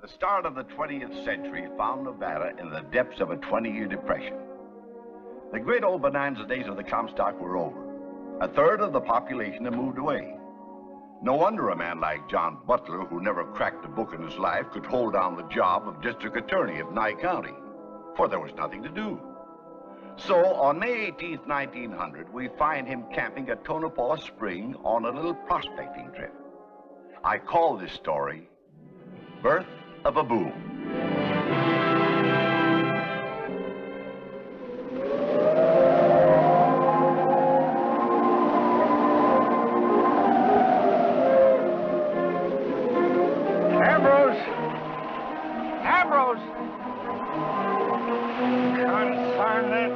The start of the 20th century found Nevada in the depths of a 20-year depression. The great old bonanza days of the Comstock were over. A third of the population had moved away. No wonder a man like John Butler, who never cracked a book in his life, could hold down the job of district attorney of Nye County, for there was nothing to do. So on May 18th, 1900, we find him camping at Tonopah Spring on a little prospecting trip. I call this story Birth of a Boom. Ambrose! Consign that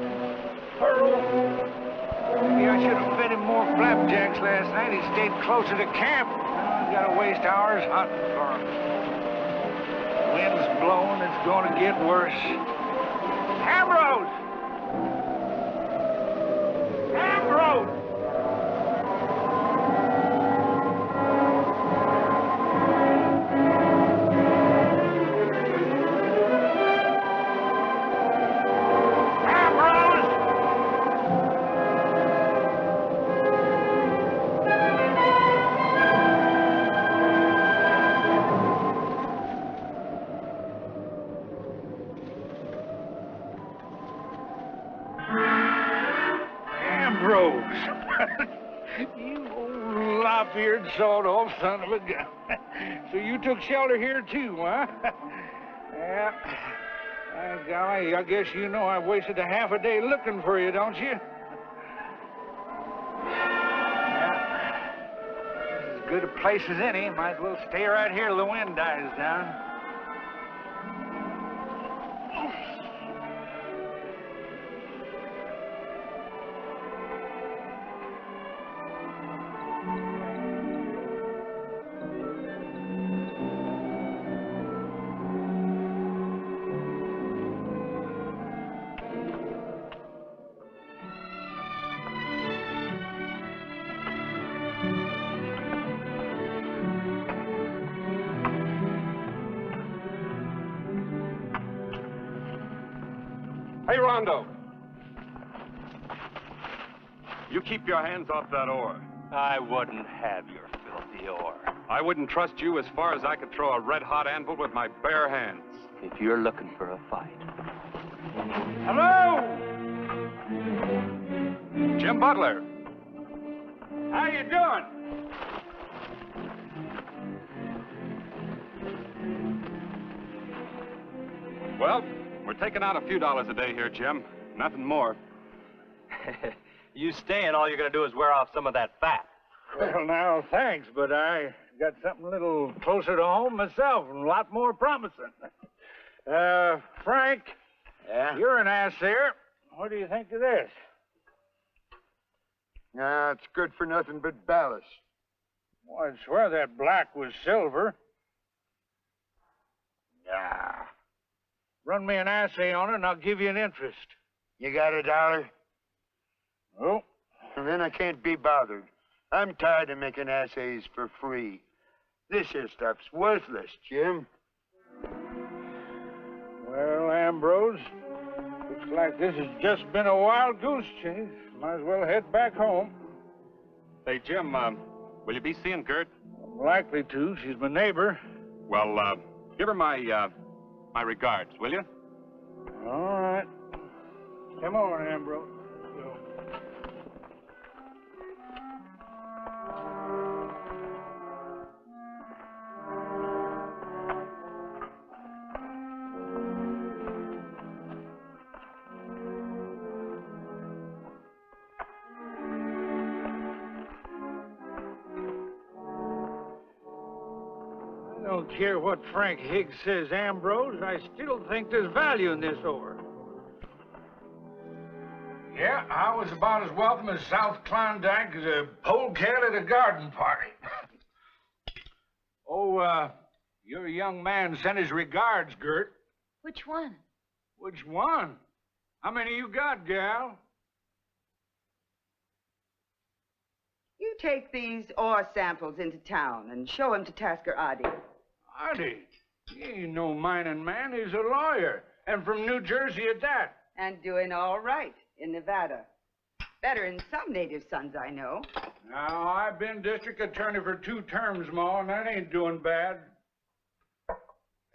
pearl. Maybe I should have fed him more flapjacks last night. He stayed closer to camp. I gotta waste hours hunting for him. Wind's blowing, it's gonna get worse. Ambrose! Ambrose! You old lop-eared, sawed-off son of a gun. So you took shelter here, too, huh? Yeah. Golly, I guess you know I wasted a half a day looking for you, don't you? Yeah. This is as good a place as any. Might as well stay right here till the wind dies down. Hey, Rondo. You keep your hands off that oar. I wouldn't have your filthy oar. I wouldn't trust you as far as I could throw a red-hot anvil with my bare hands. If you're looking for a fight. Hello? Jim Butler. How you doing? Well, we're taking out a few dollars a day here, Jim. Nothing more. You staying, all you're going to do is wear off some of that fat. Well, now, thanks, but I got something a little closer to home myself and a lot more promising. Frank, Yeah? you're an ass there. What do you think of this? It's good for nothing but ballast. Well, I'd swear that black was silver. Nah. Run me an assay on it, and I'll give you an interest. You got $1? Oh, Well, then I can't be bothered. I'm tired of making assays for free. This here stuff's worthless, Jim. well, Ambrose, looks like this has just been a wild goose chase. Might as well head back home. Hey, Jim, will you be seeing Gert? I'm likely to. She's my neighbor. Well, give her my regards, will you? All right. Come on, Ambrose. Let's go. I don't care what Frank Higgs says, Ambrose. I still think there's value in this ore. Yeah, I was about as welcome as South Klondike as a polecat at a garden party. Your young man sent his regards, Gert. Which one? Which one? How many you got, gal? You take these ore samples into town and show them to Tasker Adi. Artie. He ain't no mining man. He's a lawyer. And from New Jersey at that. And doing all right in Nevada. Better than some native sons I know. Now, I've been district attorney for 2 terms, Ma, and that ain't doing bad.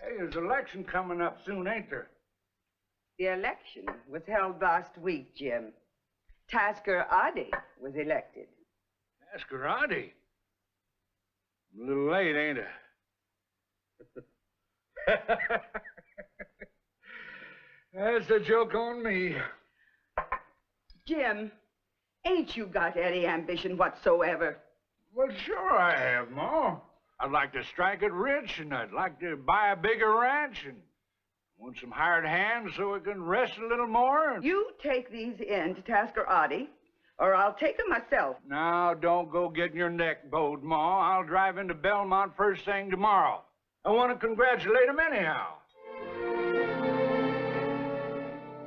Hey, there's an election coming up soon, ain't there? The election was held last week, Jim. Tasker Adi was elected. Masquerade. A little late, ain't it? That's a joke on me. Jim, ain't you got any ambition whatsoever? Well, sure I have, Ma. I'd like to strike it rich, and I'd like to buy a bigger ranch, and want some hired hands so I can rest a little more. You take these in to Tasker Adi, or I'll take them myself. Now, don't go getting your neck bowed, Ma. I'll drive into Belmont first thing tomorrow. I want to congratulate him anyhow.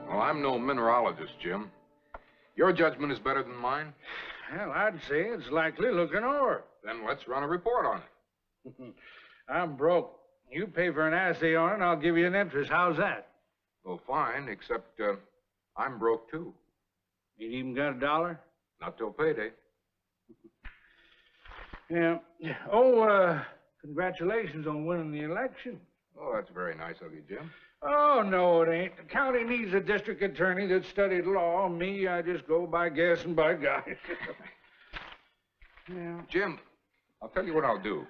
Well, I'm no mineralogist, Jim. Your judgment is better than mine. Well, I'd say it's likely looking ore. Then let's run a report on it. I'm broke. You pay for an assay on it, and I'll give you an interest. How's that? Well, fine, except I'm broke, too. You even got $1? Not till payday. Yeah. Oh, congratulations on winning the election. Oh, that's very nice of you, Jim. Oh, no, it ain't. The county needs a district attorney that studied law. Me, I just go by guess and by guy. Yeah. Jim, I'll tell you what I'll do.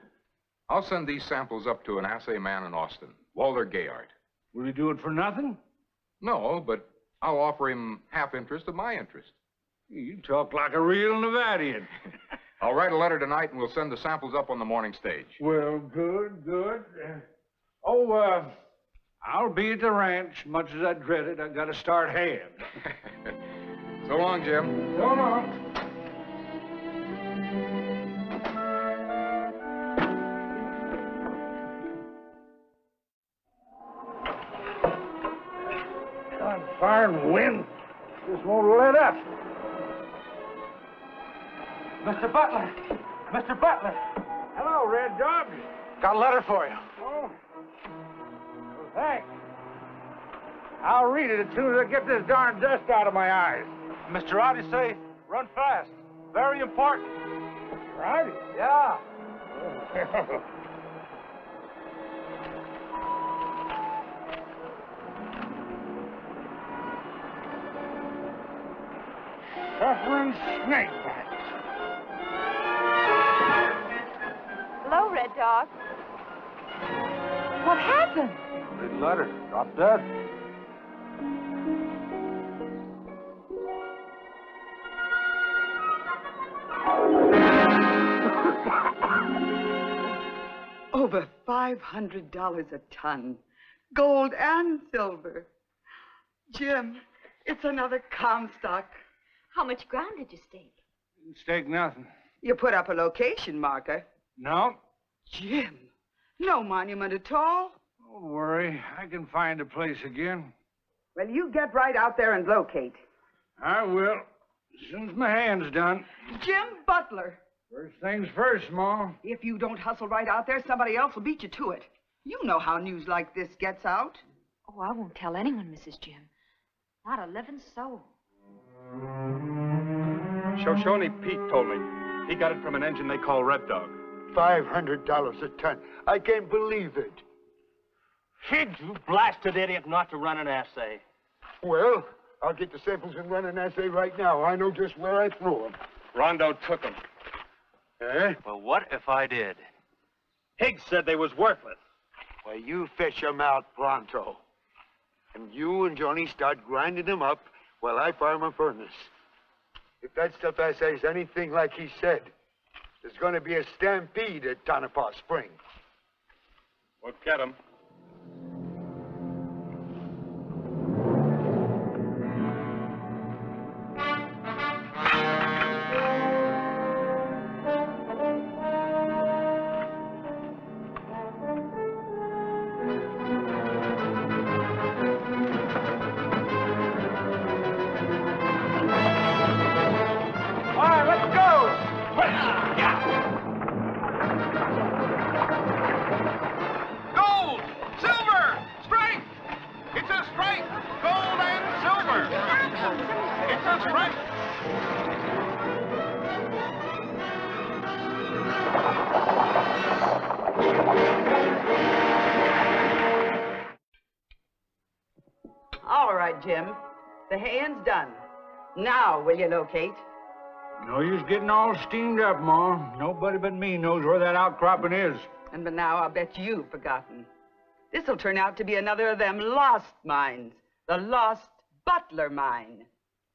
I'll send these samples up to an assay man in Austin, Walter Gayart. Will you do it for nothing? No, but I'll offer him half interest of my interest. You talk like a real Nevadian. I'll write a letter tonight, and we'll send the samples up on the morning stage. Well, good. I'll be at the ranch. Much as I dread it, I gotta start haying. So long, Jim. So long. Fire and wind just won't let up. Mr. Butler! Mr. Butler! Hello, Red Dog. Got a letter for you. Oh. Well, thanks. I'll read it as soon as I get this darn dust out of my eyes. Mr. Roddy say, run fast. Very important. Right? Yeah. Suffering snake bites. Hello, Red Dog. What happened? Read letter. Dropped dead. Over $500 a ton. Gold and silver. Jim, it's another Comstock. How much ground did you stake? Stake nothing. You put up a location marker. No. Jim, no monument at all. Don't worry. I can find a place again. Well, you get right out there and locate. I will. As soon as my hand's done. Jim Butler. First things first, Ma. If you don't hustle right out there, somebody else will beat you to it. You know how news like this gets out. Oh, I won't tell anyone, Mrs. Jim. Not a living soul. Shoshone Pete told me. He got it from an engine they call Red Dog. $500 a ton. I can't believe it. Figs, you blasted idiot not to run an assay. Well, I'll get the samples and run an assay right now. I know just where I threw them. Rondo took them. Eh? Well, what if I did? Higgs said they was worthless. Well, you fish them out pronto. And you and Johnny start grinding them up while I fire my furnace. If that stuff assays anything like he said, there's going to be a stampede at Tonopah Spring. We'll get them. Gold! All right, Jim. The haying's done. Now, will you locate? No use getting all steamed up, Ma. Nobody but me knows where that outcropping is. And by now, I'll bet you've forgotten. This'll turn out to be another of them lost mines. The Lost Butler Mine.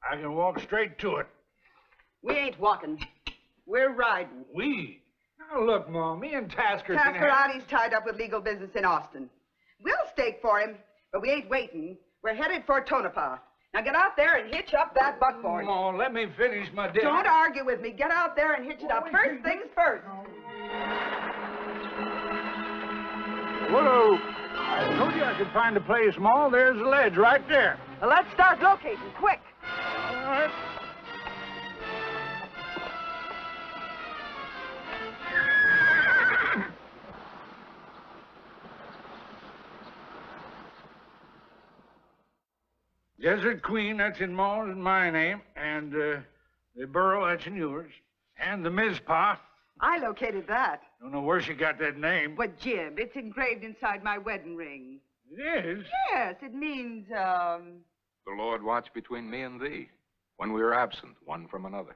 I can walk straight to it. We ain't walking. We're riding. We? Now, look, Ma, me and Tasker can Tasker have... Ottie's tied up with legal business in Austin. We'll stake for him, but we ain't waiting. We're headed for Tonopah. Now get out there and hitch up that buckboard. Ma, let me finish my dinner. Don't argue with me. Get out there and hitch it up. First things first. Whoa! I told you I could find a place, Ma. There's the ledge right there. Well, let's start locating, quick. All right. Desert Queen, that's in Ma's and my name, and the Burrow, that's in yours, and the Mizpah. I located that. Don't know where she got that name. But, Jim, it's engraved inside my wedding ring. It is? Yes, it means, The Lord watch between me and thee, when we are absent, one from another.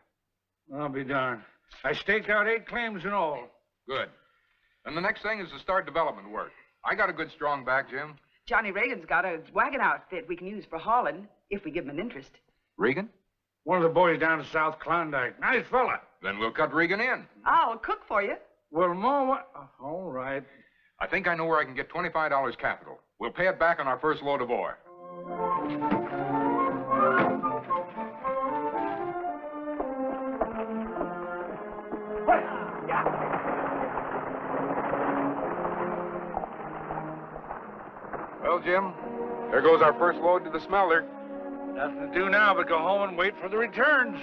I'll be darned. I staked out 8 claims in all. Good. And the next thing is to start development work. I got a good strong back, Jim. Johnny Reagan's got a wagon outfit we can use for hauling, if we give him an interest. Regan? One of the boys down in South Klondike. Nice fella. Then we'll cut Regan in. I'll cook for you. Well, Ma, what? All right. I think I know where I can get $25 capital. We'll pay it back on our first load of ore. Well, Jim, there goes our first load to the smelter. Nothing to do now but go home and wait for the returns.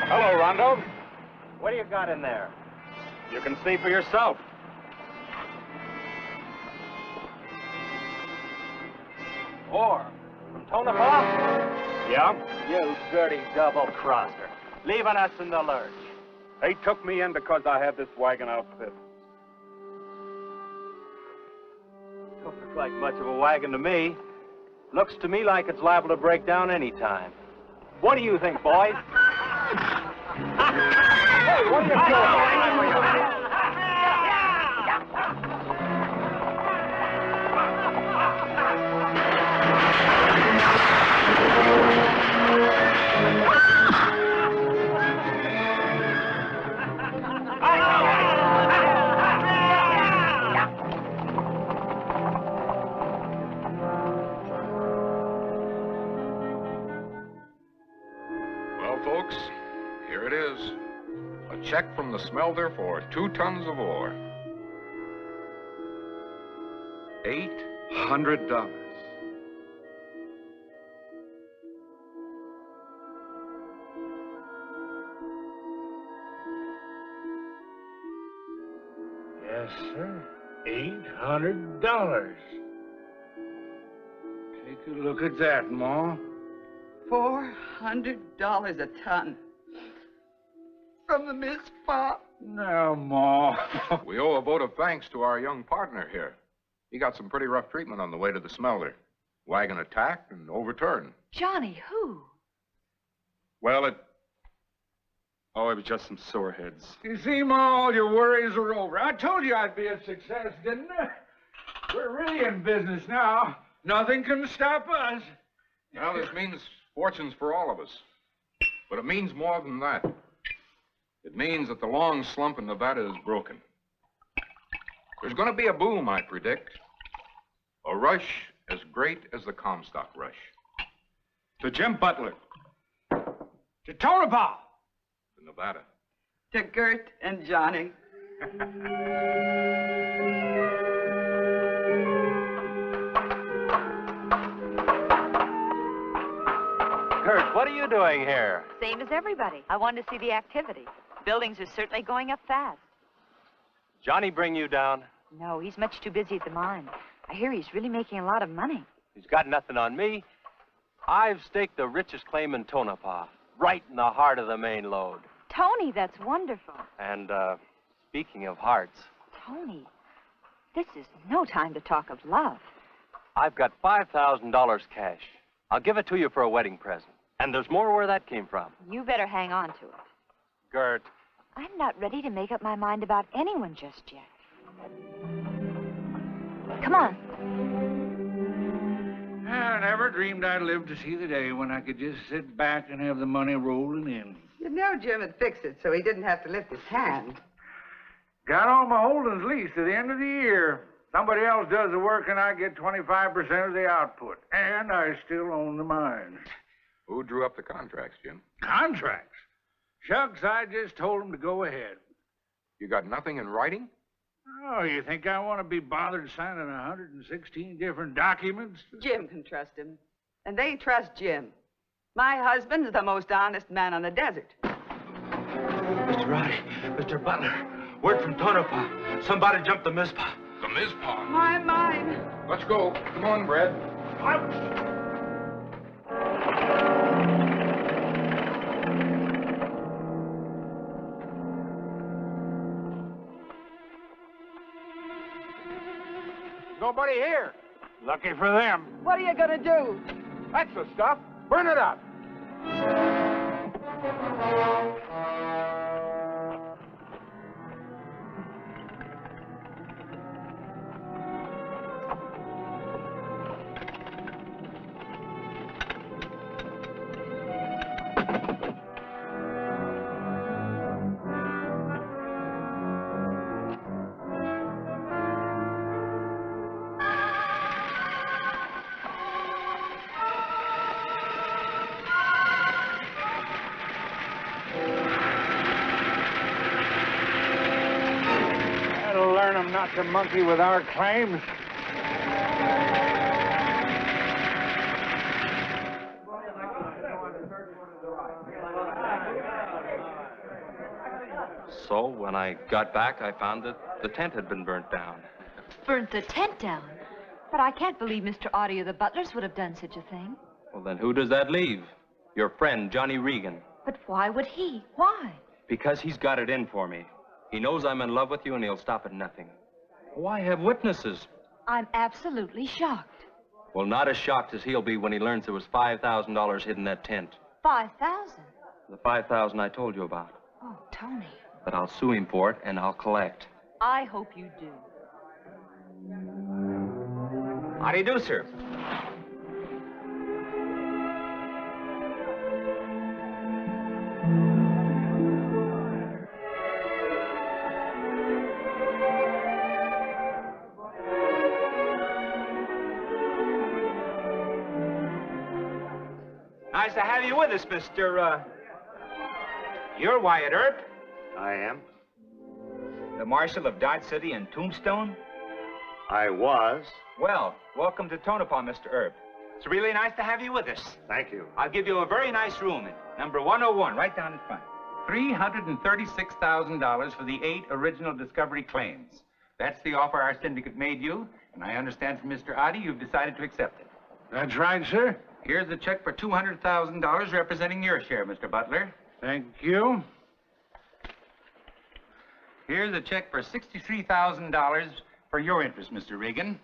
Hello, Rondo. What do you got in there? You can see for yourself. Ore. From Tonopah? Yeah? You dirty double-crosser. Leaving us in the lurch. They took me in because I had this wagon outfit. Don't look like much of a wagon to me. Looks to me like it's liable to break down any time. What do you think, boys? Hey, what are you doing? Well, folks, here it is. A check from the smelter for 2 tons of ore. $800. Yes, sir. $800. Take a look at that, Ma. $400 a ton. From the Miss Pop. Now, Ma. We owe a vote of thanks to our young partner here. He got some pretty rough treatment on the way to the smelter. Wagon attacked and overturned. Johnny, who? Well, it was just some sore heads. You see, Ma, all your worries are over. I told you I'd be a success, didn't I? We're really in business now. Nothing can stop us. Well, this means fortunes for all of us. But it means more than that. It means that the long slump in Nevada is broken. There's going to be a boom, I predict. A rush as great as the Comstock rush. To Jim Butler. To Tonopah. To Nevada. To Gert and Johnny. Kurt, what are you doing here? Same as everybody. I wanted to see the activity. Buildings are certainly going up fast. Johnny bring you down? No, he's much too busy at the mine. I hear he's really making a lot of money. He's got nothing on me. I've staked the richest claim in Tonopah, right in the heart of the main lode. Tony, that's wonderful. And, speaking of hearts, Tony, this is no time to talk of love. I've got $5,000 cash. I'll give it to you for a wedding present. And there's more where that came from. You better hang on to it. Gert. I'm not ready to make up my mind about anyone just yet. Come on. I never dreamed I'd live to see the day when I could just sit back and have the money rolling in. You know Jim had fixed it so he didn't have to lift his hand. Got all my holdings leased to the end of the year. Somebody else does the work and I get 25% of the output. And I still own the mines. Who drew up the contracts, Jim? Contracts? Shucks, I just told him to go ahead. You got nothing in writing? Oh, you think I want to be bothered signing 116 different documents? Jim can trust him. And they trust Jim. My husband's the most honest man on the desert. Mr. Roddy, Mr. Butler, word from Tonopah. Somebody jumped the Mizpah. The Mizpah. Mine. Let's go. Come on, Brad. Nobody here. Lucky for them. What are you gonna do? That's the stuff. Burn it up. Not to monkey with our claims. So, when I got back, I found that the tent had been burnt down. Burnt the tent down? But I can't believe Mr. Audie or the Butlers would have done such a thing. Well, then who does that leave? Your friend, Johnny Regan. But why would he? Why? Because he's got it in for me. He knows I'm in love with you, and he'll stop at nothing. Why have witnesses? I'm absolutely shocked. Well, not as shocked as he'll be when he learns there was $5,000 hidden in that tent. 5,000? The 5,000 I told you about. Oh, Tony. But I'll sue him for it, and I'll collect. I hope you do. How do you do, sir? Nice to have you with us, Mr. You're Wyatt Earp? I am. The Marshal of Dodge City and Tombstone? I was. Well, welcome to Tonopah, Mr. Earp. It's really nice to have you with us. Thank you. I'll give you a very nice room, number 101, right down in front. $336,000 for the 8 original discovery claims. That's the offer our syndicate made you, and I understand from Mr. Audie you've decided to accept it. That's right, sir. Here's a check for $200,000 representing your share, Mr. Butler. Thank you. Here's a check for $63,000 for your interest, Mr. Regan.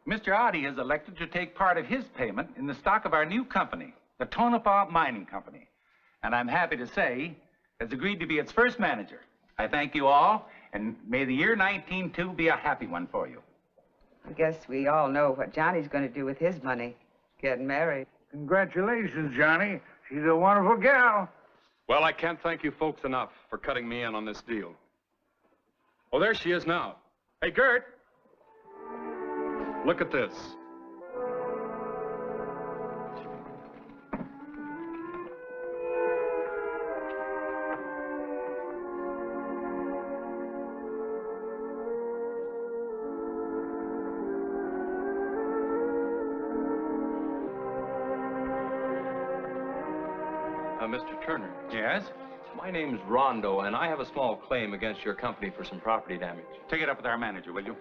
Mr. Audie has elected to take part of his payment in the stock of our new company, the Tonopah Mining Company. And I'm happy to say, has agreed to be its first manager. I thank you all, and may the year 1902 be a happy one for you. I guess we all know what Johnny's going to do with his money. Getting married. Congratulations, Johnny. She's a wonderful gal. Well, I can't thank you folks enough for cutting me in on this deal. Oh, there she is now. Hey, Gert. Look at this. Mr. Turner. Yes? My name's Rondo, and I have a small claim against your company for some property damage. Take it up with our manager, will you?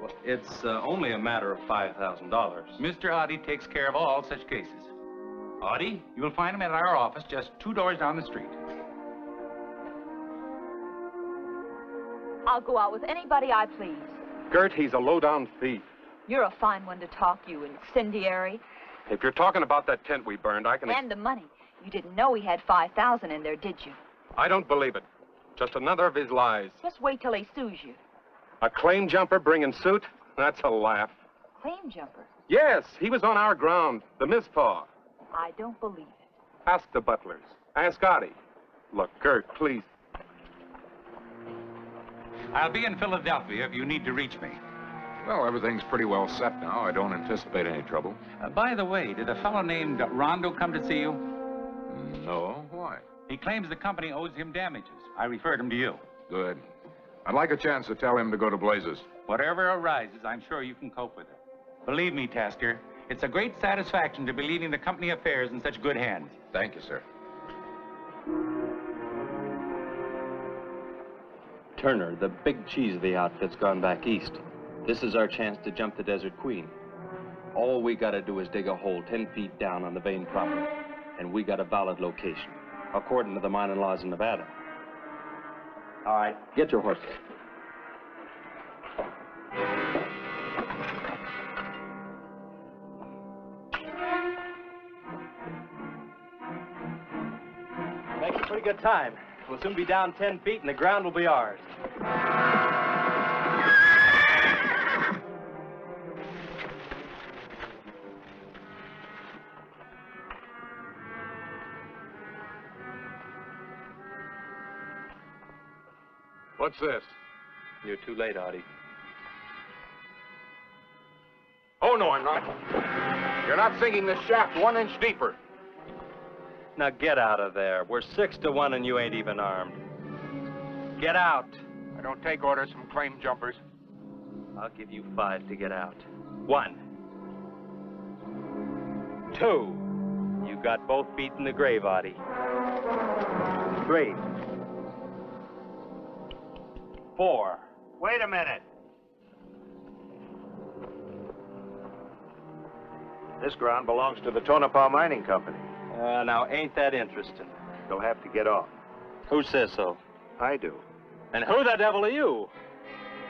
Well, it's only a matter of $5,000. Mr. Audie takes care of all such cases. Audie, you will find him at our office just 2 doors down the street. I'll go out with anybody I please. Gert, he's a low-down thief. You're a fine one to talk, you incendiary. If you're talking about that tent we burned, I can... And the money. You didn't know he had $5,000 in there, did you? I don't believe it. Just another of his lies. Just wait till he sues you. A claim jumper bringing suit? That's a laugh. Claim jumper? Yes, he was on our ground, the Mizpah. I don't believe it. Ask the butlers. Ask Audie. Look, Gert, please. I'll be in Philadelphia if you need to reach me. Well, everything's pretty well set now. I don't anticipate any trouble. By the way, did a fellow named Rondo come to see you? No, why? He claims the company owes him damages. I referred him to you. Good. I'd like a chance to tell him to go to blazes. Whatever arises, I'm sure you can cope with it. Believe me, Tasker, it's a great satisfaction to be leaving the company affairs in such good hands. Thank you, sir. Turner, the big cheese of the outfit's gone back east. This is our chance to jump the Desert Queen. All we gotta do is dig a hole 10 feet down on the vein proper, and we got a valid location, according to the mining laws in Nevada. All right, get your horses. Makes a pretty good time. We'll soon be down 10 feet and the ground will be ours. What's this? You're too late, Audie. Oh, no, I'm not. You're not sinking this shaft 1 inch deeper. Now get out of there. We're 6 to 1 and you ain't even armed. Get out. I don't take orders from claim jumpers. I'll give you 5 to get out. 1. 2. You got both feet in the grave, Audie. 3. 4. Wait a minute. This ground belongs to the Tonopah Mining Company. Now, ain't that interesting? You'll have to get off. Who says so? I do. And who the devil are you?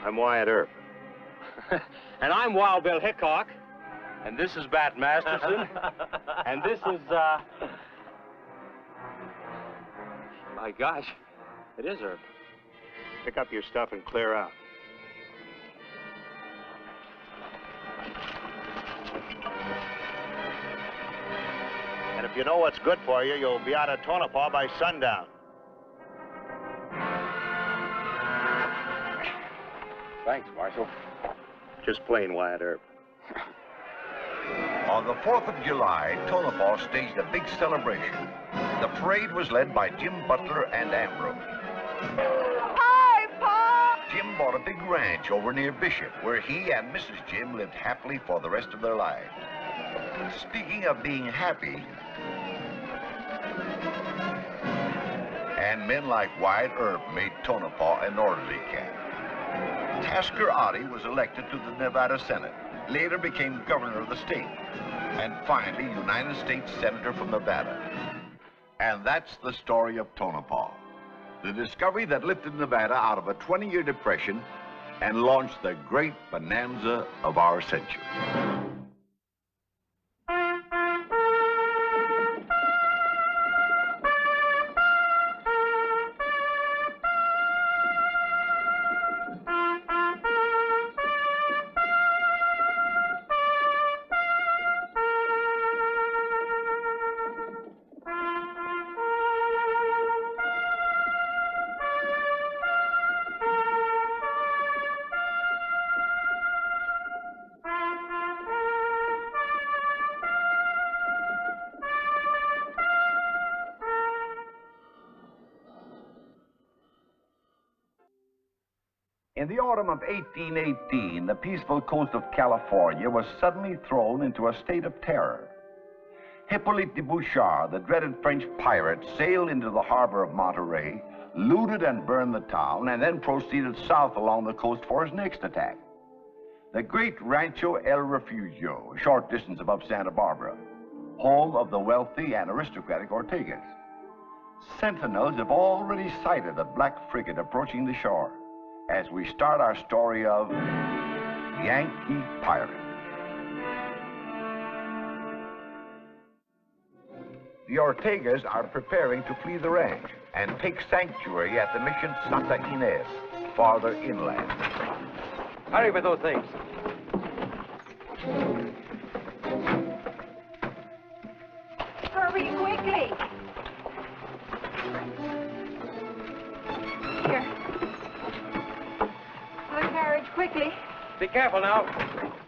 I'm Wyatt Earp. And I'm Wild Bill Hickok. And this is Bat Masterson. And this is, My gosh, it is Earp. Pick up your stuff and clear out. And if you know what's good for you, you'll be out of Tonopah by sundown. Thanks, Marshal. Just plain Wyatt Earp. On the 4th of July, Tonopah staged a big celebration. The parade was led by Jim Butler and Ambrose. Hi, Pa! Jim bought a big ranch over near Bishop, where he and Mrs. Jim lived happily for the rest of their lives. Speaking of being happy, and men like Wyatt Earp made Tonopah an orderly camp. Tasker Audie was elected to the Nevada Senate, later became governor of the state, and finally United States Senator from Nevada. And that's the story of Tonopah, the discovery that lifted Nevada out of a 20-year depression and launched the great bonanza of our century. In the autumn of 1818, the peaceful coast of California was suddenly thrown into a state of terror. Hippolyte de Bouchard, the dreaded French pirate, sailed into the harbor of Monterey, looted and burned the town, and then proceeded south along the coast for his next attack. The great Rancho El Refugio, a short distance above Santa Barbara, home of the wealthy and aristocratic Ortegas. Sentinels have already sighted a black frigate approaching the shore as we start our story of Yankee Pirate. The Ortegas are preparing to flee the ranch and take sanctuary at the mission Santa Ynez, farther inland. Hurry with those things. Hurry quickly. Here. The carriage, quickly. Be careful now.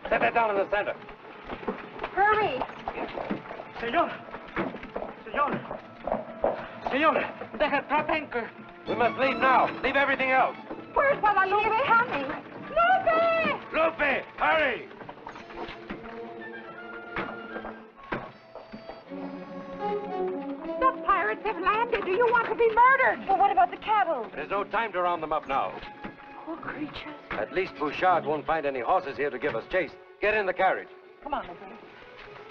Set that down in the center. Hurry. Senor! They have dropped anchor. We must leave now. Leave everything else. Where's Guadalupe coming? Lupe! Lupe, hurry! The pirates have landed. Do you want to be murdered? Well, what about the cattle? There's no time to round them up now. Poor creatures. At least Bouchard won't find any horses here to give us chase. Get in the carriage. Come on, Lupe.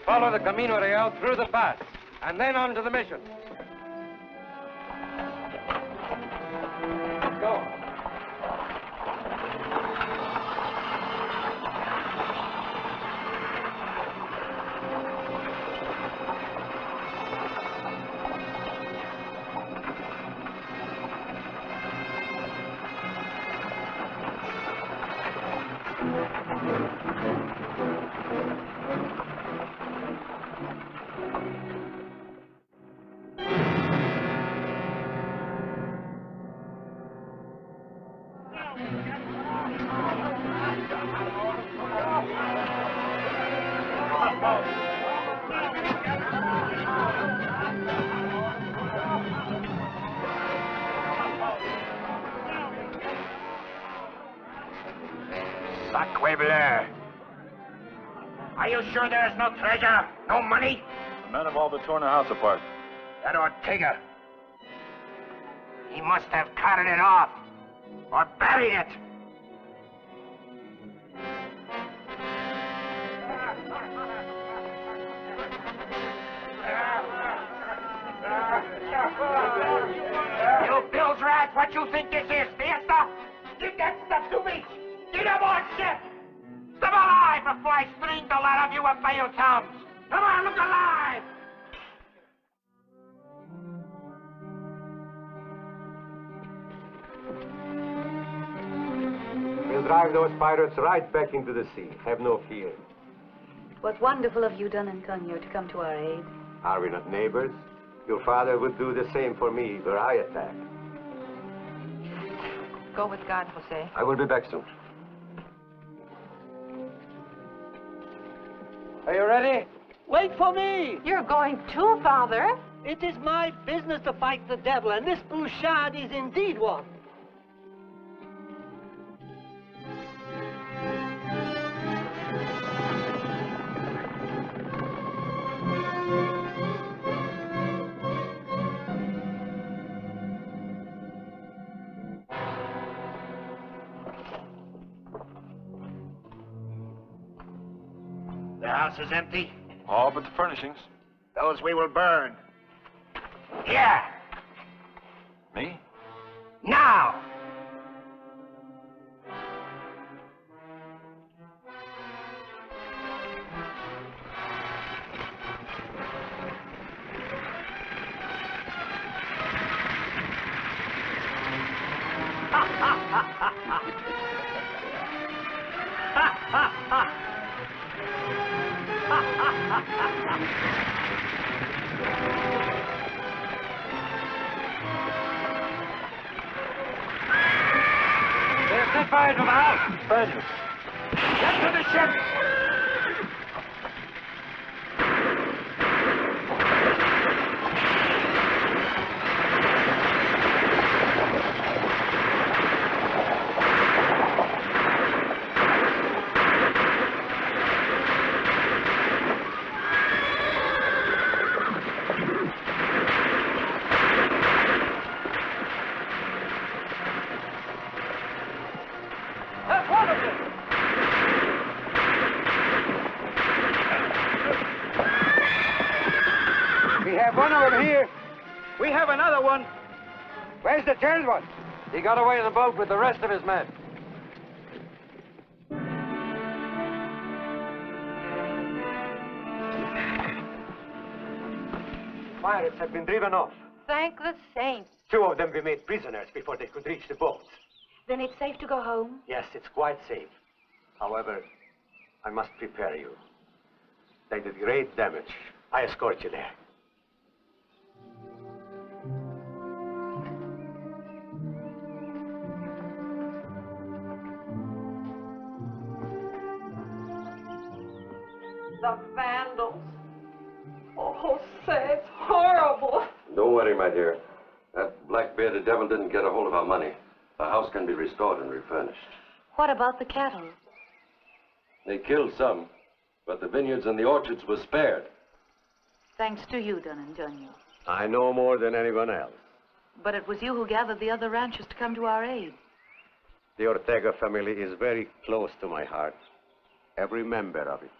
Follow the Camino Real through the pass, and then on to the mission. Let's go. Sacre bleu. Are you sure there's no treasure? No money? The men have all but torn the house apart. That Ortega. He must have carted it off. Or buried it. You Bill's rats, what you think this is, fiesta? Give that stuff to me! Get aboard ship! Step alive before I string the lot of you up by your thumbs! Come on, look alive! We'll drive those pirates right back into the sea. Have no fear. It was wonderful of you, Don Antonio, to come to our aid. Are we not neighbors? Your father would do the same for me were I attacked. Go with God, Jose. I will be back soon. Are you ready? Wait for me! You're going too, Father. It is my business to fight the devil, and this Bouchard is indeed one. The house is empty. All but the furnishings. Those we will burn. Here! Me? Now! They're set fire to the house. Spaniards. Get to the ship! Where's the third one? He got away in the boat with the rest of his men. Pirates have been driven off. Thank the saints. 2 of them were made prisoners before they could reach the boats. Then it's safe to go home? Yes, it's quite safe. However, I must prepare you. They did great damage. I escort you there. The vandals. Oh, Jose, it's horrible. Don't worry, my dear. That black-bearded devil didn't get a hold of our money. The house can be restored and refurnished. What about the cattle? They killed some, but the vineyards and the orchards were spared. Thanks to you, Don Antonio. I know more than anyone else. But it was you who gathered the other ranchers to come to our aid. The Ortega family is very close to my heart. Every member of it.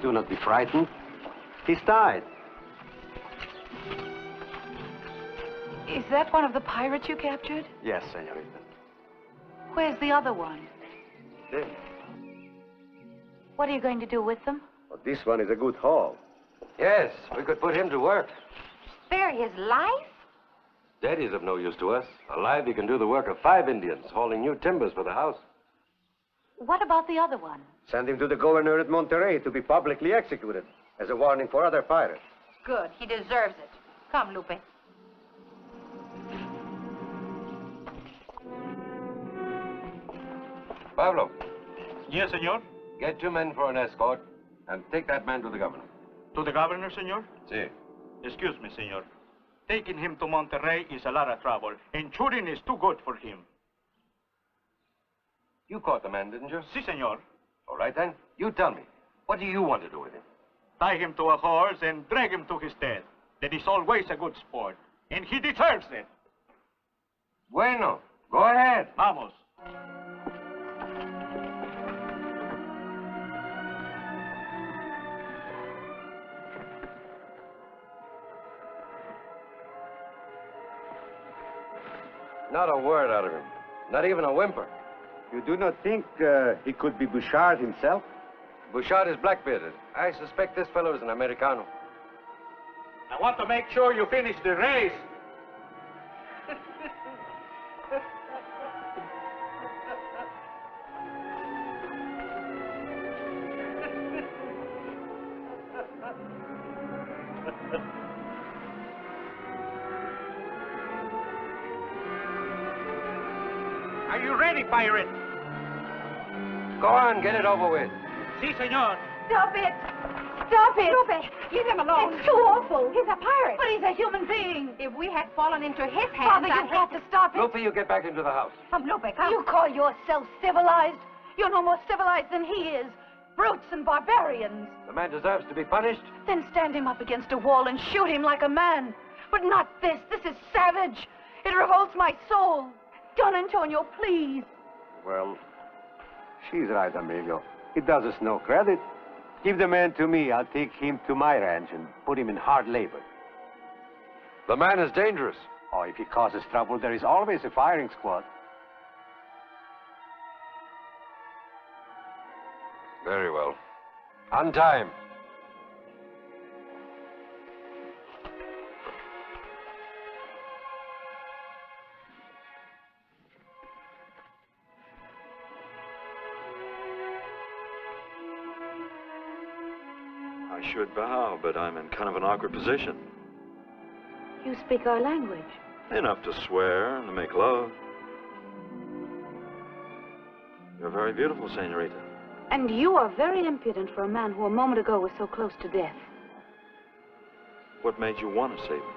Do not be frightened. He's died. Is that one of the pirates you captured? Yes, senorita. Where's the other one? Dead. What are you going to do with them? Well, this one is a good haul. Yes, we could put him to work. Spare his life? Dead, he's of no use to us. Alive, he can do the work of 5 Indians, hauling new timbers for the house. What about the other one? Send him to the governor at Monterey to be publicly executed as a warning for other pirates. Good. He deserves it. Come, Lupe. Pablo. Yes, senor. Get 2 men for an escort and take that man to the governor. To the governor, senor? Si. Excuse me, senor. Taking him to Monterey is a lot of trouble, and shooting is too good for him. You caught the man, didn't you? Si, senor. All right, then. You tell me. What do you want to do with him? Tie him to a horse and drag him to his death. That is always a good sport, and he deserves it. Bueno. Go ahead. Vamos. Not a word out of him. Not even a whimper. You do not think he could be Bouchard himself? Bouchard is black-bearded. I suspect this fellow is an Americano. I want to make sure you finish the race. Are you ready, pirate? Go on, get it over with. Si, senor. Stop it! Stop it! Lupe, leave him alone. It's too awful. He's a pirate. But he's a human being. If we had fallen into his hands, Father, you have to stop it. Lupe, you get back into the house. Come, Lupe, come. You call yourself civilized? You're no more civilized than he is. Brutes and barbarians. The man deserves to be punished. Then stand him up against a wall and shoot him like a man. But not this. This is savage. It revolts my soul. Don Antonio, please. Well, she's right, amigo. It does us no credit. Give the man to me. I'll take him to my ranch and put him in hard labor. The man is dangerous. Oh, if he causes trouble, there is always a firing squad. Very well. On time. I should bow, but I'm in kind of an awkward position. You speak our language. Enough to swear and to make love. You're very beautiful, senorita. And you are very impudent for a man who a moment ago was so close to death. What made you want to save me?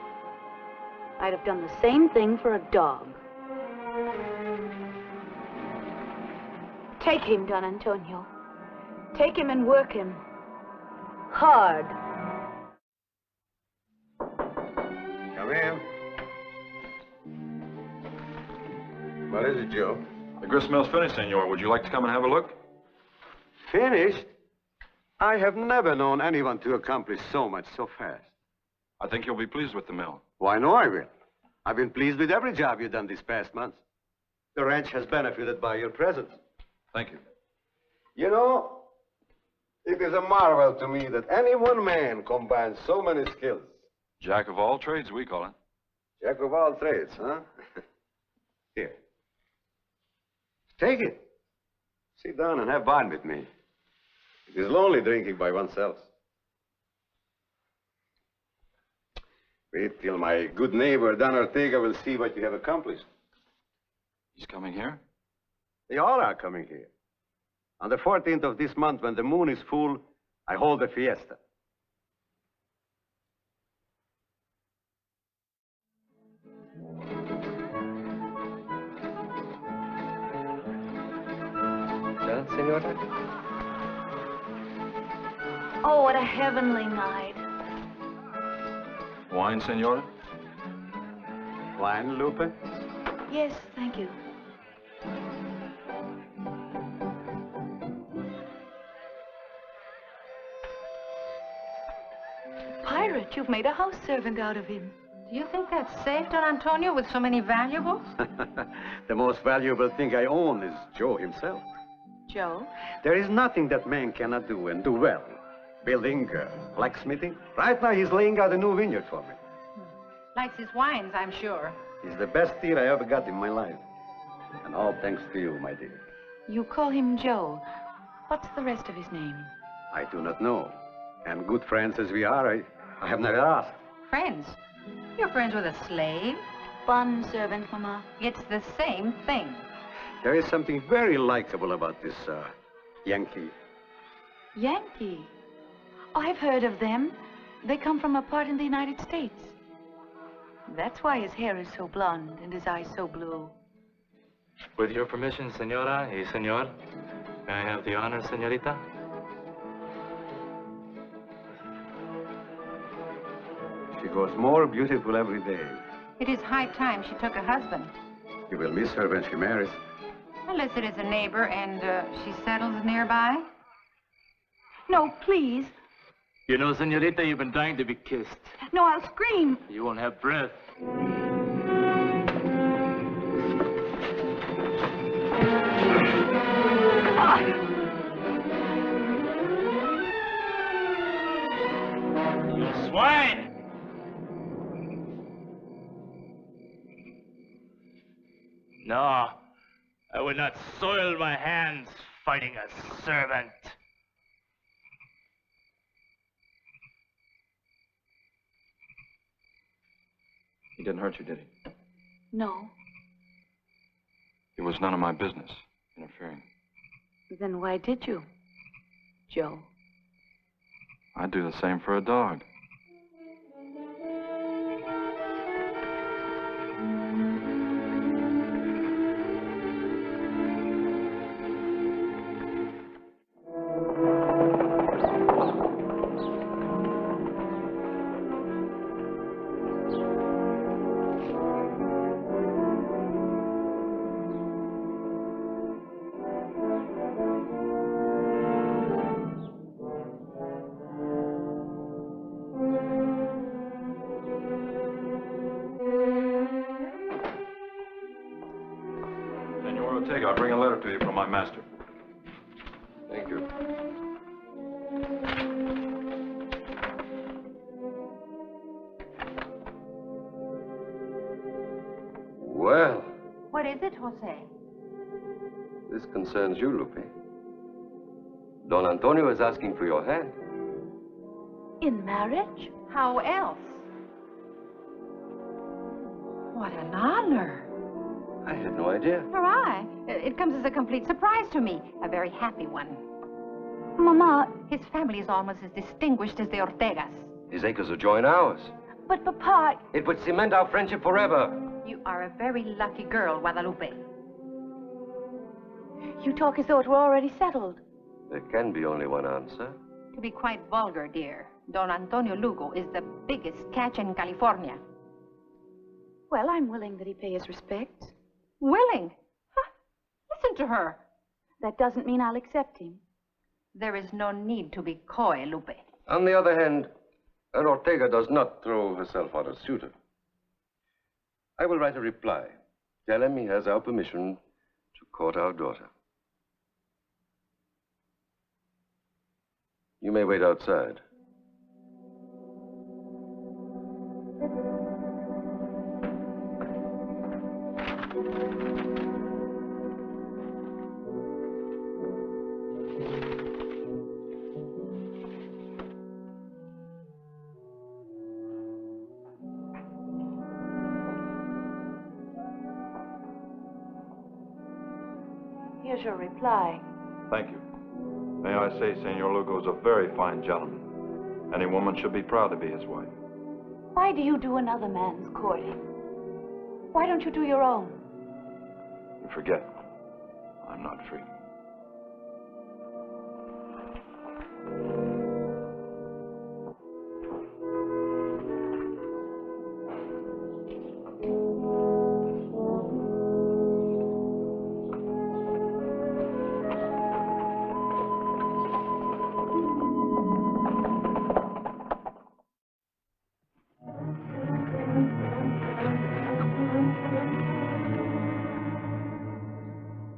I'd have done the same thing for a dog. Take him, Don Antonio. Take him and work him. Hard. Come in. What is it, Joe? The grist mill's finished, senor. Would you like to come and have a look? Finished? I have never known anyone to accomplish so much so fast. I think you'll be pleased with the mill. Why, no, I will. I've been pleased with every job you've done these past months. The ranch has benefited by your presence. Thank you. You know, it is a marvel to me that any one man combines so many skills. Jack of all trades, we call it. Jack of all trades, huh? Here. Take it. Sit down and have wine with me. It is lonely drinking by oneself. Wait till my good neighbor, Don Ortega, will see what you have accomplished. He's coming here? They all are coming here. On the 14th of this month, when the moon is full, I hold a fiesta. Senora? Oh, what a heavenly night. Wine, senora? Wine, Lupe? Yes, thank you. Pirate, you've made a house servant out of him. Do you think that's safe, Don Antonio, with so many valuables? The most valuable thing I own is Joe himself. Joe? There is nothing that man cannot do and do well. Building, blacksmithing. Right now, he's laying out a new vineyard for me. Likes his wines, I'm sure. He's the best deal I ever got in my life. And all thanks to you, my dear. You call him Joe. What's the rest of his name? I do not know. And good friends as we are, I have never asked. Friends? You're friends with a slave? Bond servant, Mama. It's the same thing. There is something very likable about this, Yankee. Yankee? I've heard of them. They come from a part in the United States. That's why his hair is so blonde and his eyes so blue. With your permission, senora y senor, may I have the honor, senorita? She grows more beautiful every day. It is high time she took a husband. You will miss her when she marries. Unless it is a neighbor and she settles nearby. No, please. You know, senorita, you've been dying to be kissed. No, I'll scream. You won't have breath. You swine! No, I would not soil my hands fighting a servant. He didn't hurt you, did he? No. It was none of my business, interfering. Then why did you, Joe? I'd do the same for a dog. I'll bring a letter to you from my master. Thank you. Well, What is it, Jose? this concerns you, Lupe. Don Antonio is asking for your hand. In marriage? How else? What an honor. I had no idea. Nor I. It comes as a complete surprise to me. A very happy one. Mama, his family is almost as distinguished as the Ortegas. His acres will join ours. But Papa... It would cement our friendship forever. You are a very lucky girl, Guadalupe. You talk as though it were already settled. There can be only one answer. To be quite vulgar, dear, Don Antonio Lugo is the biggest catch in California. Well, I'm willing that he pay his respects. Willing? Huh. to her. That doesn't mean I'll accept him. There is no need to be coy, Lupe. On the other hand, Ortega does not throw herself on a suitor. I will write a reply. Tell him he has our permission to court our daughter. You may wait outside. Here's your reply. Thank you. May I say, Senor Lugo is a very fine gentleman. Any woman should be proud to be his wife. Why do you do another man's courting? Why don't you do your own? You forget, I'm not free.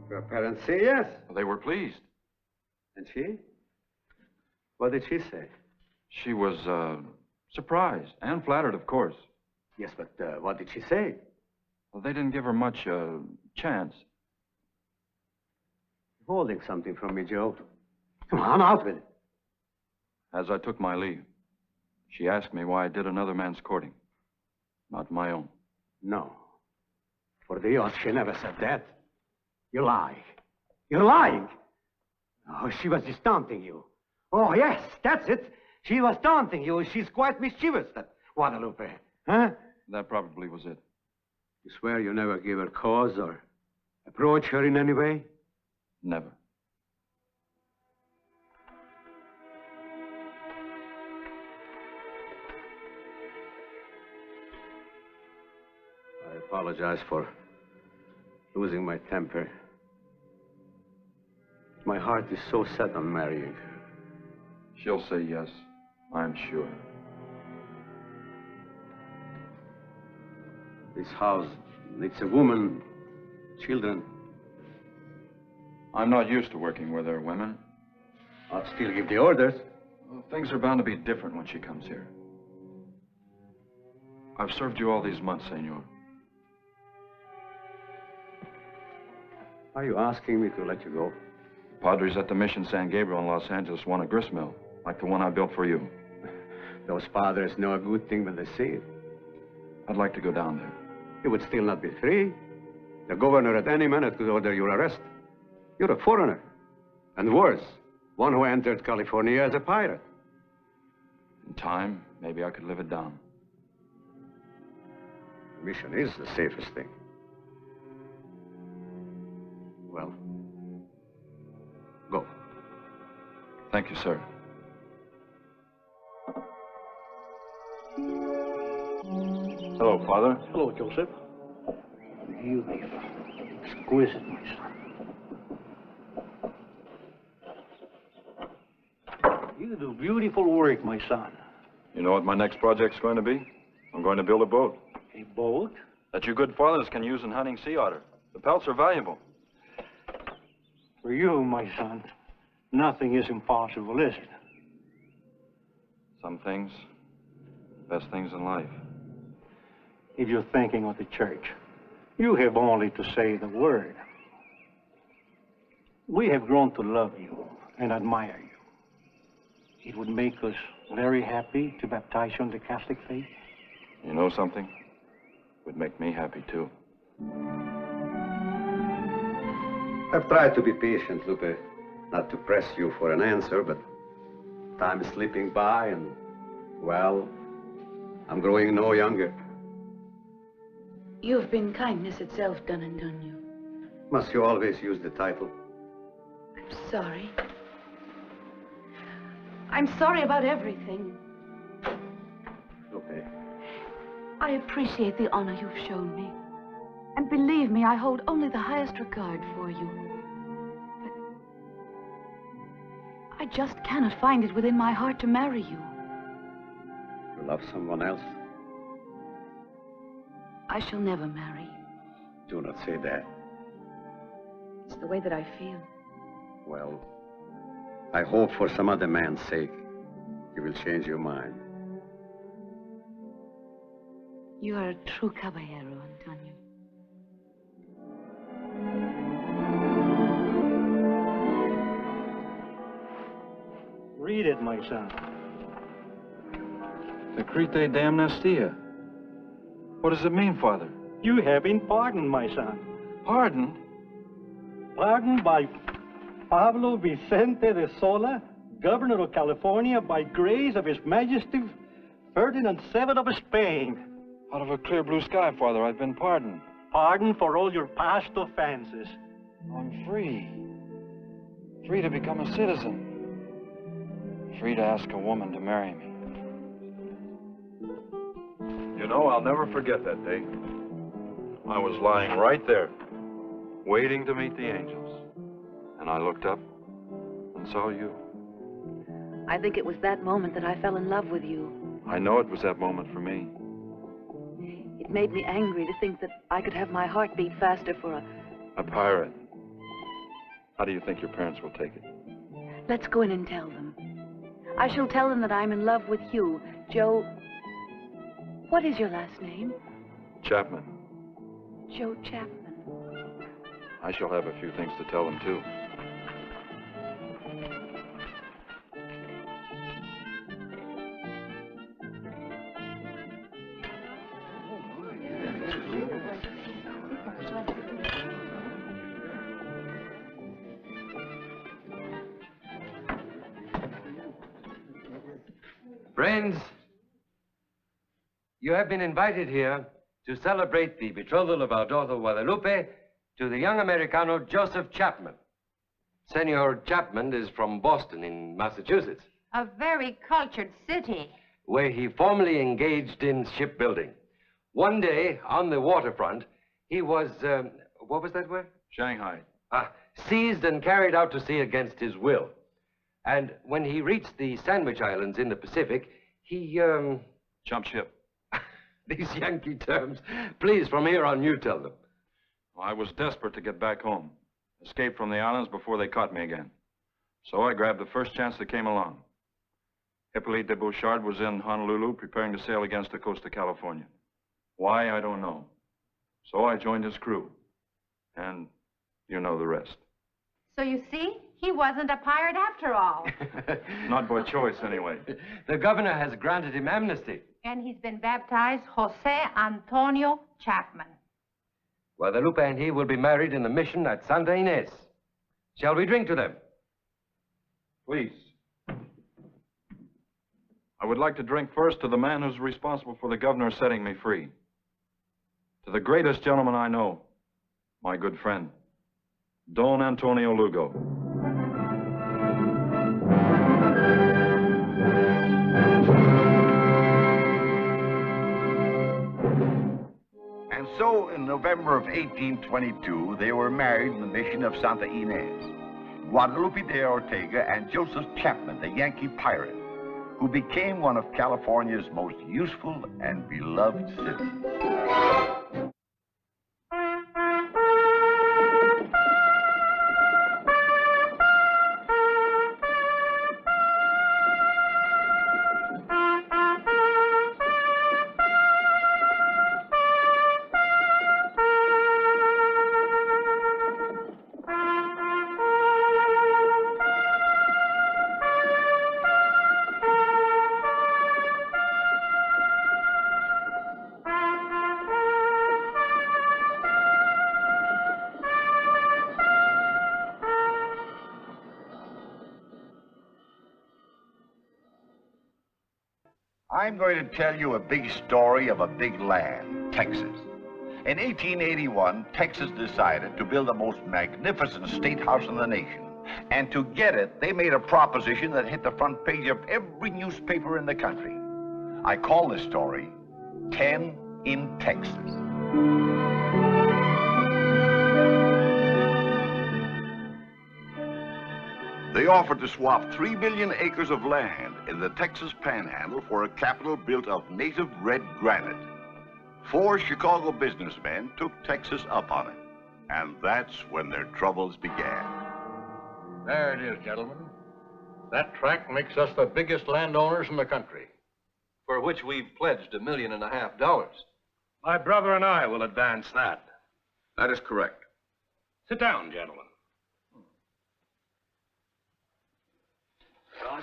Your parents say yes. Well, they were pleased. And she? What did she say? She was surprised and flattered, of course. Yes, but what did she say? Well, they didn't give her much chance. You're holding something from me, Joe. Come on, out with it. As I took my leave, she asked me why I did another man's courting, not my own. No. For Dios, she never said that. You lie. You're lying. Oh, she was just taunting you. Oh, yes, that's it. She was taunting you. She's quite mischievous, that Guadalupe. Huh? That probably was it. You swear you never gave her cause or approach her in any way? Never. I apologize for losing my temper. My heart is so set on marrying her. She'll say yes, I'm sure. This house needs a woman, children. I'm not used to working where there are women. I'll still give the orders. Well, things are bound to be different when she comes here. I've served you all these months, senor. Are you asking me to let you go? Padres at the Mission San Gabriel in Los Angeles want a gristmill, like the one I built for you. Those padres know a good thing when they see it. I'd like to go down there. You would still not be free. The governor at any minute could order your arrest. You're a foreigner. And worse, one who entered California as a pirate. In time, maybe I could live it down. The mission is the safest thing. Well, go. Thank you, sir. Hello, Father. Hello, Joseph. Beautiful. Exquisite, my son. You do beautiful work, my son. You know what my next project's going to be? I'm going to build a boat. A boat? That you good fathers can use in hunting sea otter. The pelts are valuable. For you, my son, nothing is impossible, is it? Some things, best things in life. If you're thinking of the church, you have only to say the word. We have grown to love you and admire you. It would make us very happy to baptize you in the Catholic faith. You know something? It would make me happy, too. I've tried to be patient, Lupe. Not to press you for an answer, but time is slipping by and, well, I'm growing no younger. You've been kindness itself, done and done you. Must you always use the title? I'm sorry. I'm sorry about everything. Lupe. I appreciate the honor you've shown me. And believe me, I hold only the highest regard for you. I just cannot find it within my heart to marry you. You love someone else? I shall never marry. Do not say that. It's the way that I feel. Well, I hope for some other man's sake you will change your mind. You are a true caballero, Antonio. Read it, my son. Decrete damnestia. What does it mean, Father? You have been pardoned, my son. Pardon? Pardoned by Pablo Vicente de Sola, Governor of California, by grace of His Majesty Ferdinand VII of Spain. Out of a clear blue sky, Father, I've been pardoned. Pardon for all your past offenses. I'm free. Free to become a citizen. Free to ask a woman to marry me. You know, I'll never forget that day. I was lying right there, waiting to meet the angels. And I looked up and saw you. I think it was that moment that I fell in love with you. I know it was that moment for me. It made me angry to think that I could have my heart beat faster for A pirate. How do you think your parents will take it? Let's go in and tell them. I shall tell them that I'm in love with you, Joe. What is your last name? Chapman. Joe Chapman. I shall have a few things to tell them, too. Friends, you have been invited here to celebrate the betrothal of our daughter Guadalupe to the young Americano Joseph Chapman. Senor Chapman is from Boston in Massachusetts, A very cultured city. where he formerly engaged in shipbuilding. One day, on the waterfront, he was, what was that word? Shanghai. Seized and carried out to sea against his will. And when he reached the Sandwich Islands in the Pacific, he, Jumped ship. These Yankee terms. Please, from here on, you tell them. Well, I was desperate to get back home. Escaped from the islands before they caught me again. So I grabbed the first chance that came along. Hippolyte de Bouchard was in Honolulu preparing to sail against the coast of California. Why, I don't know. So I joined his crew. And you know the rest. So you see, he wasn't a pirate after all. Not by choice, anyway. The governor has granted him amnesty. And he's been baptized Jose Antonio Chapman. Guadalupe and he will be married in the mission at Santa Ynez. Shall we drink to them? Please. I would like to drink first to the man who's responsible for the governor setting me free. To the greatest gentleman I know, my good friend, Don Antonio Lugo. And so, in November of 1822, they were married in the mission of Santa Ynez. Guadalupe de Ortega and Joseph Chapman, the Yankee pirate, who became one of California's most useful and beloved citizens. I'm going to tell you a big story of a big land, Texas. In 1881, Texas decided to build the most magnificent state house in the nation. And to get it, they made a proposition that hit the front page of every newspaper in the country. I call this story 10 in Texas. They offered to swap 3 million acres of land in the Texas Panhandle for a capital built of native red granite. 4 Chicago businessmen took Texas up on it, and that's when their troubles began. There it is, gentlemen. That tract makes us the biggest landowners in the country. For which we've pledged $1.5 million. My brother and I will advance that. That is correct. Sit down, gentlemen.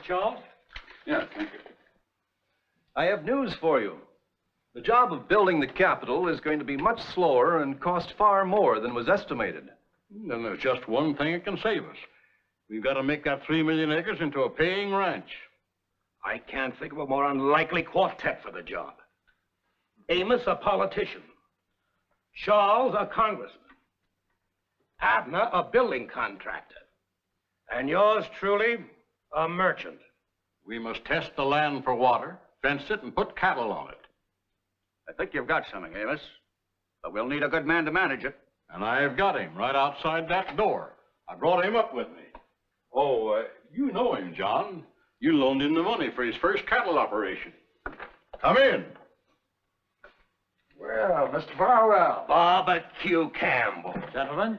Charles? Yes, thank you. I have news for you. The job of building the Capitol is going to be much slower and cost far more than was estimated. Then there's just one thing that can save us. We've got to make that 3 million acres into a paying ranch. I can't think of a more unlikely quartet for the job. Amos, a politician. Charles, a congressman. Abner, a building contractor. And yours truly, a merchant. We must test the land for water, fence it, and put cattle on it. I think you've got something, Amos. But we'll need a good man to manage it. And I've got him right outside that door. I brought him up with me. Oh, you know him, John. You loaned him the money for his first cattle operation. Come in. Well, Mr. Farwell. Barbecue Campbell. Gentlemen,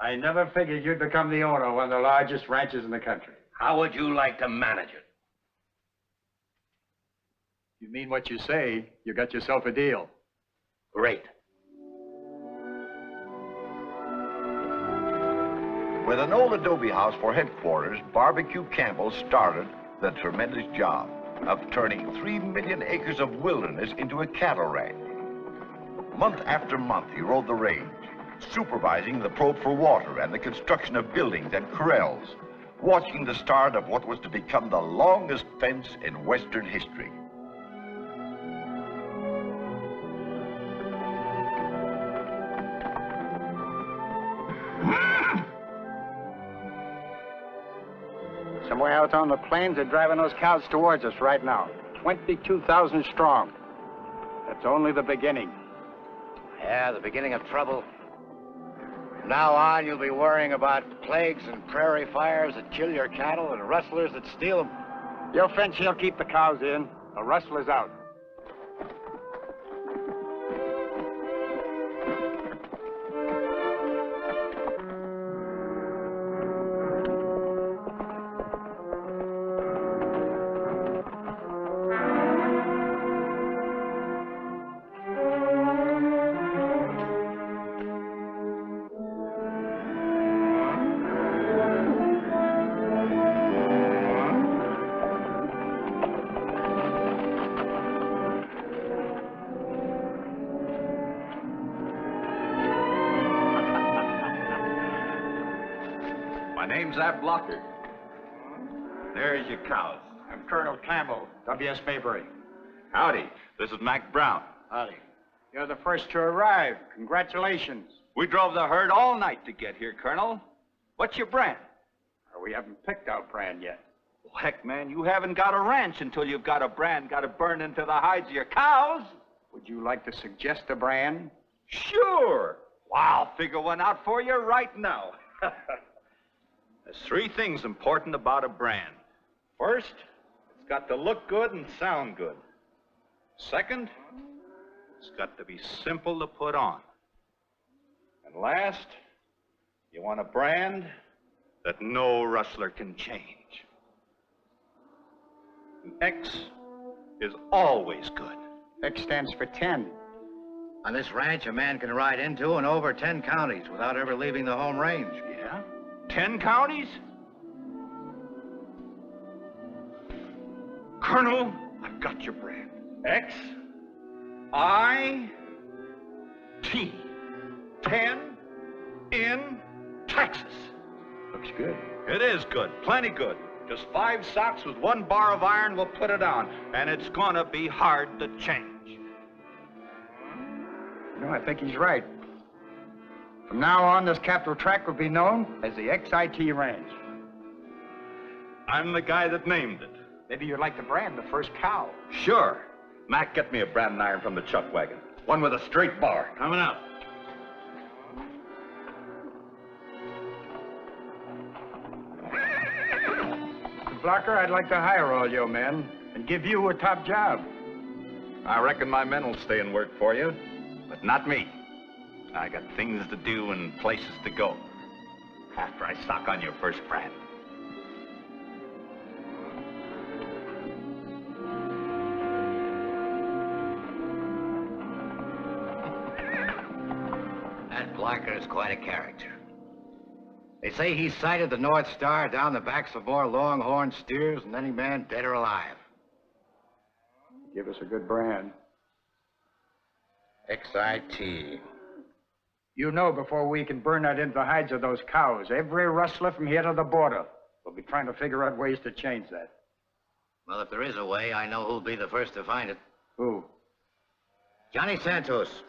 I never figured you'd become the owner of one of the largest ranches in the country. How would you like to manage it? You mean what you say, you got yourself a deal. Great. With an old adobe house for headquarters, Barbecue Campbell started the tremendous job of turning 3 million acres of wilderness into a cattle ranch. Month after month, he rode the range, supervising the probe for water and the construction of buildings and corrals, watching the start of what was to become the longest fence in Western history. Somewhere out on the plains, they're driving those cows towards us right now. 22,000 strong. That's only the beginning. Yeah, the beginning of trouble. From now on, you'll be worrying about plagues and prairie fires that kill your cattle and rustlers that steal them. Your fence, he'll keep the cows in. The rustlers out. That blocker. There's your cows. I'm Colonel Campbell, W.S. Maybury. Howdy. This is Mac Brown. Howdy. You're the first to arrive. Congratulations. We drove the herd all night to get here, Colonel. What's your brand? We haven't picked our brand yet. Well, heck, man, you haven't got a ranch until you've got a brand got to burn into the hides of your cows. Would you like to suggest a brand? Sure. Well, I'll figure one out for you right now. There's 3 things important about a brand. First, it's got to look good and sound good. Second, it's got to be simple to put on. And last, you want a brand that no rustler can change. And X is always good. X stands for 10. On this ranch, a man can ride into and over 10 counties without ever leaving the home range. Yeah? 10 counties? Colonel, I've got your brand. X-I-T. 10 in Texas. Looks good. It is good, plenty good. Just 5 socks with 1 bar of iron will put it on, and it's gonna be hard to change. No, I think he's right. From now on, this Capitol tract will be known as the XIT Ranch. I'm the guy that named it. Maybe you'd like to brand the first cow. Sure. Mac, get me a branding iron from the chuck wagon. One with a straight bar. Coming out. Blocker, I'd like to hire all your men and give you a top job. I reckon my men will stay and work for you, but not me. I got things to do and places to go after I stock on your first brand. That Blocker is quite a character. They say he sighted the North Star down the backs of more longhorn steers than any man dead or alive. Give us a good brand. XIT. You know before we can burn that into the hides of those cows, every rustler from here to the border will be trying to figure out ways to change that. Well, if there is a way, I know who'll be the first to find it. Who? Johnny Santos.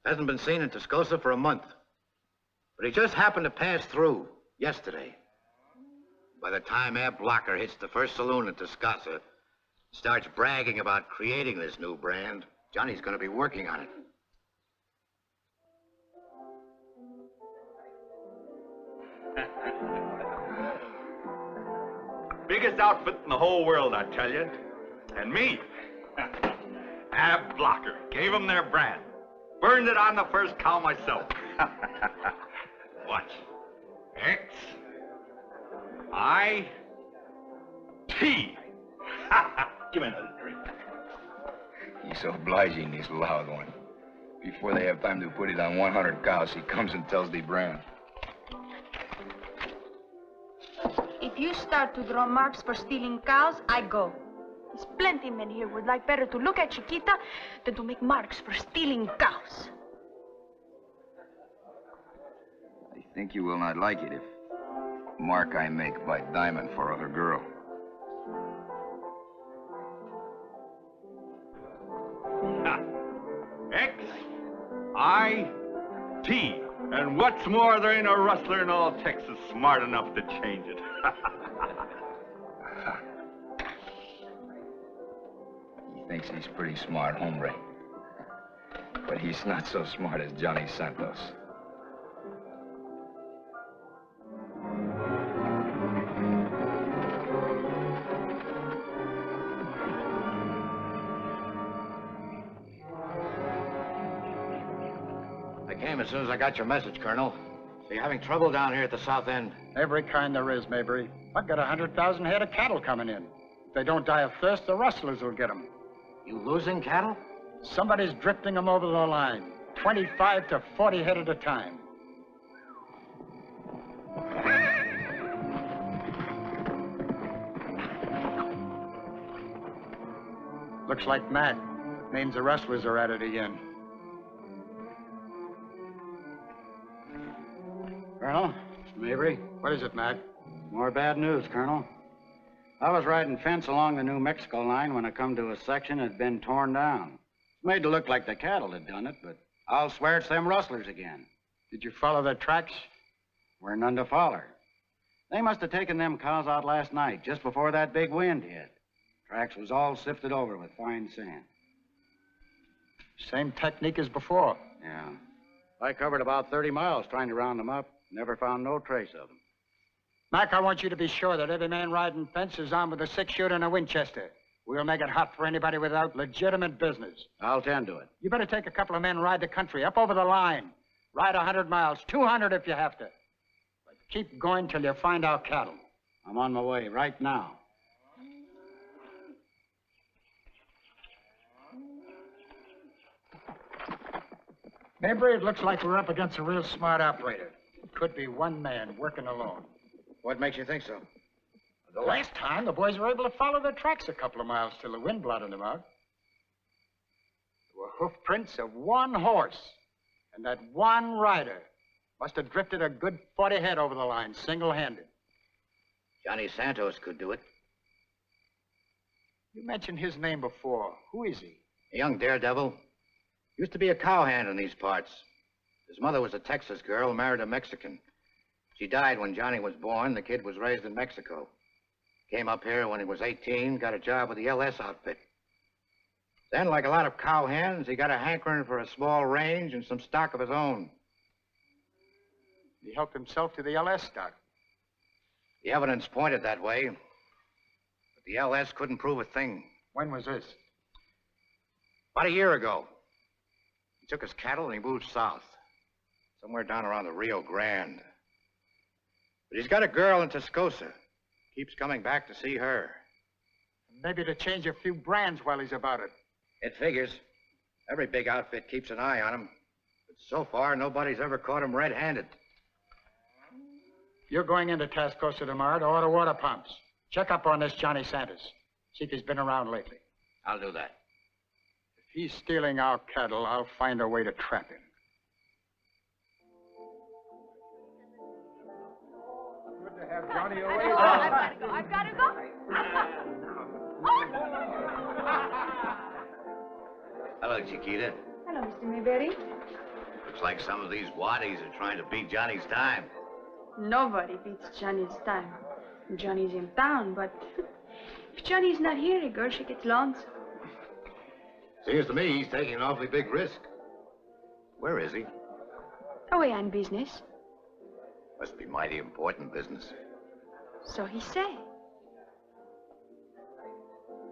Hasn't been seen in Tascosa for a month. But he just happened to pass through yesterday. By the time Ab Blocker hits the first saloon in Tascosa, starts bragging about creating this new brand, Johnny's going to be working on it. Biggest outfit in the whole world, I tell you. And me, Ab Blocker, gave them their brand. Burned it on the first cow myself. Watch. XIT. Give me another drink. He's so obliging, this loud one. Before they have time to put it on 100 cows, he comes and tells the brand. If you start to draw marks for stealing cows, I go. There's plenty men here would like better to look at Chiquita than to make marks for stealing cows. I think you will not like it if mark I make by diamond for other girl. XIT. And what's more, there ain't a rustler in all Texas smart enough to change it. He thinks he's pretty smart, hombre. But he's not so smart as Johnny Santos. I came as soon as I got your message, Colonel. So you're having trouble down here at the south end? Every kind there is, Mabry. I've got 100,000 head of cattle coming in. If they don't die of thirst, the rustlers will get them. You losing cattle? Somebody's drifting them over the line. 25 to 40 head at a time. Looks like Mac. Means the rustlers are at it again. Colonel, Mabry. What is it, Mac? More bad news, Colonel. I was riding fence along the New Mexico line when I come to a section that had been torn down. It's made to look like the cattle had done it, but I'll swear it's them rustlers again. Did you follow their tracks? We're none to foller. They must have taken them cows out last night, just before that big wind hit. Tracks was all sifted over with fine sand. Same technique as before. Yeah. I covered about 30 miles trying to round them up. Never found no trace of them. Mac, I want you to be sure that every man riding fence is armed with a 6-shooter and a Winchester. We'll make it hot for anybody without legitimate business. I'll tend to it. You better take a couple of men, ride the country, up over the line. Ride 100 miles, 200 if you have to. But keep going till you find our cattle. I'm on my way right now. Mabry, it looks like we're up against a real smart operator. Could be one man working alone. What makes you think so? The last time, the boys were able to follow their tracks a couple of miles till the wind blotted them out. There were hoof prints of one horse, and that one rider must have drifted a good 40 head over the line, single-handed. Johnny Santos could do it. You mentioned his name before. Who is he? A young daredevil. Used to be a cowhand in these parts. His mother was a Texas girl, married a Mexican. She died when Johnny was born. The kid was raised in Mexico. Came up here when he was 18, got a job with the LS outfit. Then, like a lot of cowhands, he got a hankering for a small range and some stock of his own. He helped himself to the LS stock. The evidence pointed that way. the LS couldn't prove a thing. When was this? About a year ago. He took his cattle and he moved south. Somewhere down around the Rio Grande. But he's got a girl in Tascosa. Keeps coming back to see her. Maybe to change a few brands while he's about it. It figures. Every big outfit keeps an eye on him. But so far, nobody's ever caught him red-handed. You're going into Tascosa tomorrow to order water pumps. Check up on this Johnny Santos. See if he's been around lately. I'll do that. If he's stealing our cattle, I'll find a way to trap him. Good to have Johnny away. I've got to go. Hello, Chiquita. Hello, Mr. Mayberry. Looks like some of these waddies are trying to beat Johnny's time. Nobody beats Johnny's time. Johnny's in town, but if Johnny's not here, a girl, she gets lonesome. Seems to me he's taking an awfully big risk. Where is he? Away on business. Must be mighty important business. So he say.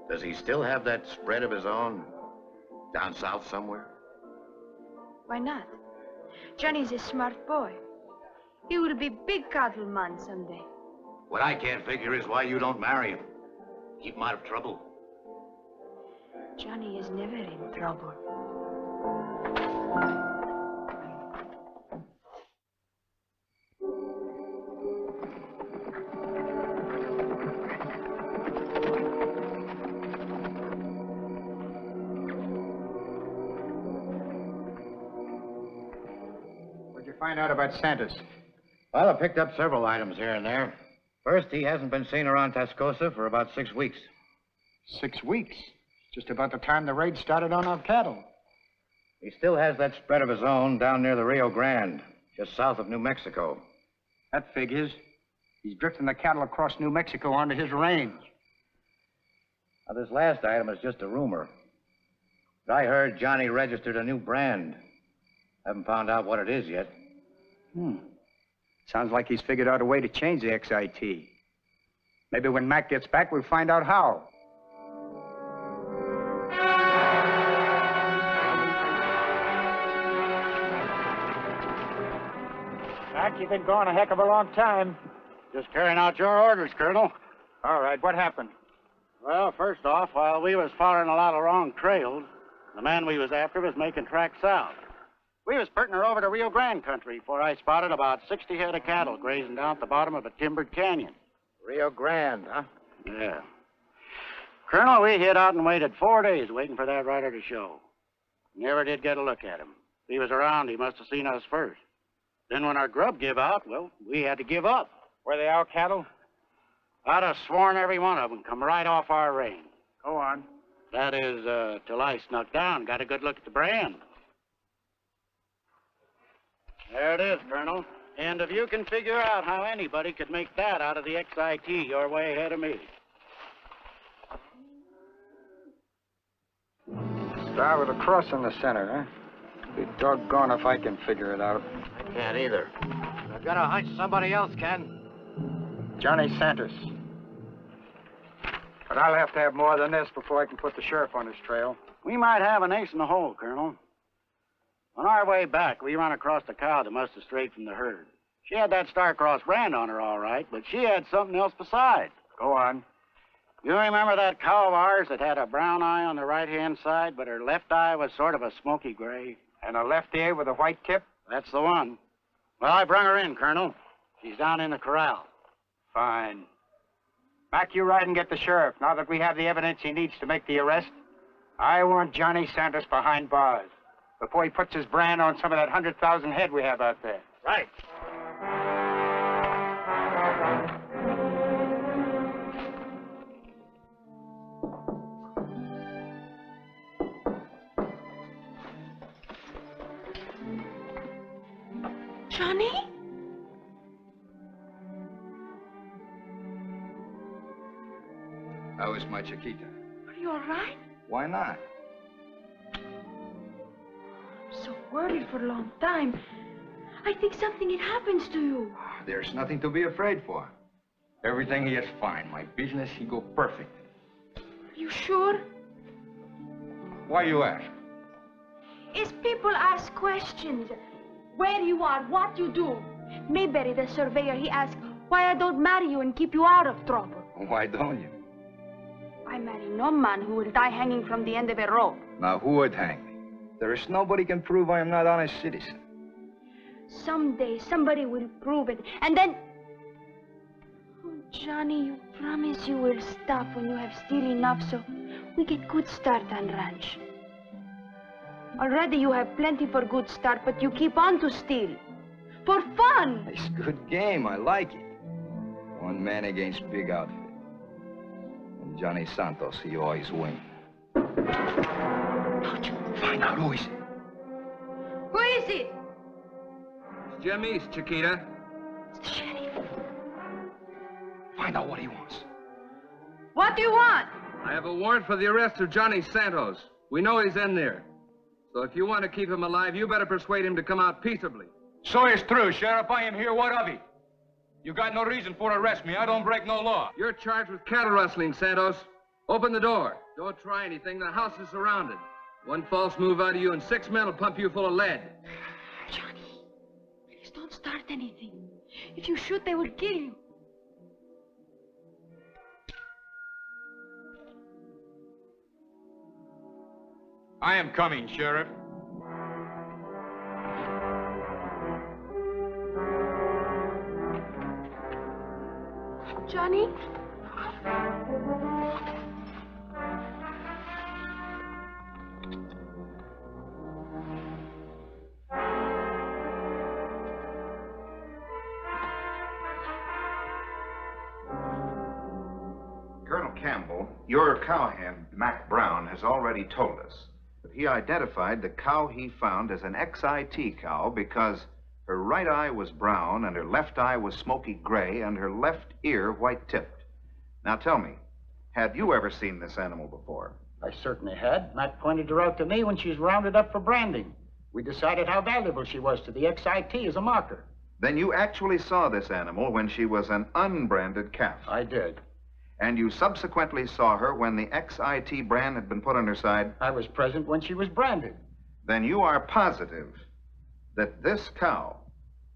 Does he still have that spread of his own down south somewhere? Why not? Johnny's a smart boy. He will be big cattleman someday. What I can't figure is why you don't marry him. Keep him out of trouble. Johnny is never in trouble. What'd you find out about Santos? Well, I picked up several items here and there. First, he hasn't been seen around Tascosa for about 6 weeks. 6 weeks? Just about the time the raid started on our cattle. He still has that spread of his own down near the Rio Grande, just south of New Mexico. That figures. He's drifting the cattle across New Mexico onto his range. Now, this last item is just a rumor. But I heard Johnny registered a new brand. Haven't found out what it is yet. Sounds like he's figured out a way to change the XIT. Maybe when Mac gets back, we'll find out how. Mac, you've been gone a heck of a long time. Just carrying out your orders, Colonel. All right, what happened? Well, first off, while we was following a lot of wrong trails, the man we was after was making tracks south. We was putting her over to Rio Grande country before I spotted about 60 head of cattle grazing down at the bottom of a timbered canyon. Rio Grande, huh? Yeah. Colonel, we hid out and waited 4 days waiting for that rider to show. Never did get a look at him. If he was around, he must have seen us first. Then when our grub give out, well, we had to give up. Were they our cattle? I'd have sworn every one of them come right off our range. Go on. That is, till I snuck down, got a good look at the brand. There it is, Colonel. And if you can figure out how anybody could make that out of the XIT, you're way ahead of me. Star with a cross in the center, huh? Be doggone if I can figure it out. I can't either. I've got a hunch somebody else can. Johnny Santos. But I'll have to have more than this before I can put the sheriff on his trail. We might have an ace in the hole, Colonel. On our way back, we run across a cow that must have strayed from the herd. She had that star-crossed brand on her, all right, but she had something else besides. Go on. You remember that cow of ours that had a brown eye on the right-hand side, but her left eye was sort of a smoky gray? And a left ear with a white tip? That's the one. Well, I brung her in, Colonel. She's down in the corral. Fine. Mac, you ride and get the sheriff. Now that we have the evidence he needs to make the arrest, I want Johnny Santos behind bars before he puts his brand on some of that 100,000 head we have out there. Right. Johnny? How is my Chiquita? Are you all right? Why not? I'm so worried for a long time. I think something had happens to you. There's nothing to be afraid for. Everything he is fine. My business, he go perfect. You sure? Why you ask? Is people ask questions. Where you are, what you do. Mayberry, the surveyor, he asked why I don't marry you and keep you out of trouble. Why don't you? I marry no man who will die hanging from the end of a rope. Now, who would hang me? There is nobody can prove I am not honest citizen. Someday, somebody will prove it, and then... Oh, Johnny, you promise you will stop when you have still enough so we get good start on ranch. Already you have plenty for good start, but you keep on to steal. For fun! It's good game. I like it. One man against big outfit. And Johnny Santos, he always win. Don't you find out who is it? Who is it? It's Jim East, Chiquita. It's the sheriff. Find out what he wants. What do you want? I have a warrant for the arrest of Johnny Santos. We know he's in there. So if you want to keep him alive, you better persuade him to come out peaceably. So it's true, Sheriff. I am here. What of it? You got no reason for to arrest me. I don't break no law. You're charged with cattle rustling, Santos. Open the door. Don't try anything. The house is surrounded. One false move out of you and 6 men will pump you full of lead. Johnny, please don't start anything. If you shoot, they will kill you. I am coming, Sheriff. Johnny? Colonel Campbell, your cowhand, Mac Brown, has already told us that he identified the cow he found as an XIT cow because her right eye was brown and her left eye was smoky gray and her left ear white-tipped. Now tell me, had you ever seen this animal before? I certainly had. Mac pointed her out to me when she was rounded up for branding. We decided how valuable she was to the XIT as a marker. Then you actually saw this animal when she was an unbranded calf? I did. And you subsequently saw her when the XIT brand had been put on her side? I was present when she was branded. Then you are positive that this cow,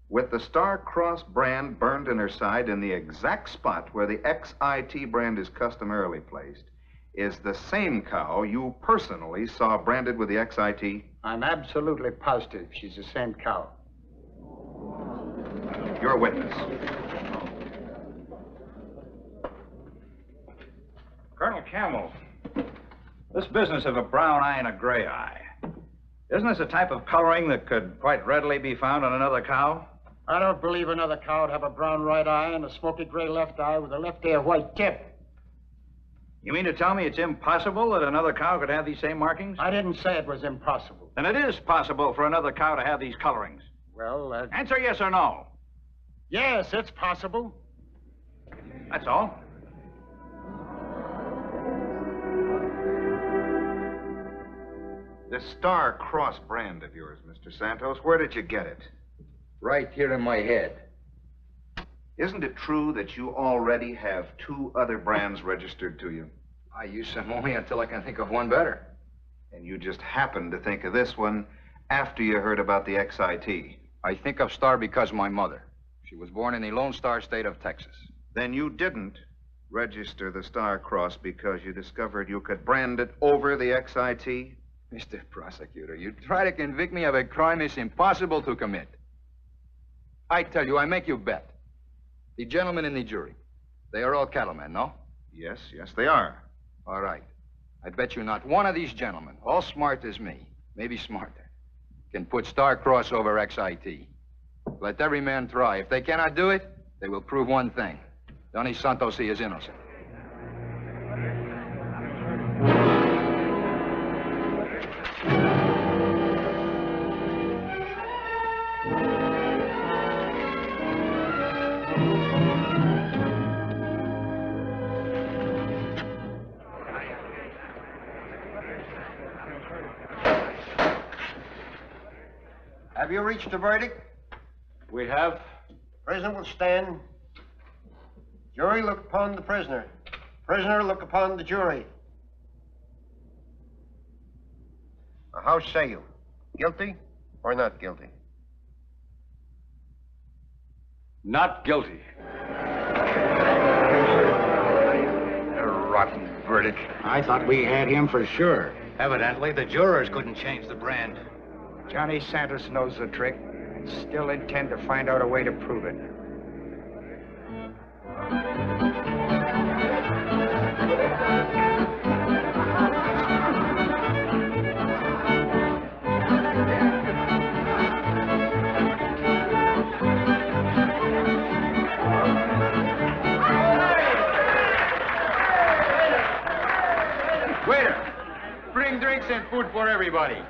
with the star-crossed brand burned in her side in the exact spot where the XIT brand is customarily placed, is the same cow you personally saw branded with the XIT? I'm absolutely positive she's the same cow. You're a witness. Colonel Campbell, this business of a brown eye and a gray eye, isn't this a type of coloring that could quite readily be found on another cow? I don't believe another cow would have a brown right eye and a smoky gray left eye with a left ear white tip. You mean to tell me it's impossible that another cow could have these same markings? I didn't say it was impossible. Then it is possible for another cow to have these colorings. Well, Answer yes or no. Yes, it's possible. That's all. This star-cross brand of yours, Mr. Santos, where did you get it? Right here in my head. Isn't it true that you already have 2 other brands registered to you? I use them only until I can think of one better. And you just happened to think of this one after you heard about the XIT? I think of Star because my mother. She was born in the Lone Star State of Texas. Then you didn't register the star-cross because you discovered you could brand it over the XIT? Mr. Prosecutor, you try to convict me of a crime it's impossible to commit. I tell you, I make you bet. The gentlemen in the jury, they are all cattlemen, no? Yes, they are. All right. I bet you not one of these gentlemen, all smart as me, maybe smarter, can put star-cross over XIT. Let every man try. If they cannot do it, they will prove one thing. Johnny Santos is innocent. Have you reached a verdict? We have. Prisoner will stand. Jury, look upon the prisoner. Prisoner, look upon the jury. How say you? Guilty or not guilty? Not guilty. A rotten verdict. I thought we had him for sure. Evidently, the jurors couldn't change the brand. Johnny Santos knows the trick and still intend to find out a way to prove it. Waiter, bring drinks and food for everybody.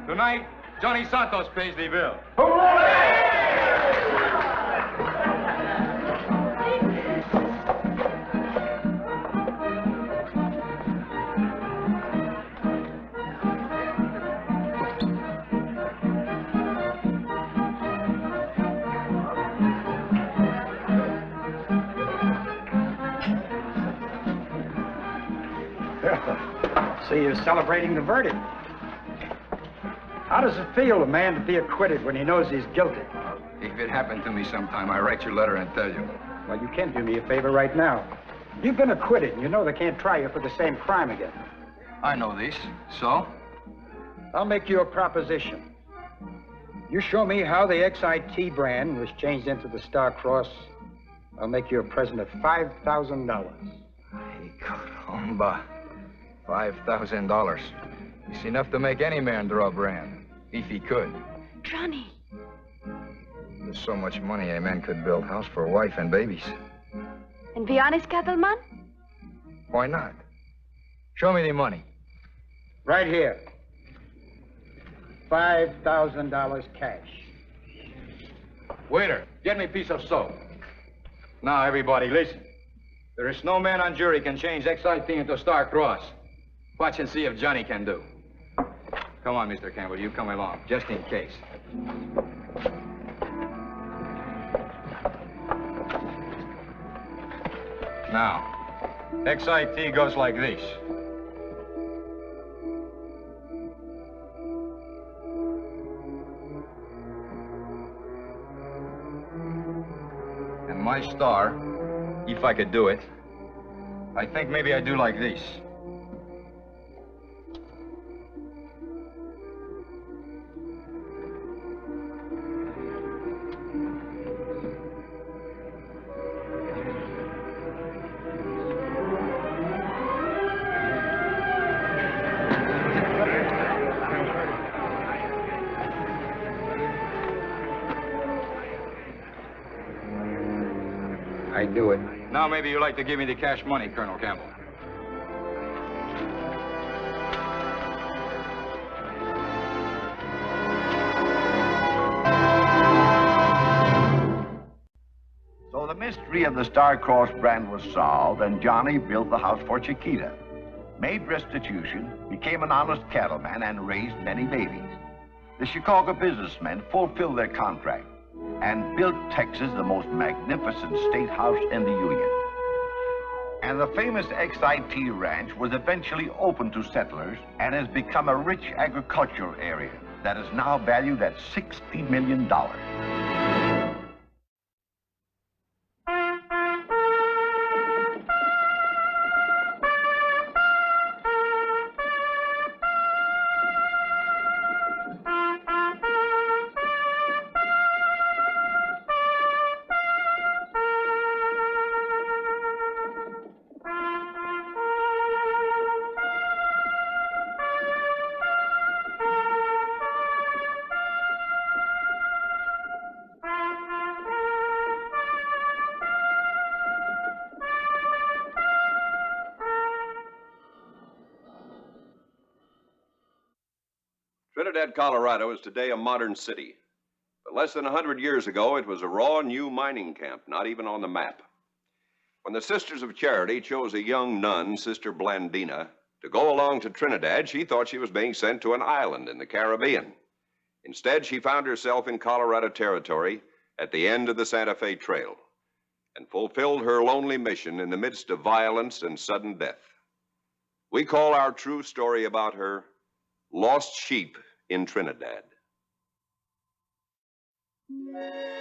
Tonight, Johnny Santos pays the bill. See, you're celebrating the verdict. How does it feel, a man to be acquitted when he knows he's guilty? If it happened to me sometime, I'd write you a letter and tell you. Well, you can't do me a favor right now. You've been acquitted, and you know they can't try you for the same crime again. I know this. So? I'll make you a proposition. You show me how the XIT brand was changed into the Star Cross, I'll make you a present of $5,000. Hey, caramba. $5,000. It's enough to make any man draw a brand, if he could. Johnny. There's so much money a man could build house for a wife and babies. And be honest, cattleman? Why not? Show me the money. Right here. $5,000 cash. Waiter, get me a piece of soap. Now, everybody, listen. There is no man on jury can change XIT into Star Cross. Watch and see if Johnny can do. Come on, Mr. Campbell, you come along, just in case. Now, XIT goes like this. And my star, if I could do it, I think maybe I'd do like this. I do it. Now maybe you'd like to give me the cash money, Colonel Campbell. So the mystery of the Star Cross brand was solved, and Johnny built the house for Chiquita, made restitution, became an honest cattleman, and raised many babies. The Chicago businessmen fulfilled their contract and built Texas the most magnificent state house in the Union. And the famous XIT ranch was eventually opened to settlers and has become a rich agricultural area that is now valued at $60 million. Trinidad, Colorado is today a modern city. But less than 100 years ago, it was a raw, new mining camp, not even on the map. When the Sisters of Charity chose a young nun, Sister Blandina, to go along to Trinidad, she thought she was being sent to an island in the Caribbean. Instead, she found herself in Colorado Territory at the end of the Santa Fe Trail and fulfilled her lonely mission in the midst of violence and sudden death. We call our true story about her Lost Sheep in Trinidad. Amen.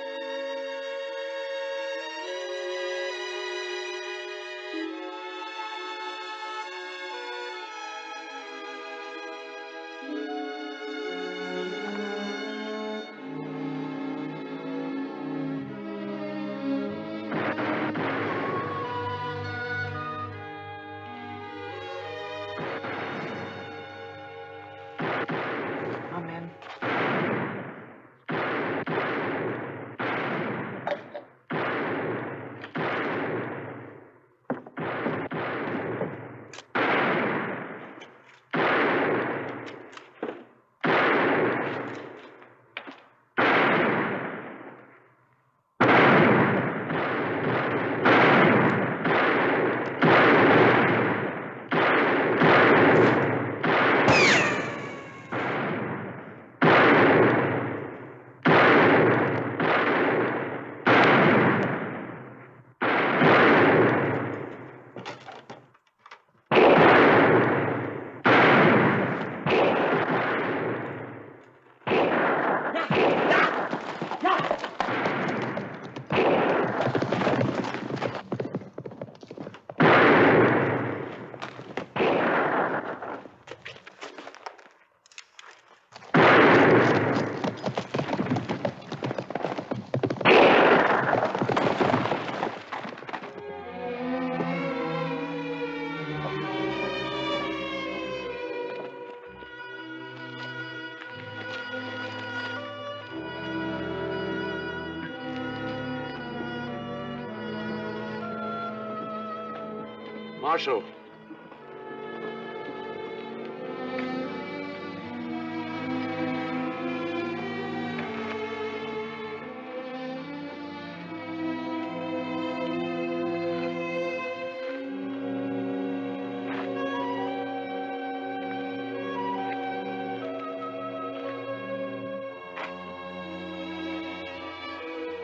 Marshal.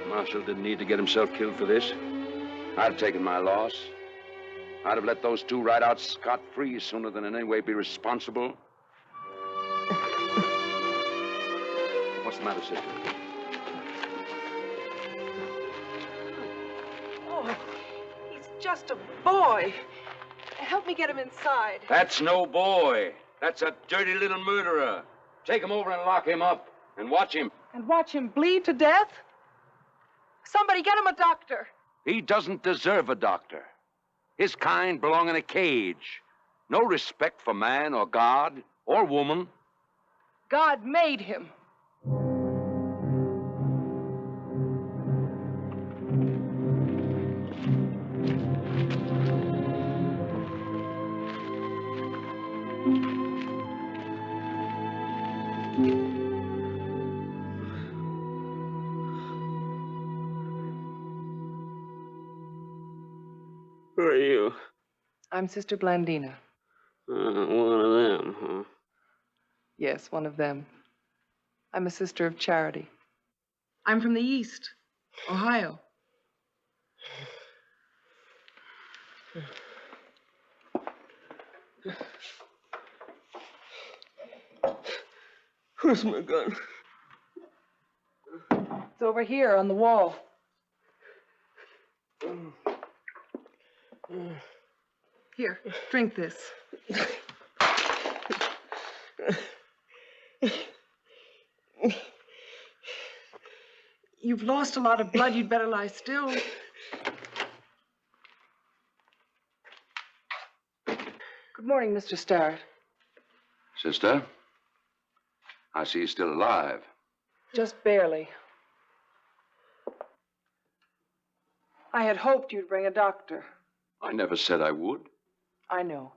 Marshal didn't need to get himself killed for this. I'd have taken my loss. I'd have let those two ride out scot-free sooner than in any way be responsible. What's the matter, sister? Oh, he's just a boy. Help me get him inside. That's no boy. That's a dirty little murderer. Take him over and lock him up. And watch him. And watch him bleed to death? Somebody get him a doctor. He doesn't deserve a doctor. His kind belong in a cage. No respect for man or God or woman. God made him. Who are you? I'm Sister Blandina. One of them, huh? Yes, one of them. I'm a sister of charity. I'm from the East, Ohio. Where's my gun? It's over here on the wall. Here, drink this. You've lost a lot of blood. You'd better lie still. Good morning, Mr. Starrett. Sister, I see you're still alive. Just barely. I had hoped you'd bring a doctor. I never said I would. I know.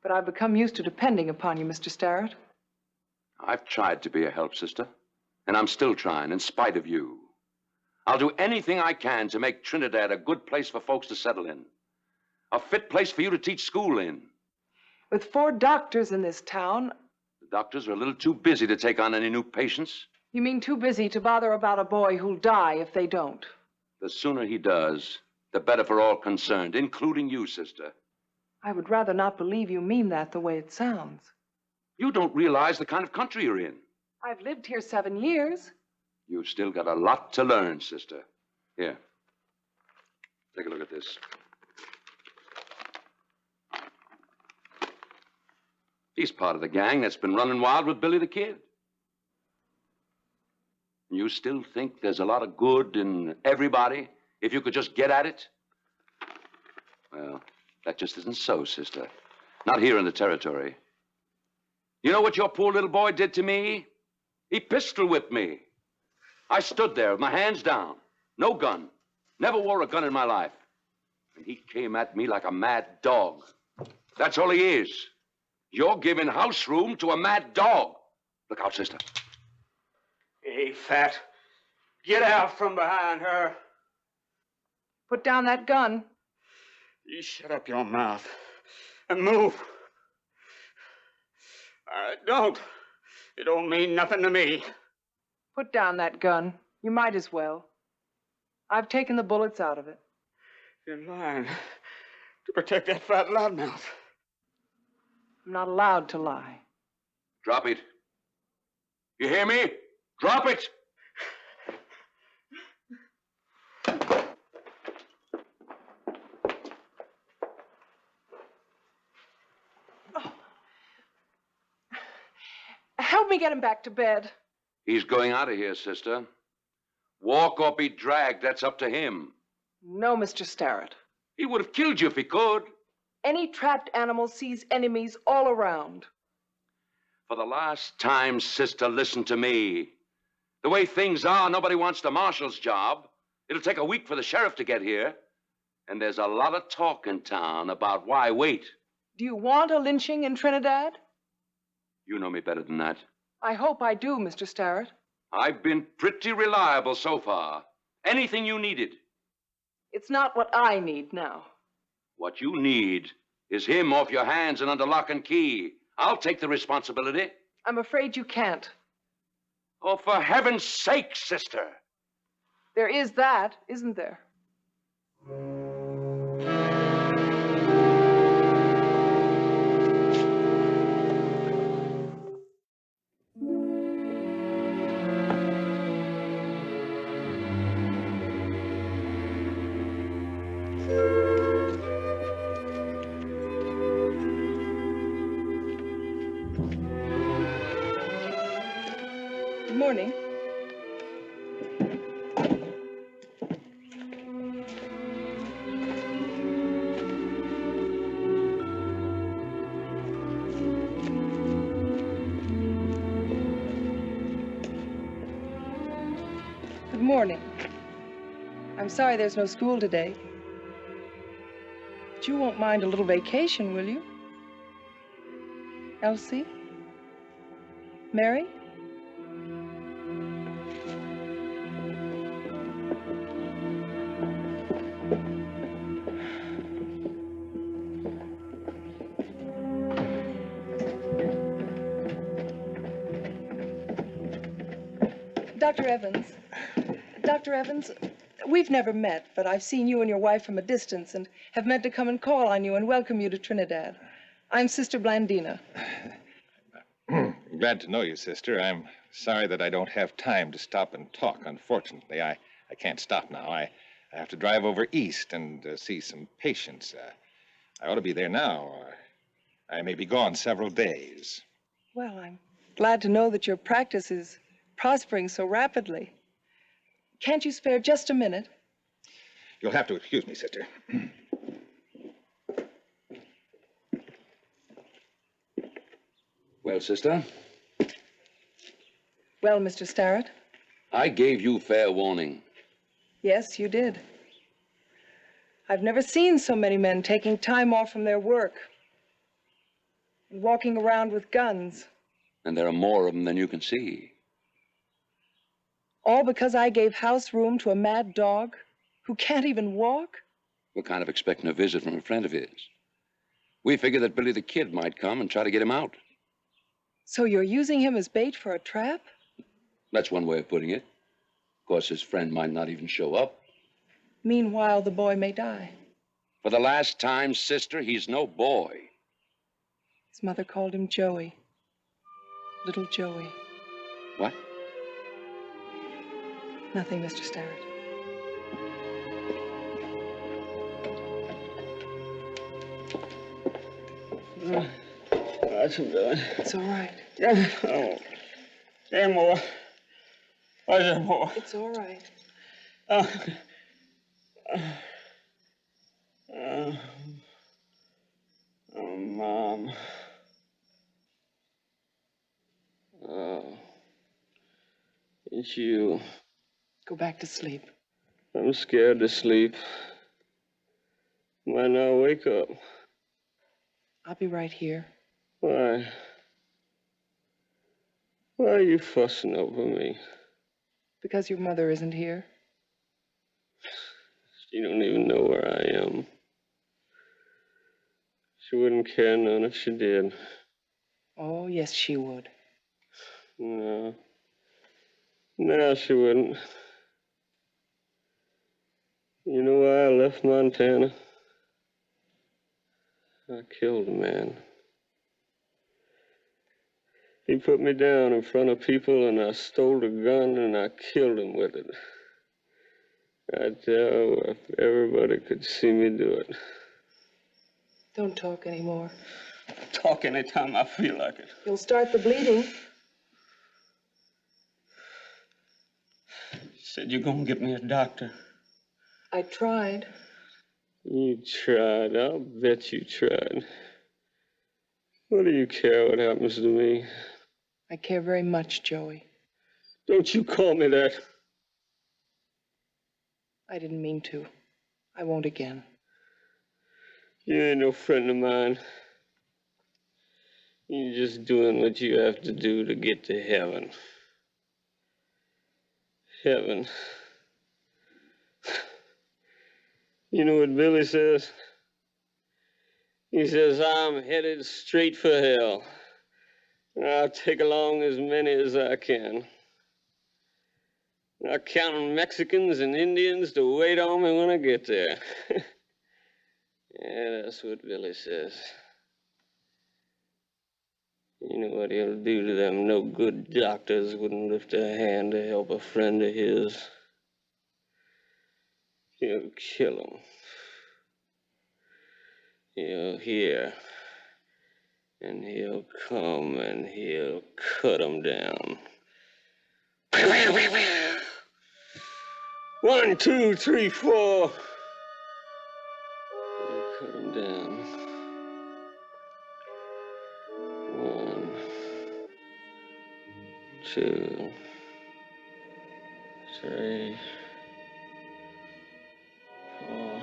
But I've become used to depending upon you, Mr. Starrett. I've tried to be a help, sister. And I'm still trying, in spite of you. I'll do anything I can to make Trinidad a good place for folks to settle in. A fit place for you to teach school in. With 4 doctors in this town... The doctors are a little too busy to take on any new patients. You mean too busy to bother about a boy who'll die if they don't? The sooner he does, the better for all concerned, including you, sister. I would rather not believe you mean that the way it sounds. You don't realize the kind of country you're in. I've lived here 7 years. You've still got a lot to learn, sister. Here. Take a look at this. He's part of the gang that's been running wild with Billy the Kid. You still think there's a lot of good in everybody if you could just get at it? Well, that just isn't so, sister. Not here in the territory. You know what your poor little boy did to me? He pistol whipped me. I stood there with my hands down. No gun. Never wore a gun in my life. And he came at me like a mad dog. That's all he is. You're giving house room to a mad dog. Look out, sister. Hey, Fat. Get out from behind her. Put down that gun. You shut up your mouth and move. Don't. It don't mean nothing to me. Put down that gun. You might as well. I've taken the bullets out of it. You're lying to protect that fat loudmouth. I'm not allowed to lie. Drop it. You hear me? Drop it! Help me get him back to bed. He's going out of here, sister. Walk or be dragged, that's up to him. No, Mr. Starrett. He would have killed you if he could. Any trapped animal sees enemies all around. For the last time, sister, listen to me. The way things are, nobody wants the marshal's job. It'll take a week for the sheriff to get here. And there's a lot of talk in town about why wait. Do you want a lynching in Trinidad? You know me better than that. I hope I do, Mr. Starrett. I've been pretty reliable so far. Anything you needed. It's not what I need now. What you need is him off your hands and under lock and key. I'll take the responsibility. I'm afraid you can't. Oh, for heaven's sake, sister. There is that, isn't there? Good morning. Good morning. I'm sorry there's no school today. But you won't mind a little vacation, will you? Elsie? Mary? Dr. Evans, we've never met, but I've seen you and your wife from a distance and have meant to come and call on you and welcome you to Trinidad. I'm Sister Blandina. Glad to know you, sister. I'm sorry that I don't have time to stop and talk. Unfortunately, I can't stop now. I have to drive over east and see some patients. I ought to be there now. I may be gone several days. Well, I'm glad to know that your practice is prospering so rapidly. Can't you spare just a minute? You'll have to excuse me, sister. Well, sister? Well, Mr. Starrett? I gave you fair warning. Yes, you did. I've never seen so many men taking time off from their work and walking around with guns. And there are more of them than you can see. All because I gave house room to a mad dog who can't even walk? We're kind of expecting a visit from a friend of his. We figured that Billy the Kid might come and try to get him out. So you're using him as bait for a trap? That's one way of putting it. Of course, his friend might not even show up. Meanwhile, the boy may die. For the last time, sister, he's no boy. His mother called him Joey. Little Joey. What? Nothing, Mr. Starrett. That's good. It's all right. Oh. Hey, more. What's that for? It's all right. Mom. It's you. Go back to sleep. I'm scared to sleep. Might not wake up. I'll be right here. Why? Why are you fussing over me? Because your mother isn't here. She don't even know where I am. She wouldn't care none if she did. Oh, yes, she would. No. No, she wouldn't. You know why I left Montana? I killed a man. He put me down in front of people and I stole a gun and I killed him with it. Right there where everybody could see me do it. Don't talk anymore. Talk anytime I feel like it. You'll start the bleeding. You said you're gonna get me a doctor. I tried. You tried. I'll bet you tried. What do you care what happens to me? I care very much, Joey. Don't you call me that. I didn't mean to. I won't again. You ain't no friend of mine. You're just doing what you have to do to get to heaven. Heaven. You know what Billy says? He says, I'm headed straight for hell. I'll take along as many as I can. I'll count on Mexicans and Indians to wait on me when I get there. Yeah, that's what Billy says. You know what he'll do to them no-good doctors wouldn't lift a hand to help a friend of his. He'll kill them. He'll hear. And he'll come and he'll cut them down. 1, 2, 3, 4. He'll cut them down. 1, 2, 3, 4.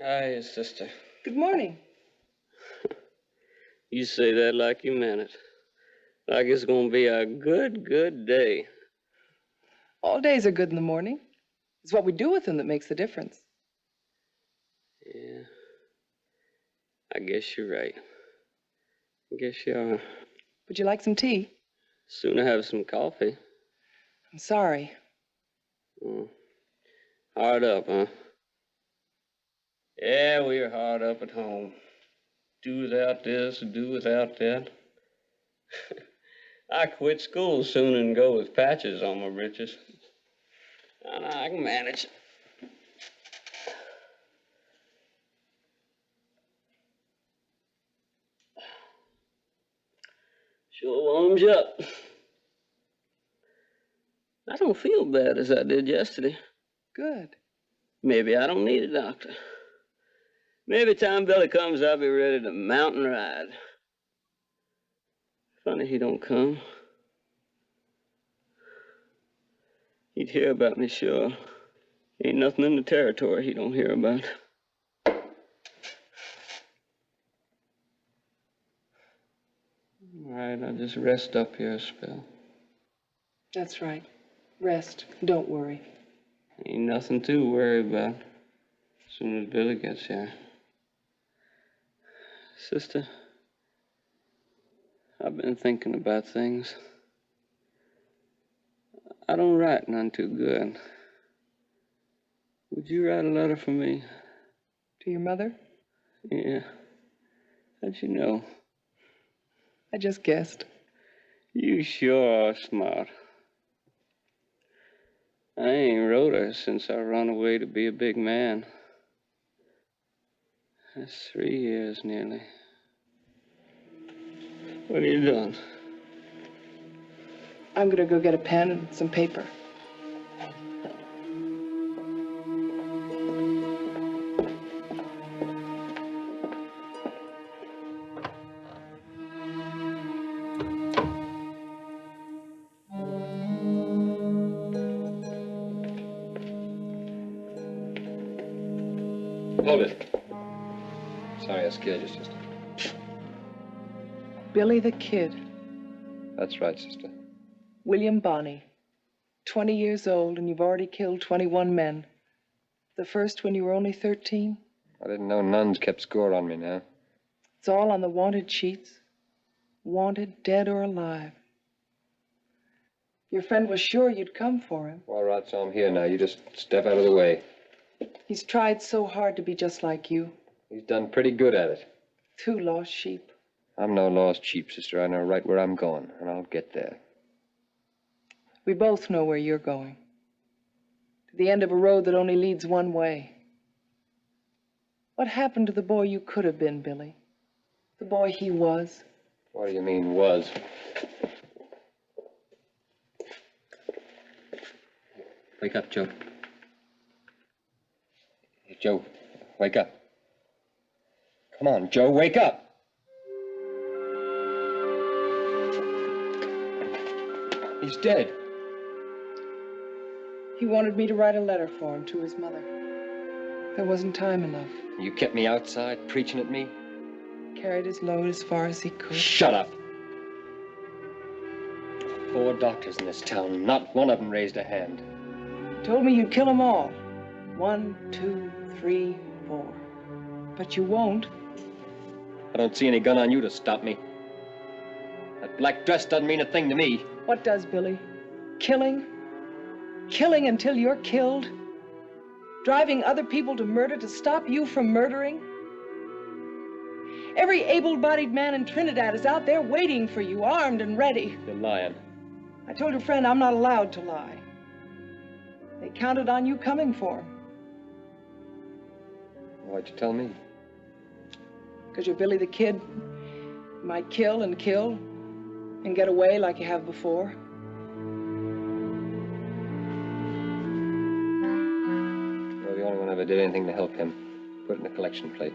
Hi, sister. Good morning. You say that like you meant it. Like it's gonna be a good, good day. All days are good in the morning. It's what we do with them that makes the difference. Yeah. I guess you're right. I guess you are. Would you like some tea? Sooner have some coffee. I'm sorry. Hard up, huh? Yeah, we're hard up at home. Do without this, do without that. I quit school soon and go with patches on my britches. I can manage. thumbs up. I don't feel bad as I did yesterday. Good. Maybe I don't need a doctor. Maybe time Billy comes, I'll be ready to mountain ride. Funny he don't come. He'd hear about me, sure. Ain't nothing in the territory he don't hear about. All right, I'll just rest up here a spell. That's right. Rest. Don't worry. Ain't nothing to worry about as soon as Billy gets here. Sister, I've been thinking about things. I don't write none too good. Would you write a letter for me? To your mother? Yeah. How'd you know? I just guessed. You sure are smart. I ain't wrote her since I run away to be a big man. That's 3 years nearly. What are you doing? I'm gonna go get a pen and some paper. Hold it. Sorry I scared you, sister. Billy the Kid. That's right, sister. William Bonney. 20 years old, and you've already killed 21 men. The first when you were only 13. I didn't know nuns kept score on me now. It's all on the wanted sheets. Wanted, dead or alive. Your friend was sure you'd come for him. All right, so I'm here now. You just step out of the way. He's tried so hard to be just like you. He's done pretty good at it. 2 lost sheep. I'm no lost sheep, sister. I know right where I'm going, and I'll get there. We both know where you're going. To the end of a road that only leads one way. What happened to the boy you could have been, Billy? The boy he was? What do you mean, was? Wake up, Joe. Hey, Joe, wake up. Come on, Joe, wake up. He's dead. He wanted me to write a letter for him to his mother. There wasn't time enough. You kept me outside preaching at me? Carried his load as far as he could. Shut up. 4 doctors in this town. Not one of them raised a hand. Told me you'd kill them all. 1, 2, 3, 4. But you won't. I don't see any gun on you to stop me. That black dress doesn't mean a thing to me. What does, Billy? Killing? Killing until you're killed? Driving other people to murder to stop you from murdering? Every able-bodied man in Trinidad is out there waiting for you, armed and ready. You're lying. I told your friend I'm not allowed to lie. They counted on you coming for him. Why'd you tell me? Because you're Billy the Kid. You might kill and get away like you have before. You're the only one who ever did anything to help him. Put it in a collection plate.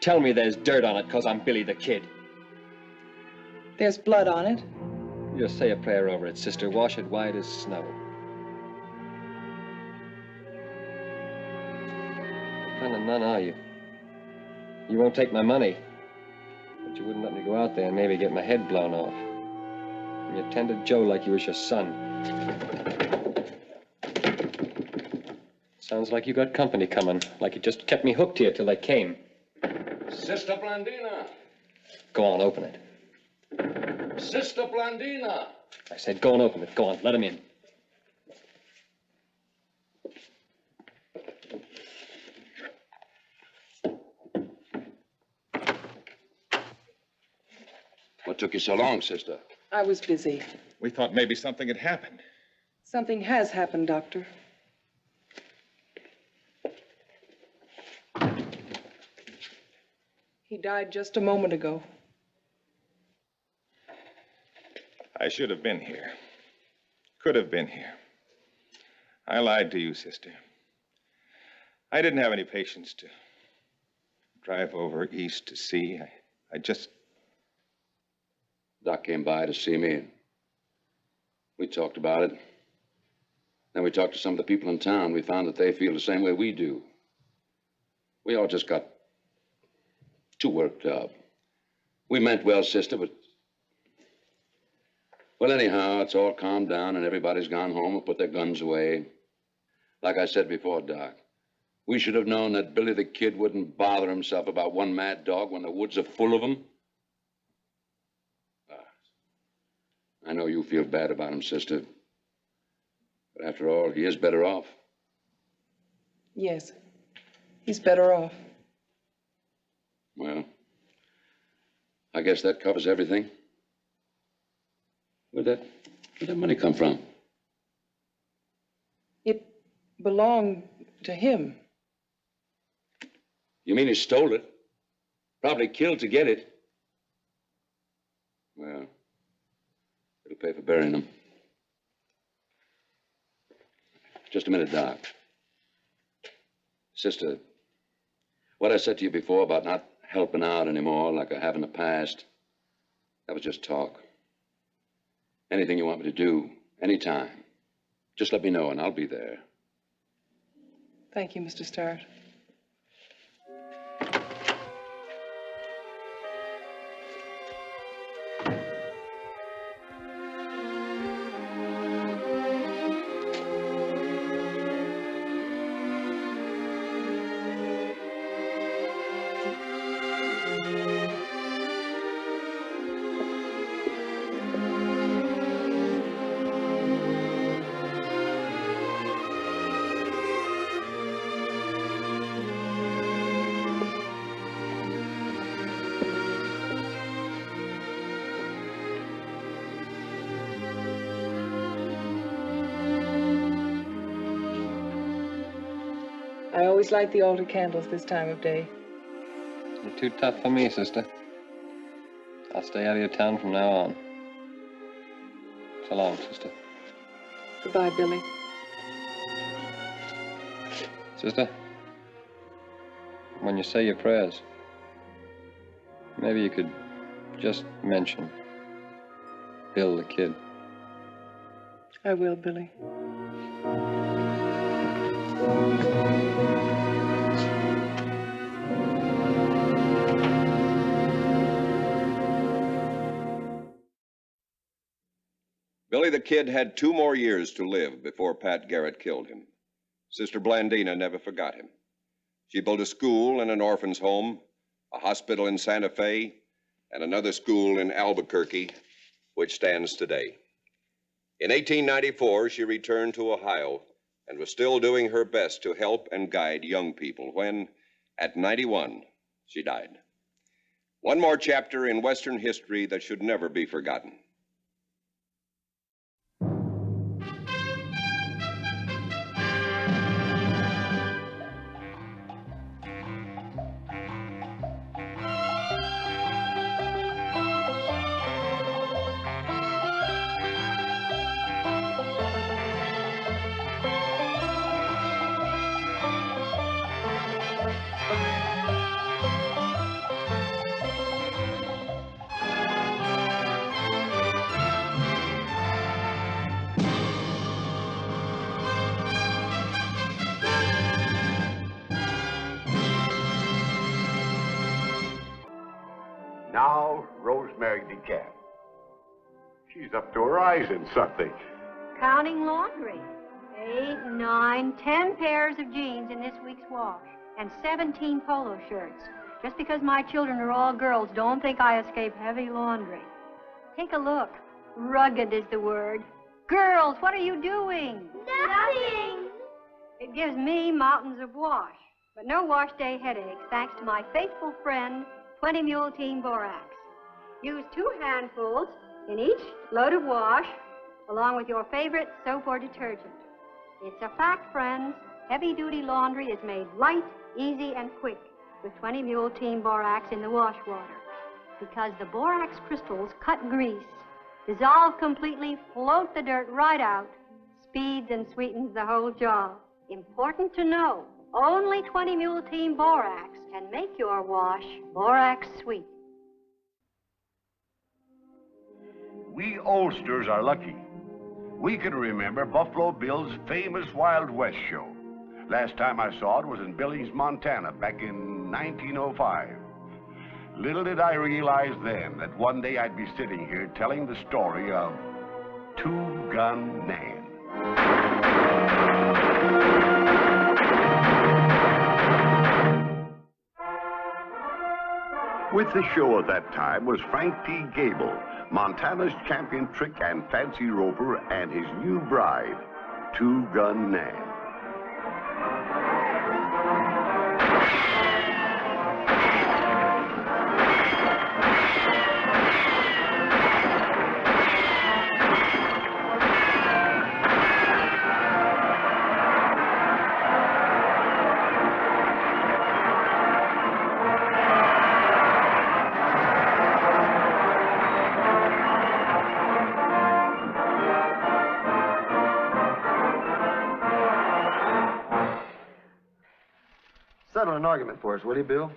Tell me there's dirt on it because I'm Billy the Kid. There's blood on it. Just say a prayer over it, sister. Wash it white as snow. What kind of nun are you? You won't take my money. But you wouldn't let me go out there and maybe get my head blown off. And you tended Joe like he was your son. Sounds like you got company coming. Like you just kept me hooked here till they came. Sister Blandina. Go on, open it. Sister Blandina. I said go and open it. Go on, let him in. What took you so long, sister? I was busy. We thought maybe something had happened. Something has happened, Doctor. He died just a moment ago. I should have been here. Could have been here. I lied to you, sister. I didn't have any patience to drive over east to see. I just... Doc came by to see me. We talked about it. Then we talked to some of the people in town. We found that they feel the same way we do. We all just got too worked up. We meant well, sister, but... Well, anyhow, it's all calmed down and everybody's gone home and put their guns away. Like I said before, Doc, we should have known that Billy the Kid wouldn't bother himself about one mad dog when the woods are full of them. I know you feel bad about him, sister. But after all, he is better off. Yes, he's better off. Well, I guess that covers everything. Where'd that money come from? It belonged to him. You mean he stole it? Probably killed to get it. Well, it'll pay for burying him. Just a minute, Doc. Sister, what I said to you before about not helping out anymore like I have in the past, that was just talk. Anything you want me to do, anytime, just let me know and I'll be there. Thank you, Mr. Starrett. I always light the altar candles this time of day. You're too tough for me, sister. I'll stay out of your town from now on. So long, sister. Goodbye, Billy. Sister, when you say your prayers, maybe you could just mention Bill the Kid. I will, Billy. Billy the Kid had 2 more years to live before Pat Garrett killed him. Sister Blandina never forgot him. She built a school and an orphan's home, a hospital in Santa Fe, and another school in Albuquerque, which stands today. In 1894, she returned to Ohio and was still doing her best to help and guide young people when, at 91, she died. One more chapter in Western history that should never be forgotten. Now, Rosemary DeCamp. She's up to her eyes in something. Counting laundry. 8, 9, 10 pairs of jeans in this week's wash. And 17 polo shirts. Just because my children are all girls, don't think I escape heavy laundry. Take a look. Rugged is the word. Girls, what are you doing? Nothing. It gives me mountains of wash. But no wash day headaches, thanks to my faithful friend, 20 Mule Team Borax. Use 2 handfuls in each load of wash, along with your favorite soap or detergent. It's a fact, friends. Heavy-duty laundry is made light, easy, and quick with 20 Mule Team Borax in the wash water. Because the borax crystals cut grease, Dissolve completely, float the dirt right out. Speeds and sweetens the whole job. Important to know, only 20 Mule Team Borax can make your wash Borax Sweet. We oldsters are lucky. We can remember Buffalo Bill's famous Wild West show. Last time I saw it was in Billings, Montana, back in 1905. Little did I realize then that one day I'd be sitting here telling the story of Two Gun Nan. With the show at that time was Frank P. Gable, Montana's champion trick and fancy roper, and his new bride, Two Gun Nan. Settle an argument for us, will you, Bill?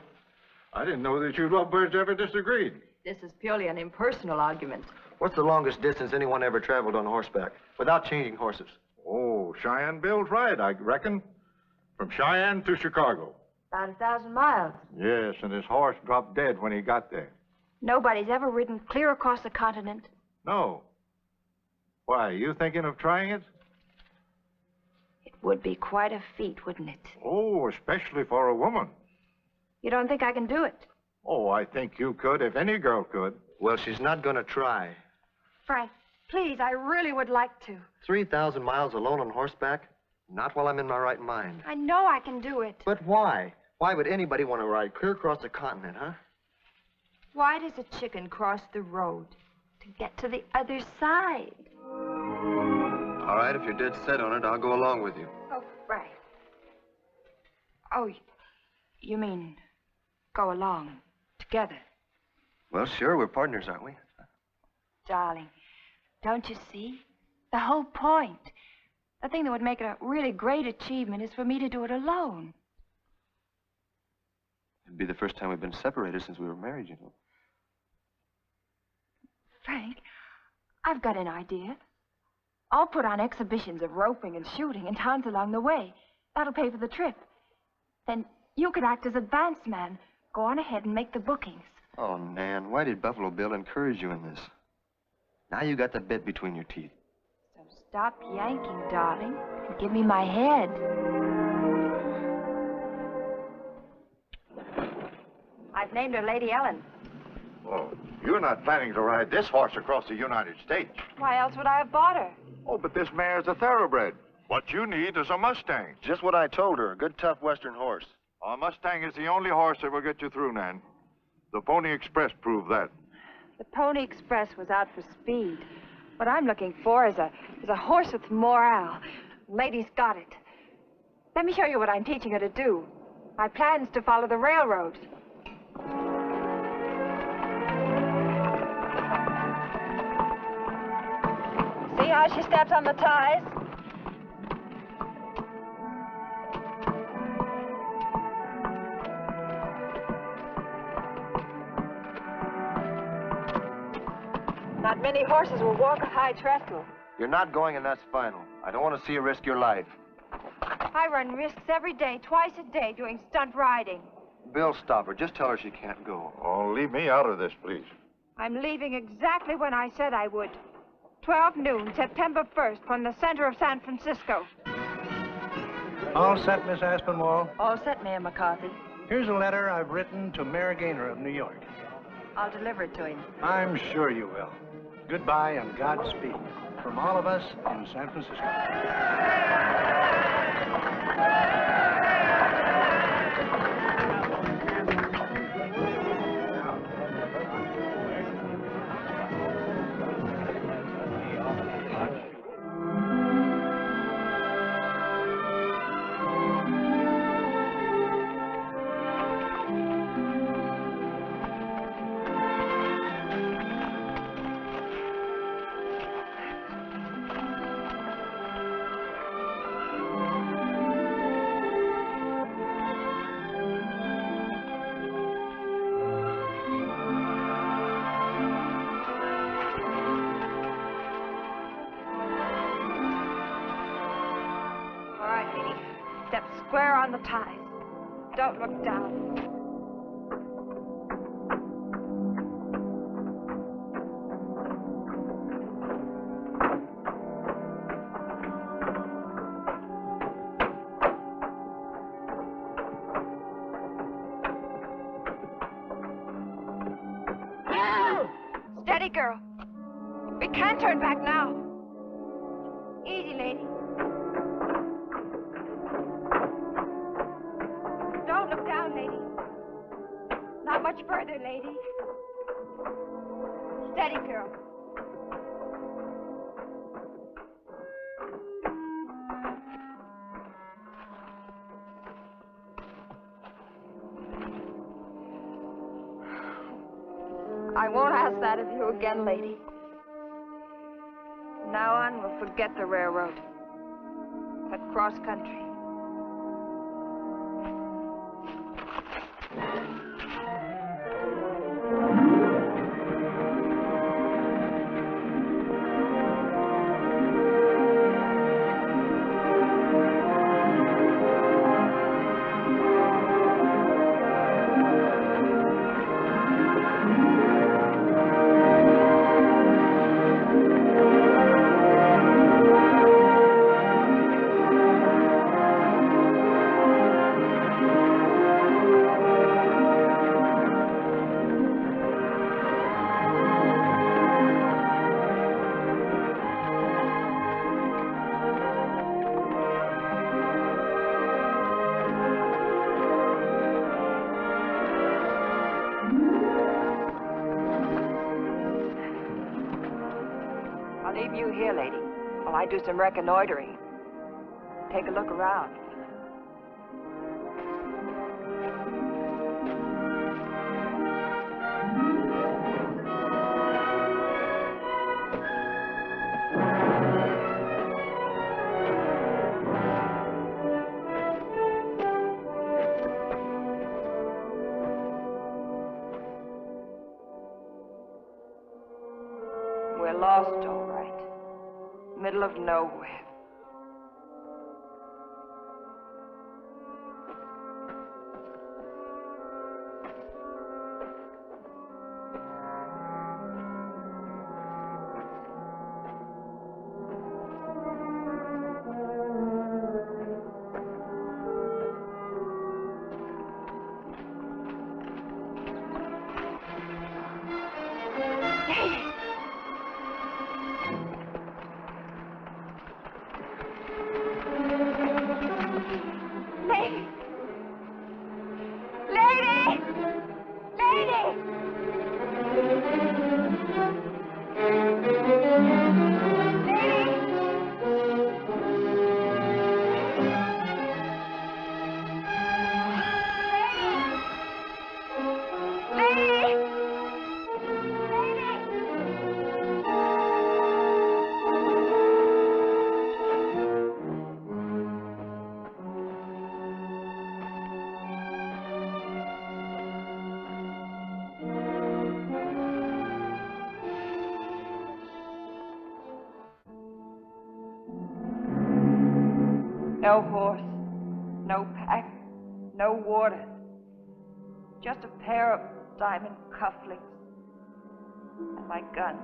I didn't know that you lovebirds ever disagreed. This is purely an impersonal argument. What's the longest distance anyone ever traveled on horseback without changing horses? Oh, Cheyenne Bill's right, I reckon. From Cheyenne to Chicago. About 1,000 miles. Yes, and his horse dropped dead when he got there. Nobody's ever ridden clear across the continent. No. Why, you thinking of trying it? It would be quite a feat, wouldn't it? Oh, especially for a woman. You don't think I can do it? Oh, I think you could if any girl could. Well, she's not going to try. Frank, please, I really would like to. 3,000 miles alone on horseback? Not while I'm in my right mind. I know I can do it. But why? Why would anybody want to ride clear across the continent, huh? Why does a chicken cross the road? To get to the other side. All right, if you're dead set on it, I'll go along with you. Oh, Frank. Oh, you mean go along together? Well, sure, we're partners, aren't we? Darling, don't you see? The whole point. The thing that would make it a really great achievement is for me to do it alone. It'd be the first time we've been separated since we were married, you know. Frank, I've got an idea. I'll put on exhibitions of roping and shooting in towns along the way. That'll pay for the trip. Then you could act as advance man. Go on ahead and make the bookings. Oh, Nan, why did Buffalo Bill encourage you in this? Now you got the bit between your teeth. So stop yanking, darling, and give me my head. I've named her Lady Ellen. Oh, you're not planning to ride this horse across the United States. Why else would I have bought her? Oh, but this mare's a thoroughbred. What you need is a Mustang. Just what I told her, a good, tough Western horse. A Mustang is the only horse that will get you through, Nan. The Pony Express proved that. The Pony Express was out for speed. What I'm looking for is a horse with morale. Lady's got it. Let me show you what I'm teaching her to do. My plan's to follow the railroad. See how she steps on the ties? Not many horses will walk a high trestle. You're not going, and that's final. I don't want to see you risk your life. I run risks every day, twice a day, doing stunt riding. Bill, stop her. Just tell her she can't go. Oh, leave me out of this, please. I'm leaving exactly when I said I would. 12 noon, September 1st, from the center of San Francisco. All set, Miss Aspinwall? All set, Mayor McCarthy. Here's a letter I've written to Mayor Gaynor of New York. I'll deliver it to him. I'm sure you will. Goodbye and Godspeed from all of us in San Francisco. Step square on the ties. Don't look down. Steady, girl. We can't turn back now. Easy, lady. Don't look down, lady. Not much further, lady. Steady, girl. I won't ask that of you again, lady. From now on, we'll forget the railroad. Cut cross country. I'll leave you here, lady, while I do some reconnoitering. Take a look around. We're lost, all right. Middle of nowhere. Lady! Lady! Lady! No horse, no pack, no water. Just a pair of diamond cufflinks and my gun.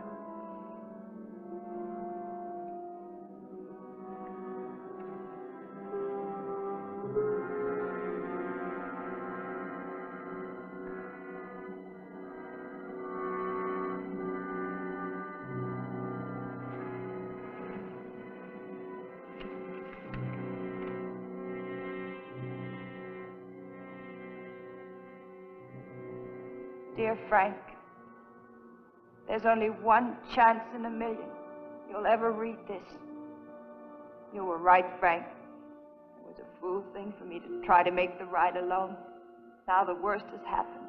Dear Frank, there's only one chance in a million you'll ever read this. You were right, Frank. It was a fool thing for me to try to make the ride alone. Now the worst has happened.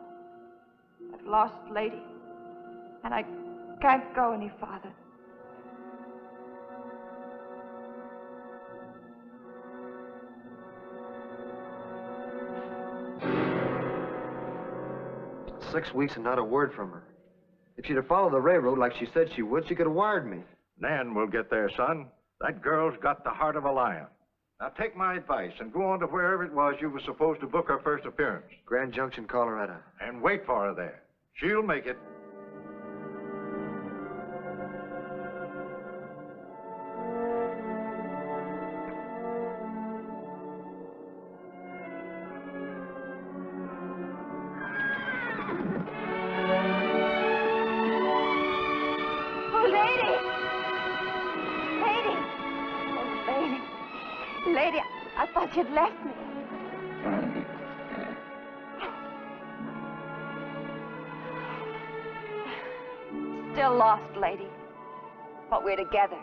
I've lost Lady, and I can't go any farther. 6 weeks and not a word from her. If she'd have followed the railroad like she said she would, she could have wired me. Nan will get there, son. That girl's got the heart of a lion. Now take my advice and go on to wherever it was you were supposed to book her first appearance. Grand Junction, Colorado. And wait for her there. She'll make it. Oh, lady! Lady! Oh, lady. Lady, I thought you'd left me. Still lost, lady. But we're together.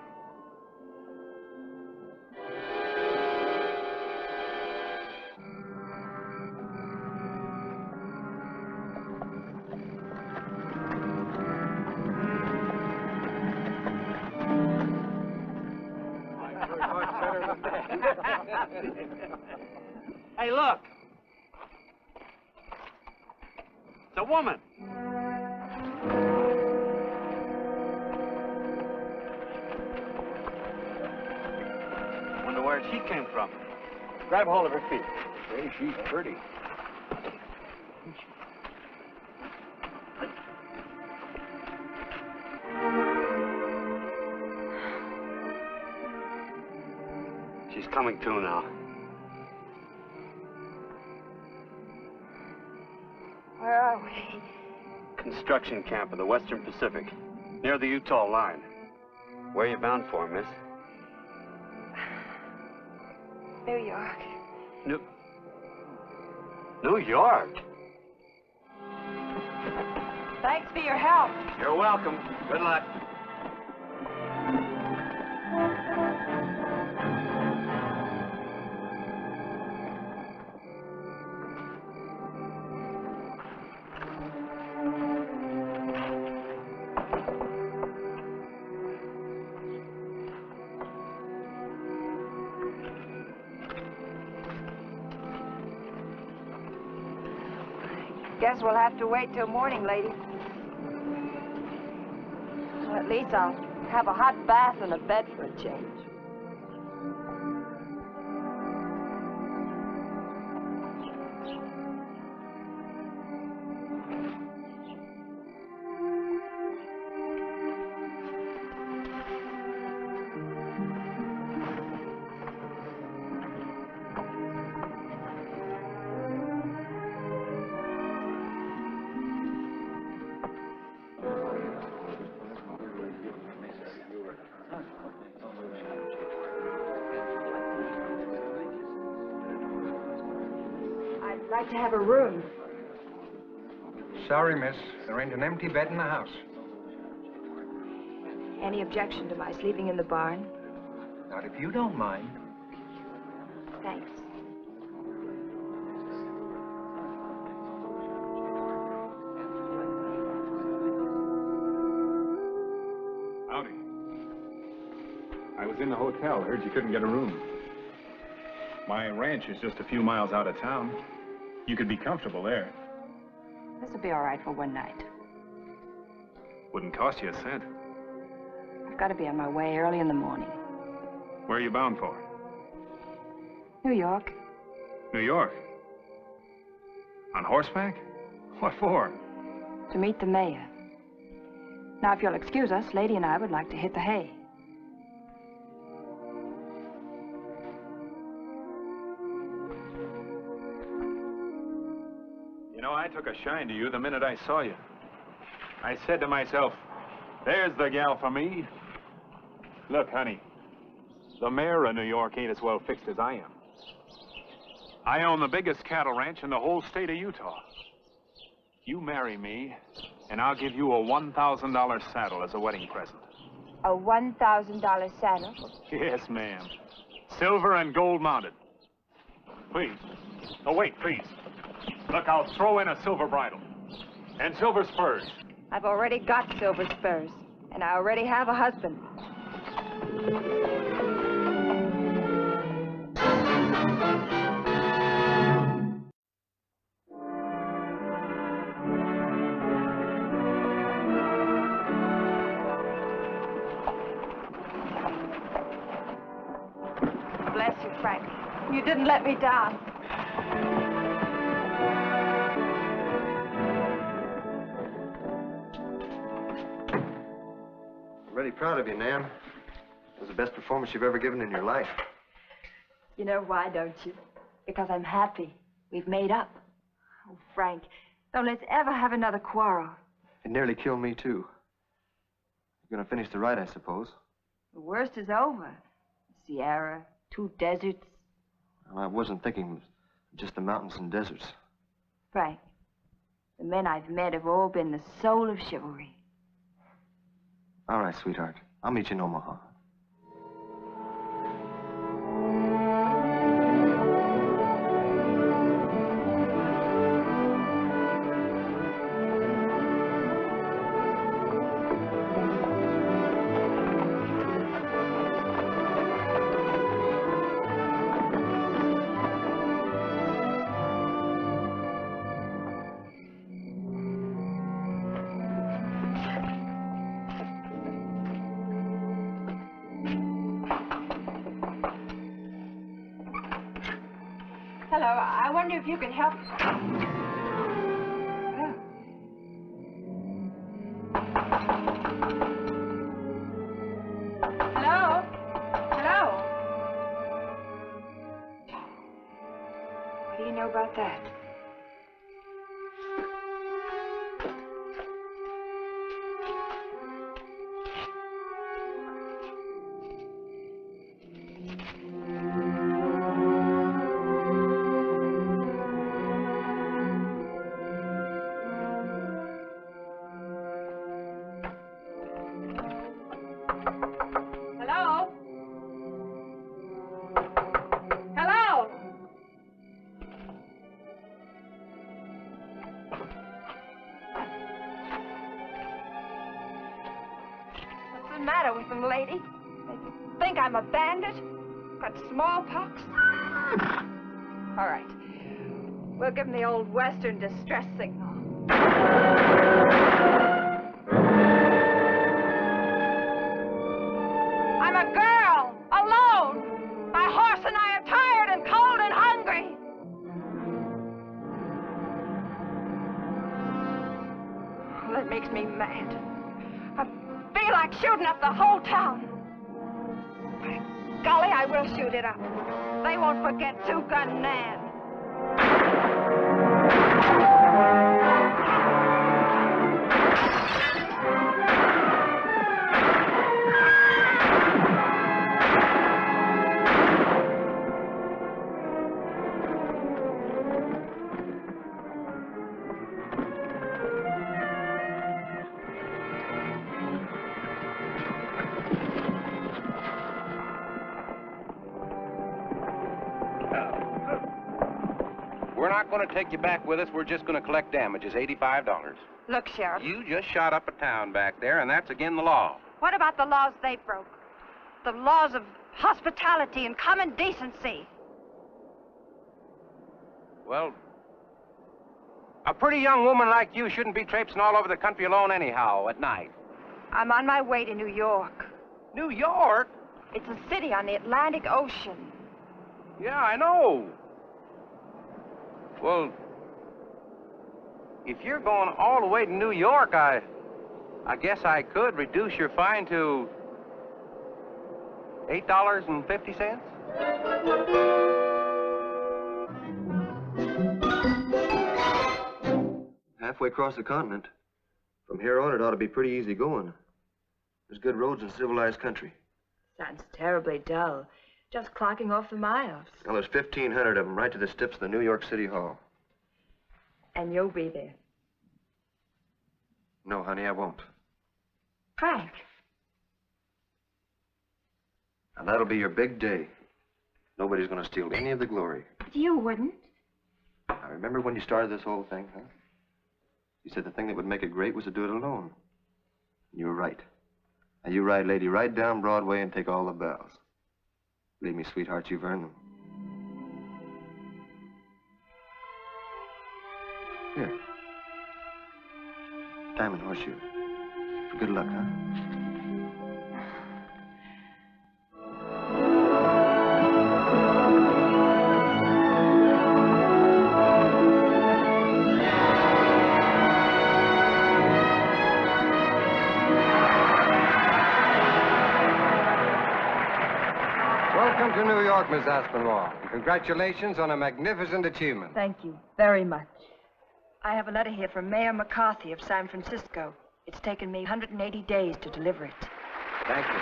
Hey, look. It's a woman. Wonder where she came from. Grab hold of her feet. Hey, she's pretty. She's coming to now. Where are we? Construction camp of the Western Pacific, near the Utah line. Where you bound for, miss? New York. New York? Thanks for your help. You're welcome. Good luck. Guess we'll have to wait till morning, lady. Well, at least I'll have a hot bath and a bed for a change. I'd like to have a room. Sorry, miss. There ain't an empty bed in the house. Any objection to my sleeping in the barn? Not if you don't mind. Thanks. Howdy. I was in the hotel. Heard you couldn't get a room. My ranch is just a few miles out of town. You could be comfortable there. This'll be all right for one night. Wouldn't cost you a cent. I've got to be on my way early in the morning. Where are you bound for? New York. New York? On horseback? What for? To meet the mayor. Now, if you'll excuse us, Lady and I would like to hit the hay. You know, I took a shine to you the minute I saw you. I said to myself, there's the gal for me. Look, honey, the mayor of New York ain't as well fixed as I am. I own the biggest cattle ranch in the whole state of Utah. You marry me, and I'll give you a $1,000 saddle as a wedding present. A $1,000 saddle? Yes, ma'am. Silver and gold mounted. Please. Oh, wait, please. Look, I'll throw in a silver bridle. And silver spurs. I've already got silver spurs, and I already have a husband. Bless you, Frank. shouldn't let me down. I'm really proud of you, Nan. It was the best performance you've ever given in your life. You know why, don't you? Because I'm happy. We've made up. Oh, Frank, don't let's ever have another quarrel. It nearly killed me, too. You're gonna finish the ride, I suppose. The worst is over. Sierra, 2 deserts. Well, I wasn't thinking of just the mountains and deserts. Frank, the men I've met have all been the soul of chivalry. All right, sweetheart. I'll meet you in Omaha. Hello, I wonder if you can help. Hello? Hello? What do you know about that? Hello? Hello? What's the matter with them, lady? They think I'm a bandit? Got smallpox? All right. We'll give them the old Western distress signal. I'm a girl, alone. My horse and I are tired and cold and hungry. That makes me mad. I feel like shooting up the whole town. Golly, I will shoot it up. They won't forget Two-Gun Nan. We're not going to take you back with us. We're just going to collect damages, $85. Look, Sheriff, You just shot up a town back there, and that's against the law. what about the laws they broke? The laws of hospitality and common decency. Well, a pretty young woman like you shouldn't be traipsing all over the country alone anyhow at night. I'm on my way to New York. New York? It's a city on the Atlantic Ocean. Yeah, I know. Well, if you're going all the way to New York, I guess I could reduce your fine to $8.50. Halfway across the continent. From here on, it ought to be pretty easy going. There's good roads and civilized country. Sounds terribly dull. Just clocking off the miles. Well, there's 1,500 of them right to the steps of the New York City Hall. And you'll be there. No, honey, I won't. Frank. And that'll be your big day. Nobody's going to steal any of the glory. You wouldn't. I remember when you started this whole thing, huh? You said the thing that would make it great was to do it alone. You were right. Now you ride Lady right down Broadway and take all the bows. Believe me, sweetheart, you've earned them. Here. Diamond horseshoe. For good luck, huh? Miss Aspinwall. And congratulations on a magnificent achievement. Thank you very much. I have a letter here from Mayor McCarthy of San Francisco. It's taken me 180 days to deliver it. Thank you.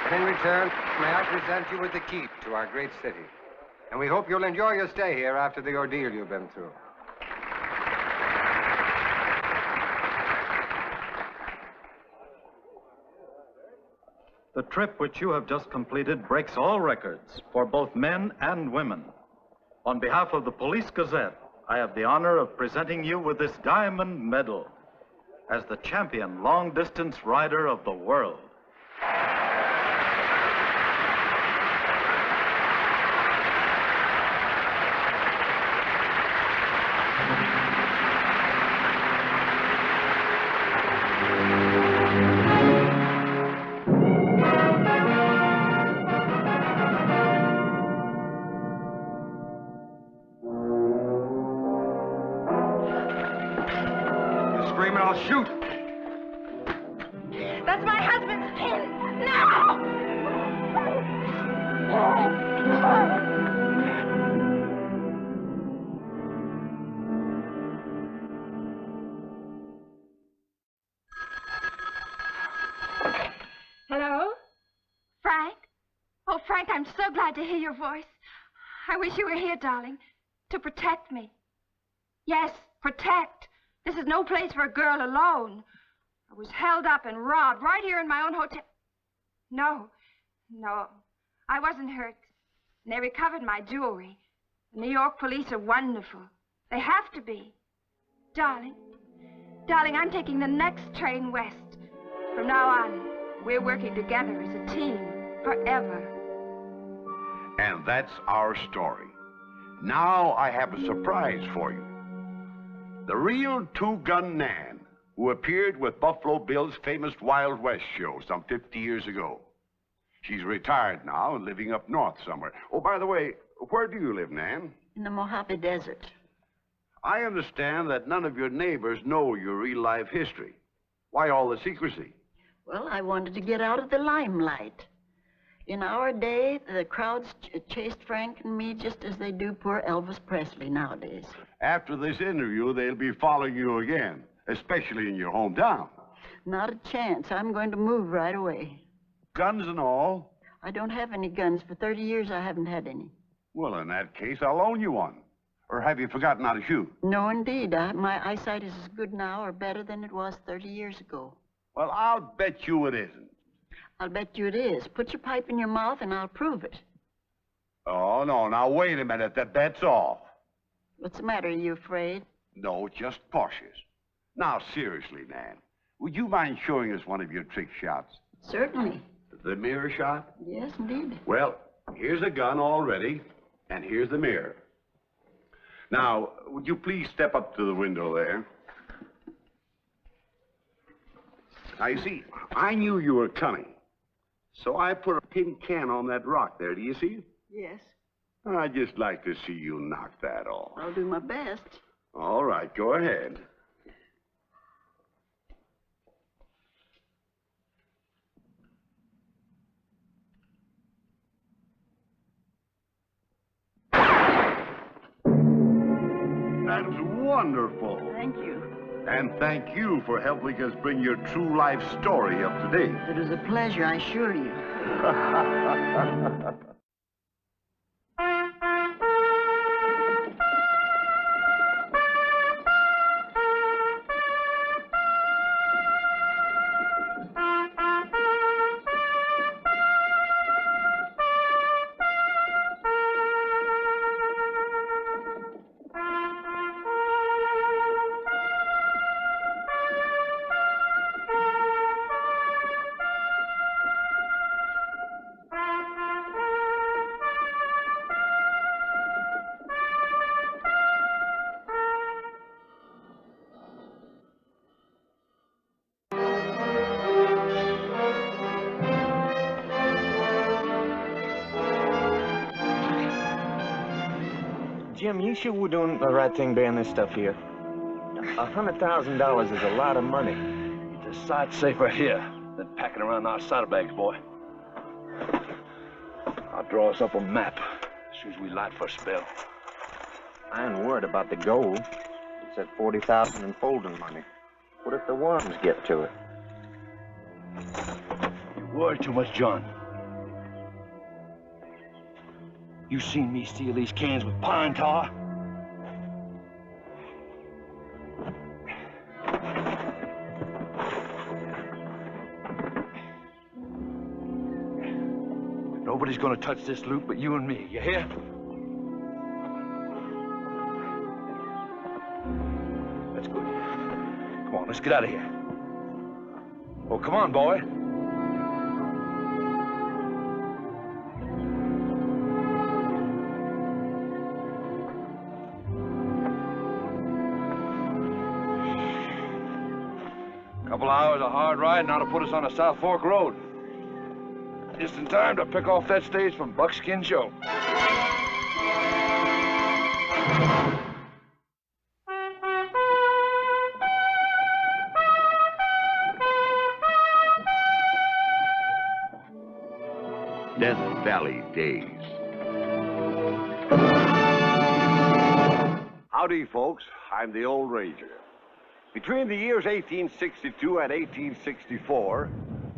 And in return, may I present you with the keep to our great city. And we hope you'll enjoy your stay here after the ordeal you've been through. The trip which you have just completed breaks all records for both men and women. On behalf of the Police Gazette, I have the honor of presenting you with this diamond medal as the champion long-distance rider of the world. I'll shoot. That's my husband's pin. No! Hello? Frank? Oh, Frank, I'm so glad to hear your voice. I wish you were here, darling, to protect me. Yes, protect. This is no place for a girl alone. I was held up and robbed right here in my own hotel. No, I wasn't hurt. And they recovered my jewelry. The New York police are wonderful. They have to be. Darling, I'm taking the next train west. From now on, we're working together as a team forever. And that's our story. Now I have a surprise for you. The real two-gun Nan, who appeared with Buffalo Bill's famous Wild West show some 50 years ago. She's retired now and living up north somewhere. Oh, by the way, where do you live, Nan? In the Mojave Desert. I understand that none of your neighbors know your real-life history. Why all the secrecy? Well, I wanted to get out of the limelight. In our day, the crowds chased Frank and me just as they do poor Elvis Presley nowadays. After this interview, they'll be following you again, especially in your hometown. Not a chance. I'm going to move right away. Guns and all? I don't have any guns. For 30 years, I haven't had any. Well, in that case, I'll loan you one. Or have you forgotten how to shoot? No, indeed. My eyesight is as good now or better than it was 30 years ago. Well, I'll bet you it isn't. I'll bet you it is. Put your pipe in your mouth and I'll prove it. Oh, no. Now, wait a minute. That bet's off. What's the matter? Are you afraid? No, just cautious. Now, seriously, Nan, would you mind showing us one of your trick shots? Certainly. The mirror shot? Yes, indeed. Well, here's a gun all ready, and here's the mirror. Now, would you please step up to the window there? Now, you see, I knew you were coming. So I put a tin can on that rock there. Do you see it? Yes. I'd just like to see you knock that off. I'll do my best. All right, go ahead. That's wonderful. Thank you. And thank you for helping us bring your true life story up to date. It was a pleasure, I assure you. Jim, you sure we're doing the right thing buying this stuff here? $100,000 is a lot of money. It's a sight safer here than packing around our saddlebags, boy. I'll draw us up a map as soon as we light for a spell. I ain't worried about the gold. It's at 40,000 in folding money. What if the worms get to it? You worry too much, John. You seen me steal these cans with pine tar? Nobody's gonna touch this loot but you and me, you hear? That's good. Come on, let's get out of here. Oh, come on, boy. Couple hours of hard riding ought to put us on a South Fork road. Just in time to pick off that stage from Buckskin Joe. Death Valley Days. Howdy, folks. I'm the Old Ranger. Between the years 1862 and 1864,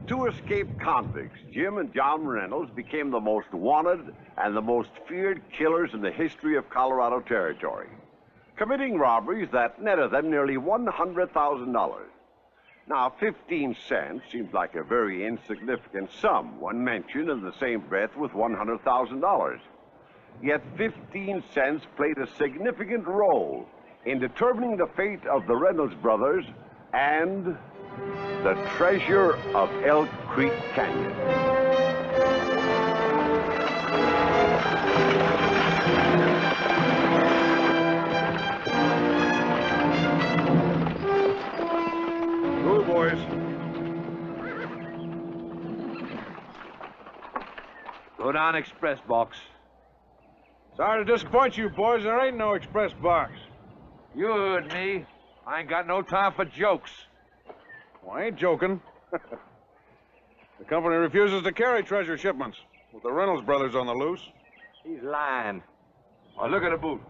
two escaped convicts, Jim and John Reynolds, became the most wanted and the most feared killers in the history of Colorado Territory, committing robberies that netted them nearly $100,000. Now, 15 cents seems like a very insignificant sum when mentioned in the same breath with $100,000. Yet 15 cents played a significant role in determining the fate of the Reynolds brothers and the treasure of Elk Creek Canyon. Move, boys. Go down express box. Sorry to disappoint you, boys. There ain't no express box. You heard me. I ain't got no time for jokes. Well, I ain't joking. The company refuses to carry treasure shipments with the Reynolds brothers on the loose. He's lying. Oh, look at the boot.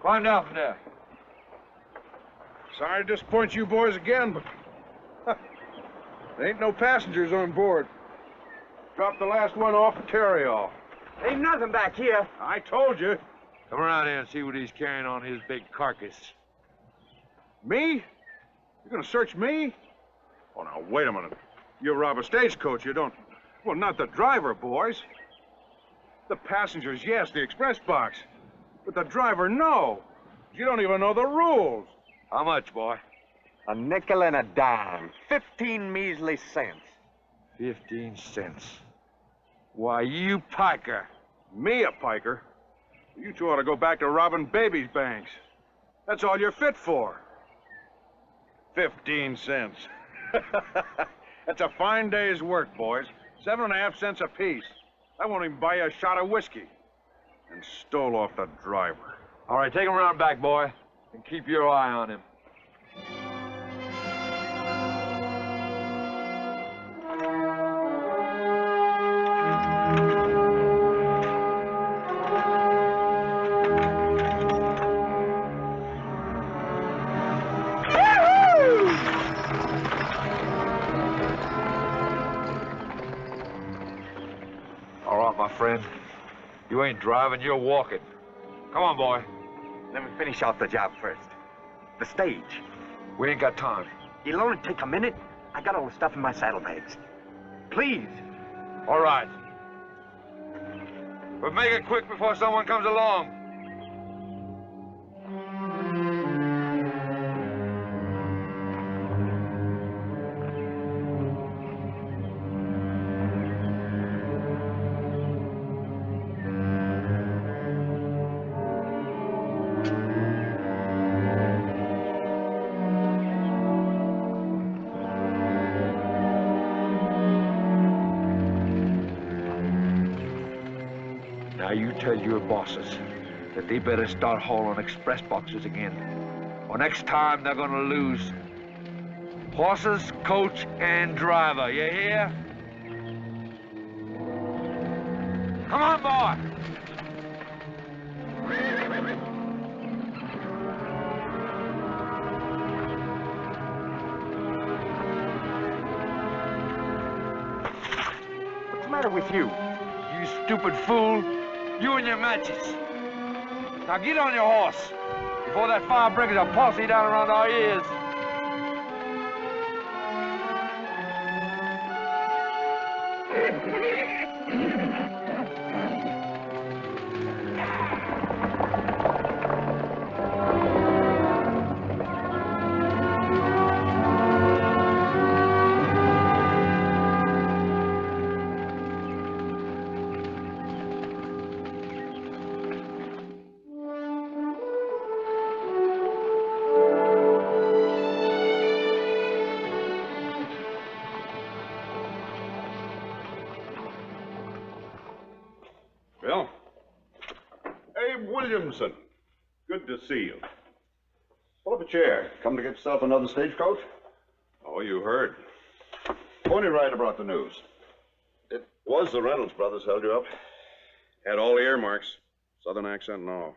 Climb down from there. Sorry to disappoint you boys again, but there ain't no passengers on board. Dropped the last one off at Terryall. Ain't nothing back here. I told you. Come around here and see what he's carrying on his big carcass. Me? You're gonna search me? Oh, now, wait a minute. You rob a stagecoach, you don't... Well, not the driver, boys. The passengers, yes, the express box. But the driver, no. You don't even know the rules. How much, boy? A nickel and a dime. 15 measly cents. 15 cents. Why, you piker. Me a piker? You two ought to go back to robbing babies' banks. That's all you're fit for. 15 cents. That's a fine day's work, boys. 7.5 cents apiece. I won't even buy you a shot of whiskey. And stole off the driver. All right, take him around back, boy, and keep your eye on him. All right, my friend. You ain't driving, you're walking. Come on, boy. Let me finish off the job first. The stage. We ain't got time. It'll only take a minute. I got all the stuff in my saddlebags. Please. All right. But make it quick before someone comes along. Now you tell your bosses that they better start hauling express boxes again. Or next time they're gonna lose horses, coach, and driver. You hear? Come on, boy. What's the matter with you? You stupid fool. You and your matches. Now get on your horse before that fire brings a palsy down around our ears. Bill? Abe Williamson. Good to see you. Pull up a chair. Come to get yourself another stagecoach? Oh, you heard. Pony Rider brought the news. It was the Reynolds brothers held you up. Had all the earmarks. Southern accent and all.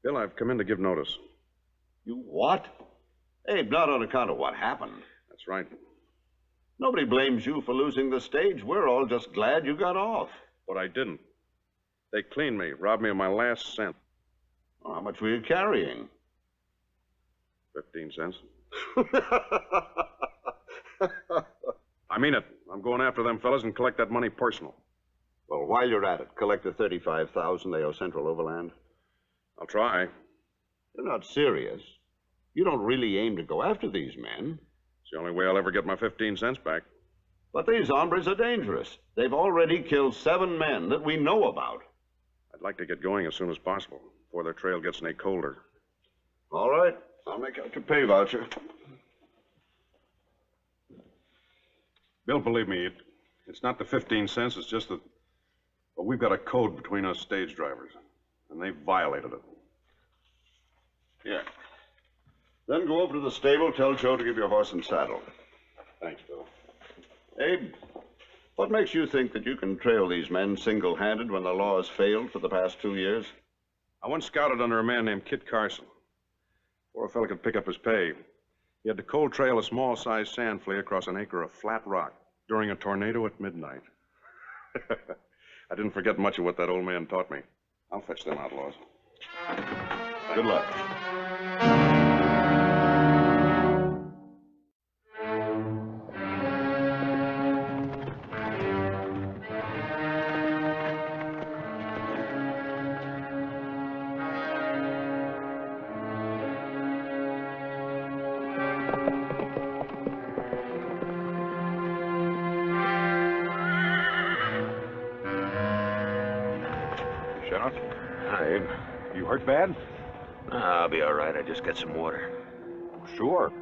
Bill, I've come in to give notice. You what? Abe, not on account of what happened. That's right. Nobody blames you for losing the stage. We're all just glad you got off. But I didn't. They cleaned me, robbed me of my last cent. Well, how much were you carrying? 15 cents. I mean it. I'm going after them fellas and collect that money personal. Well, while you're at it, collect the $35,000 they owe Central Overland. I'll try. You're not serious. You don't really aim to go after these men. It's the only way I'll ever get my 15 cents back. But these hombres are dangerous. They've already killed 7 men that we know about. I'd like to get going as soon as possible, before their trail gets any colder. All right. I'll make out your pay voucher. Bill, believe me, it's not the 15 cents, it's just that... Well, we've got a code between us stage drivers, and they violated it. Here. Then go over to the stable, tell Joe to give you a horse and saddle. Thanks, Bill. Abe, what makes you think that you can trail these men single-handed when the law has failed for the past 2 years? I once scouted under a man named Kit Carson. Before a fella could pick up his pay, he had to cold trail a small-sized sand flea across an acre of flat rock during a tornado at midnight. I didn't forget much of what that old man taught me. I'll fetch them outlaws. Good luck. Sheriff? Hi, Abe. You hurt bad? I'll be all right. I just got some water. Sure.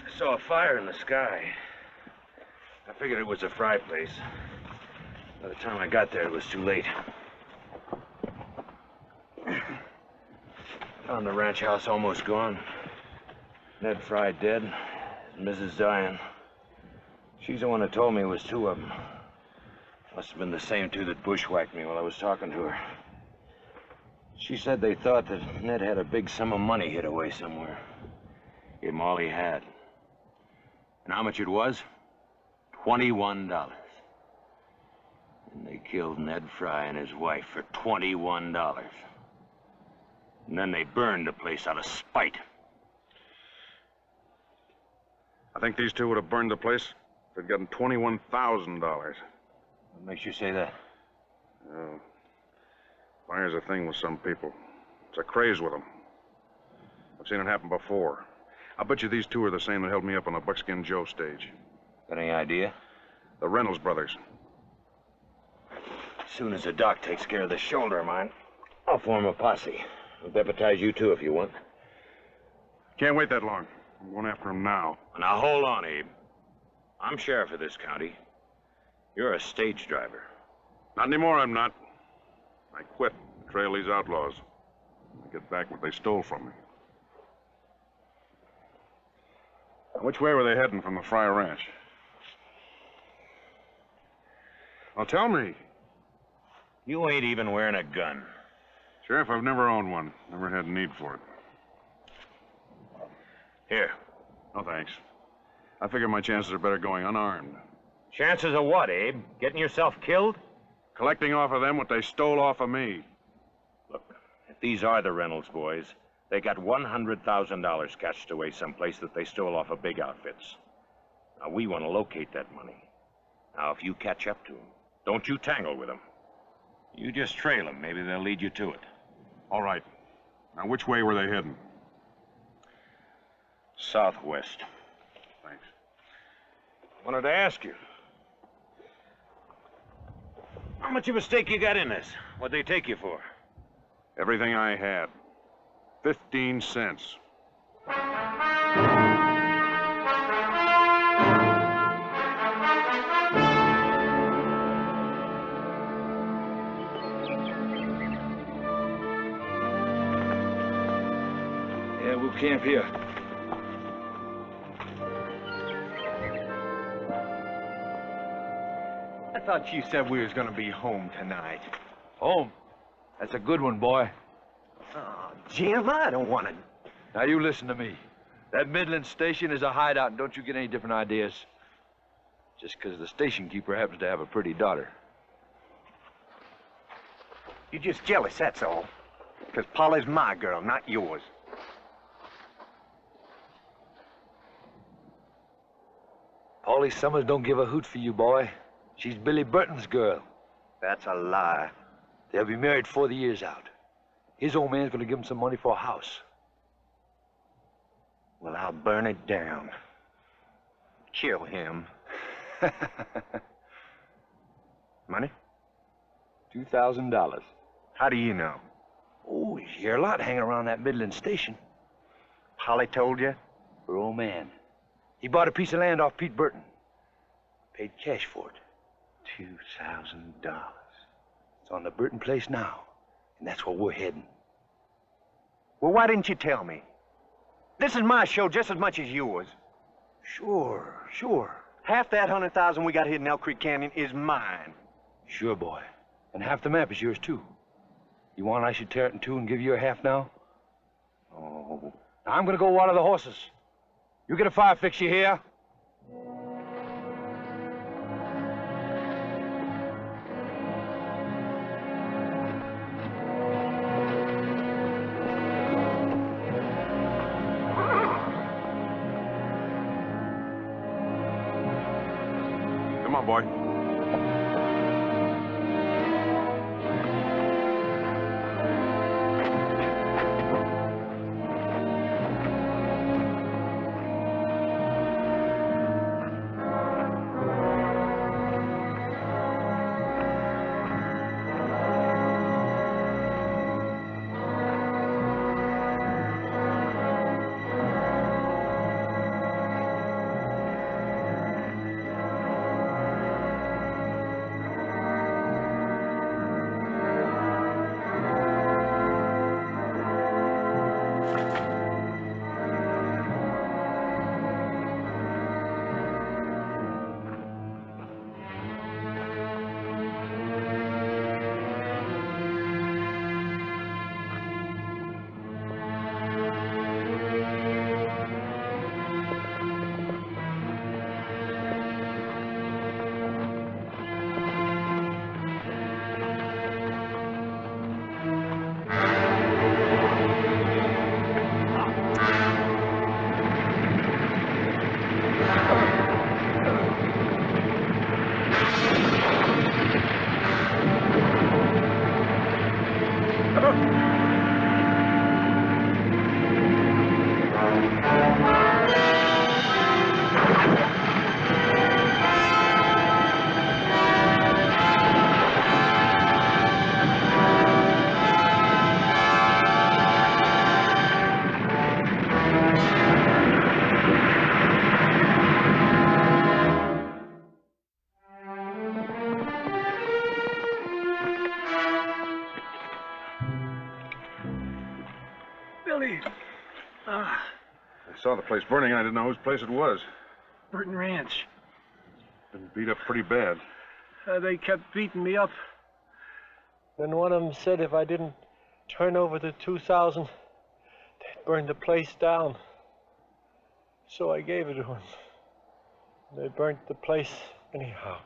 I saw a fire in the sky. I figured it was a fry place. By the time I got there, it was too late. Found the ranch house almost gone. Ned Fry dead, and Mrs. dying. She's the one that told me it was 2 of them. Must have been the same 2 that bushwhacked me while I was talking to her. She said they thought that Ned had a big sum of money hid away somewhere. Gave him all he had. And how much it was? $21. And they killed Ned Fry and his wife for $21. And then they burned the place out of spite. I think these 2 would have burned the place if they'd gotten $21,000. What makes you say that? Oh, fire's a thing with some people. It's a craze with them. I've seen it happen before. I'll bet you these 2 are the same that held me up on the Buckskin Joe stage. Got any idea? The Reynolds brothers. As soon as the doc takes care of this shoulder of mine, I'll form a posse. I'll deputize you 2 if you want. Can't wait that long. I'm going after him now. Now, hold on, Abe. I'm sheriff of this county. You're a stage driver. Not anymore, I'm not. I quit to trail these outlaws. I get back what they stole from me. Which way were they heading from the Fry Ranch? Well, tell me. You ain't even wearing a gun. Sheriff, I've never owned one. Never had need for it. Here. No, thanks. I figure my chances are better going unarmed. Chances of what, Abe? Getting yourself killed? Collecting off of them what they stole off of me. Look, if these are the Reynolds boys, they got $100,000 cached away someplace that they stole off of big outfits. Now, we want to locate that money. Now, if you catch up to them, don't you tangle with them. You just trail them. Maybe they'll lead you to it. All right. Now, which way were they heading? Southwest. Thanks. Wanted to ask you. How much of a stake you got in this? What'd they take you for? Everything I had. 15 cents. Yeah, we'll camp here. I thought you said we was gonna be home tonight. Home? That's a good one, boy. Oh, Jim, I don't want to. Now, you listen to me. That Midland station is a hideout, and don't you get any different ideas. Just because the station keeper happens to have a pretty daughter. You're just jealous, that's all. Because Polly's my girl, not yours. Paulie Summers don't give a hoot for you, boy. She's Billy Burton's girl. That's a lie. They'll be married before the year's out. His old man's gonna give him some money for a house. Well, I'll burn it down. Kill him. Money? $2,000. How do you know? Oh, you hear a lot hanging around that Midland station. Polly told you? Her old man. He bought a piece of land off Pete Burton. Paid cash for it. $2,000. It's on the Burton place now, and that's where we're heading. Well, why didn't you tell me? This is my show just as much as yours. Sure. Half that 100,000 we got hid in Elk Creek Canyon is mine. Sure, boy. And half the map is yours, too. You want I should tear it in two and give you a half now? Oh. Now, I'm gonna go water the horses. You get a fire fix, you hear? Come on, boy. Billy. I saw the place burning, and I didn't know whose place it was. Burton Ranch. Been beat up pretty bad. They kept beating me up. Then one of them said if I didn't turn over the 2,000, they'd burn the place down. So I gave it to them. They burnt the place anyhow.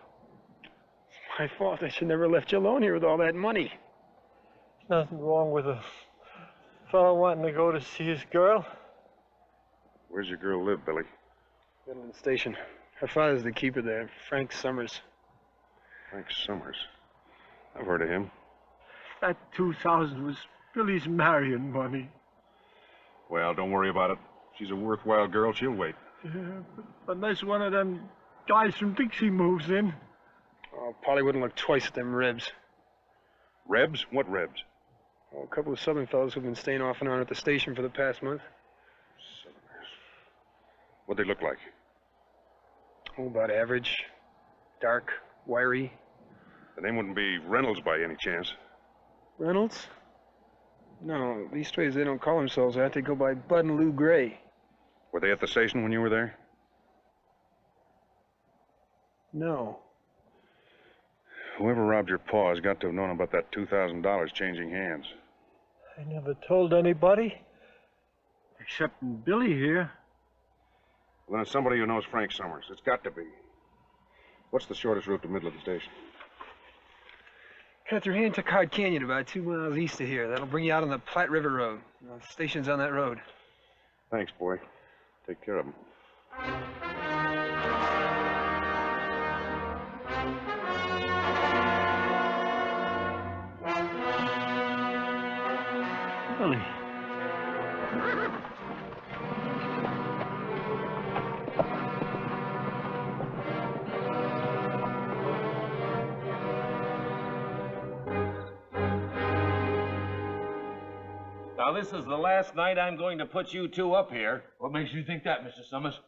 It's my fault. I should never left you alone here with all that money. There's nothing wrong with a fellow wanting to go to see his girl. Where's your girl live, Billy? Midland Station. Her father's the keeper there, Frank Summers. Frank Summers. I've heard of him. That 2,000 was Billy's marrying money. Well, don't worry about it. She's a worthwhile girl. She'll wait. Yeah, but unless one of them guys from Dixie moves in. Oh, Polly wouldn't look twice at them Rebs. Rebs? What Rebs? Oh, a couple of Southern fellows who've been staying off and on at the station for the past month. Southerners. What'd they look like? Oh, about average. Dark, wiry. The name wouldn't be Reynolds by any chance. Reynolds? No, these ways they don't call themselves that. They go by Bud and Lou Gray. Were they at the station when you were there? No. Whoever robbed your pa has got to have known about that $2,000 changing hands. I never told anybody. Except Billy here. Well, then it's somebody who knows Frank Summers. It's got to be. What's the shortest route to Midland Station? Cut through here into Card Canyon, about 2 miles east of here. That'll bring you out on the Platte River Road. The station's on that road. Thanks, boy. Take care of him. Billy. Now, this is the last night I'm going to put you two up here. What makes you think that, Mr. Summers?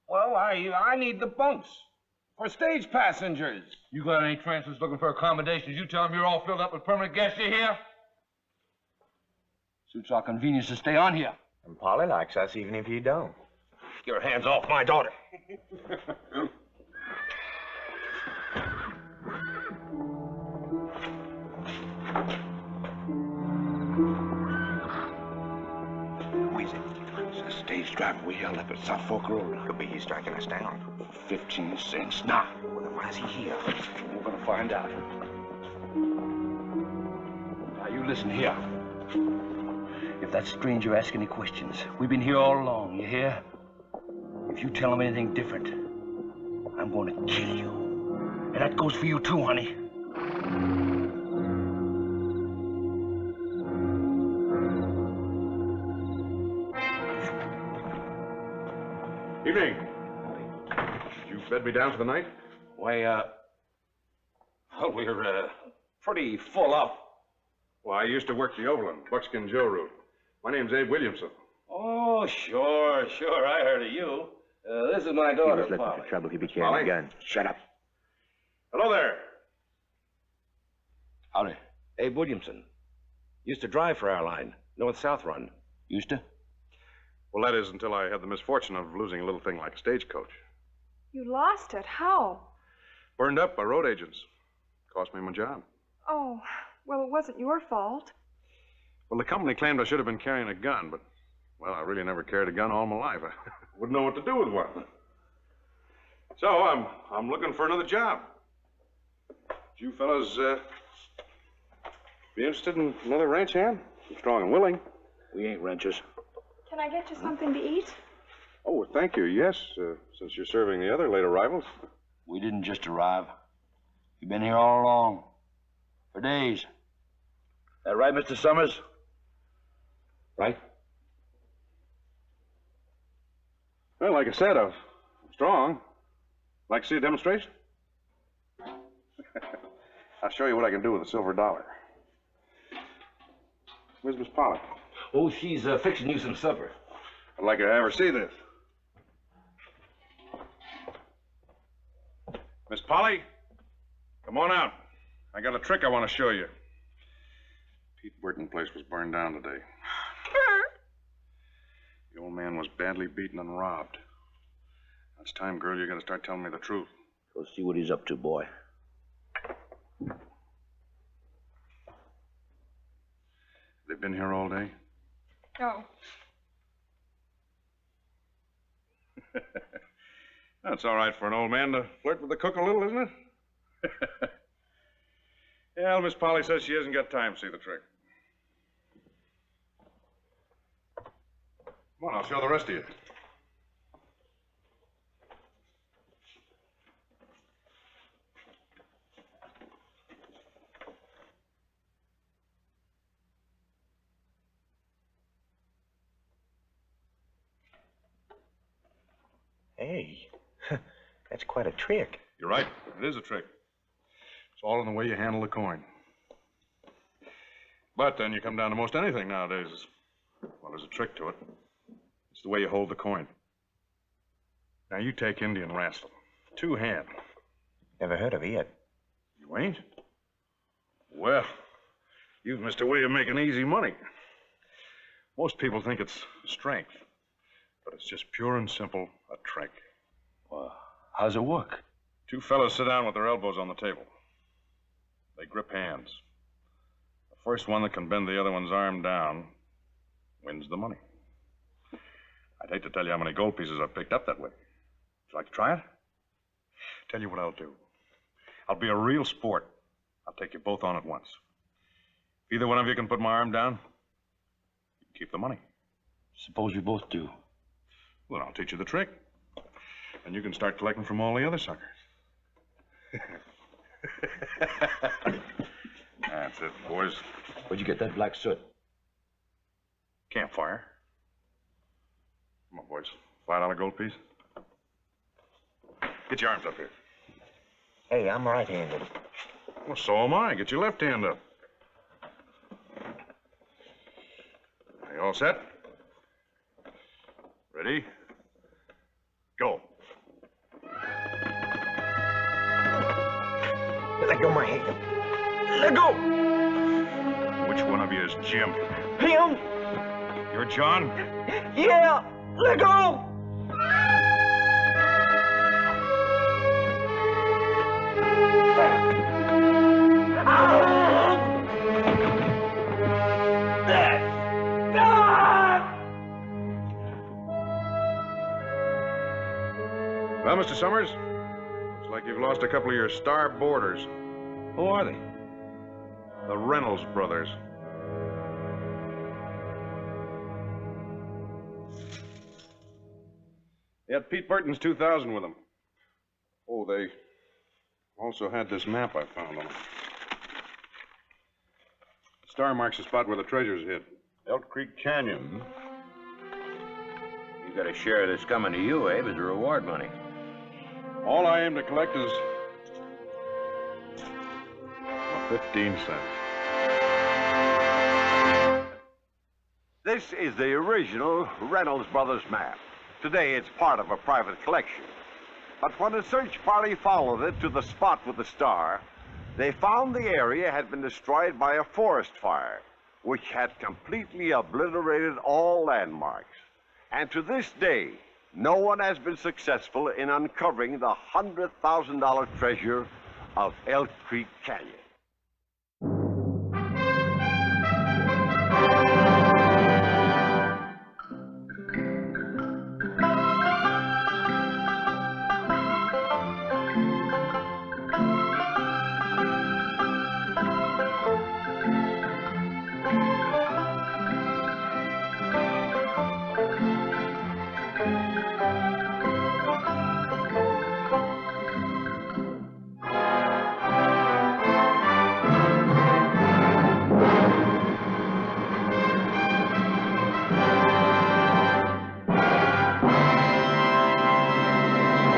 Well, I need the bunks for stage passengers. You got any transfers looking for accommodations? You tell them you're all filled up with permanent guests, you hear? Suits our convenience to stay on here. And Polly likes us even if you don't. Get your hands off my daughter. Stage driver we held up at South Fork Road. Could be he's striking us down. 15 cents. Now, well, then why is he here? We're gonna find out. Now, you listen here. If that stranger asks any questions, we've been here all along, you hear? If you tell him anything different, I'm gonna kill you. And that goes for you too, honey. Evening. You fed me down for the night? Why, well, we're, pretty full up. Well, I used to work the Overland, Buckskin Joe route. My name's Abe Williamson. Oh, sure. I heard of you. This is my daughter, He was looking Polly. for trouble. He'd be carrying a gun. Shut up. Hello there. Howdy. Abe Williamson. Used to drive for our line, North-South run. Used to? Well, that is until I had the misfortune of losing a little thing like a stagecoach. You lost it. How? Burned up by road agents. Cost me my job. Oh, well, it wasn't your fault. Well, the company claimed I should have been carrying a gun, but, well, I really never carried a gun all my life. I wouldn't know what to do with one. So I'm looking for another job. Would you fellas be interested in another ranch hand? I'm strong and willing. We ain't ranchers. Can I get you something to eat? Oh, thank you. Yes, since you're serving the other late arrivals. We didn't just arrive. We've been here all along. For days. That right, Mr. Summers? Right? Well, like I said, I'm strong. Like to see a demonstration? I'll show you what I can do with a silver dollar. Where's Miss Polly? Oh, she's fixing you some supper. I'd like to have her see this. Miss Polly, come on out. I got a trick I want to show you. Pete Burton place was burned down today. The old man was badly beaten and robbed. Now, it's time, girl, you gotta start telling me the truth. Go see what he's up to, boy. They've been here all day? No. That's all right for an old man to flirt with the cook a little, isn't it? Yeah, well, Miss Polly says she hasn't got time to see the trick. Come on, I'll show the rest of you. Hey, that's quite a trick. You're right. It is a trick. It's all in the way you handle the coin. But then you come down to most anything nowadays. Well, there's a trick to it. It's the way you hold the coin. Now, you take Indian wrestling. Two-hand. Never heard of it. You ain't? Well, you've missed a way of making easy money. Most people think it's strength, but it's just pure and simple a trick. Well, how's it work? Two fellas sit down with their elbows on the table. They grip hands. The first one that can bend the other one's arm down wins the money. I'd hate to tell you how many gold pieces I've picked up that way. Would you like to try it? Tell you what I'll do. I'll be a real sport. I'll take you both on at once. If either one of you can put my arm down, you can keep the money. Suppose we both do. Well, I'll teach you the trick. And you can start collecting from all the other suckers. That's it, boys. Where'd you get that black soot? Campfire. Come on, boys. $5 gold piece. Get your arms up here. Hey, I'm right-handed. Well, so am I. Get your left hand up. Are you all set? Ready? Go. Let go my hand. Let go! Which one of you is Jim? Him! You're John? Yeah! Let go! Well, Mr. Summers, looks like you've lost a couple of your star boarders. Who are they? The Reynolds brothers. They had Pete Burton's 2000 with them. Oh, they also had this map I found on them. The star marks the spot where the treasure's hid. Elk Creek Canyon. You got a share of this coming to you, Abe, as a reward money. All I aim to collect is 15 cents. This is the original Reynolds Brothers map. Today it's part of a private collection. But when a search party followed it to the spot with the star, they found the area had been destroyed by a forest fire, which had completely obliterated all landmarks. And to this day, no one has been successful in uncovering the $100,000 treasure of Elk Creek Canyon.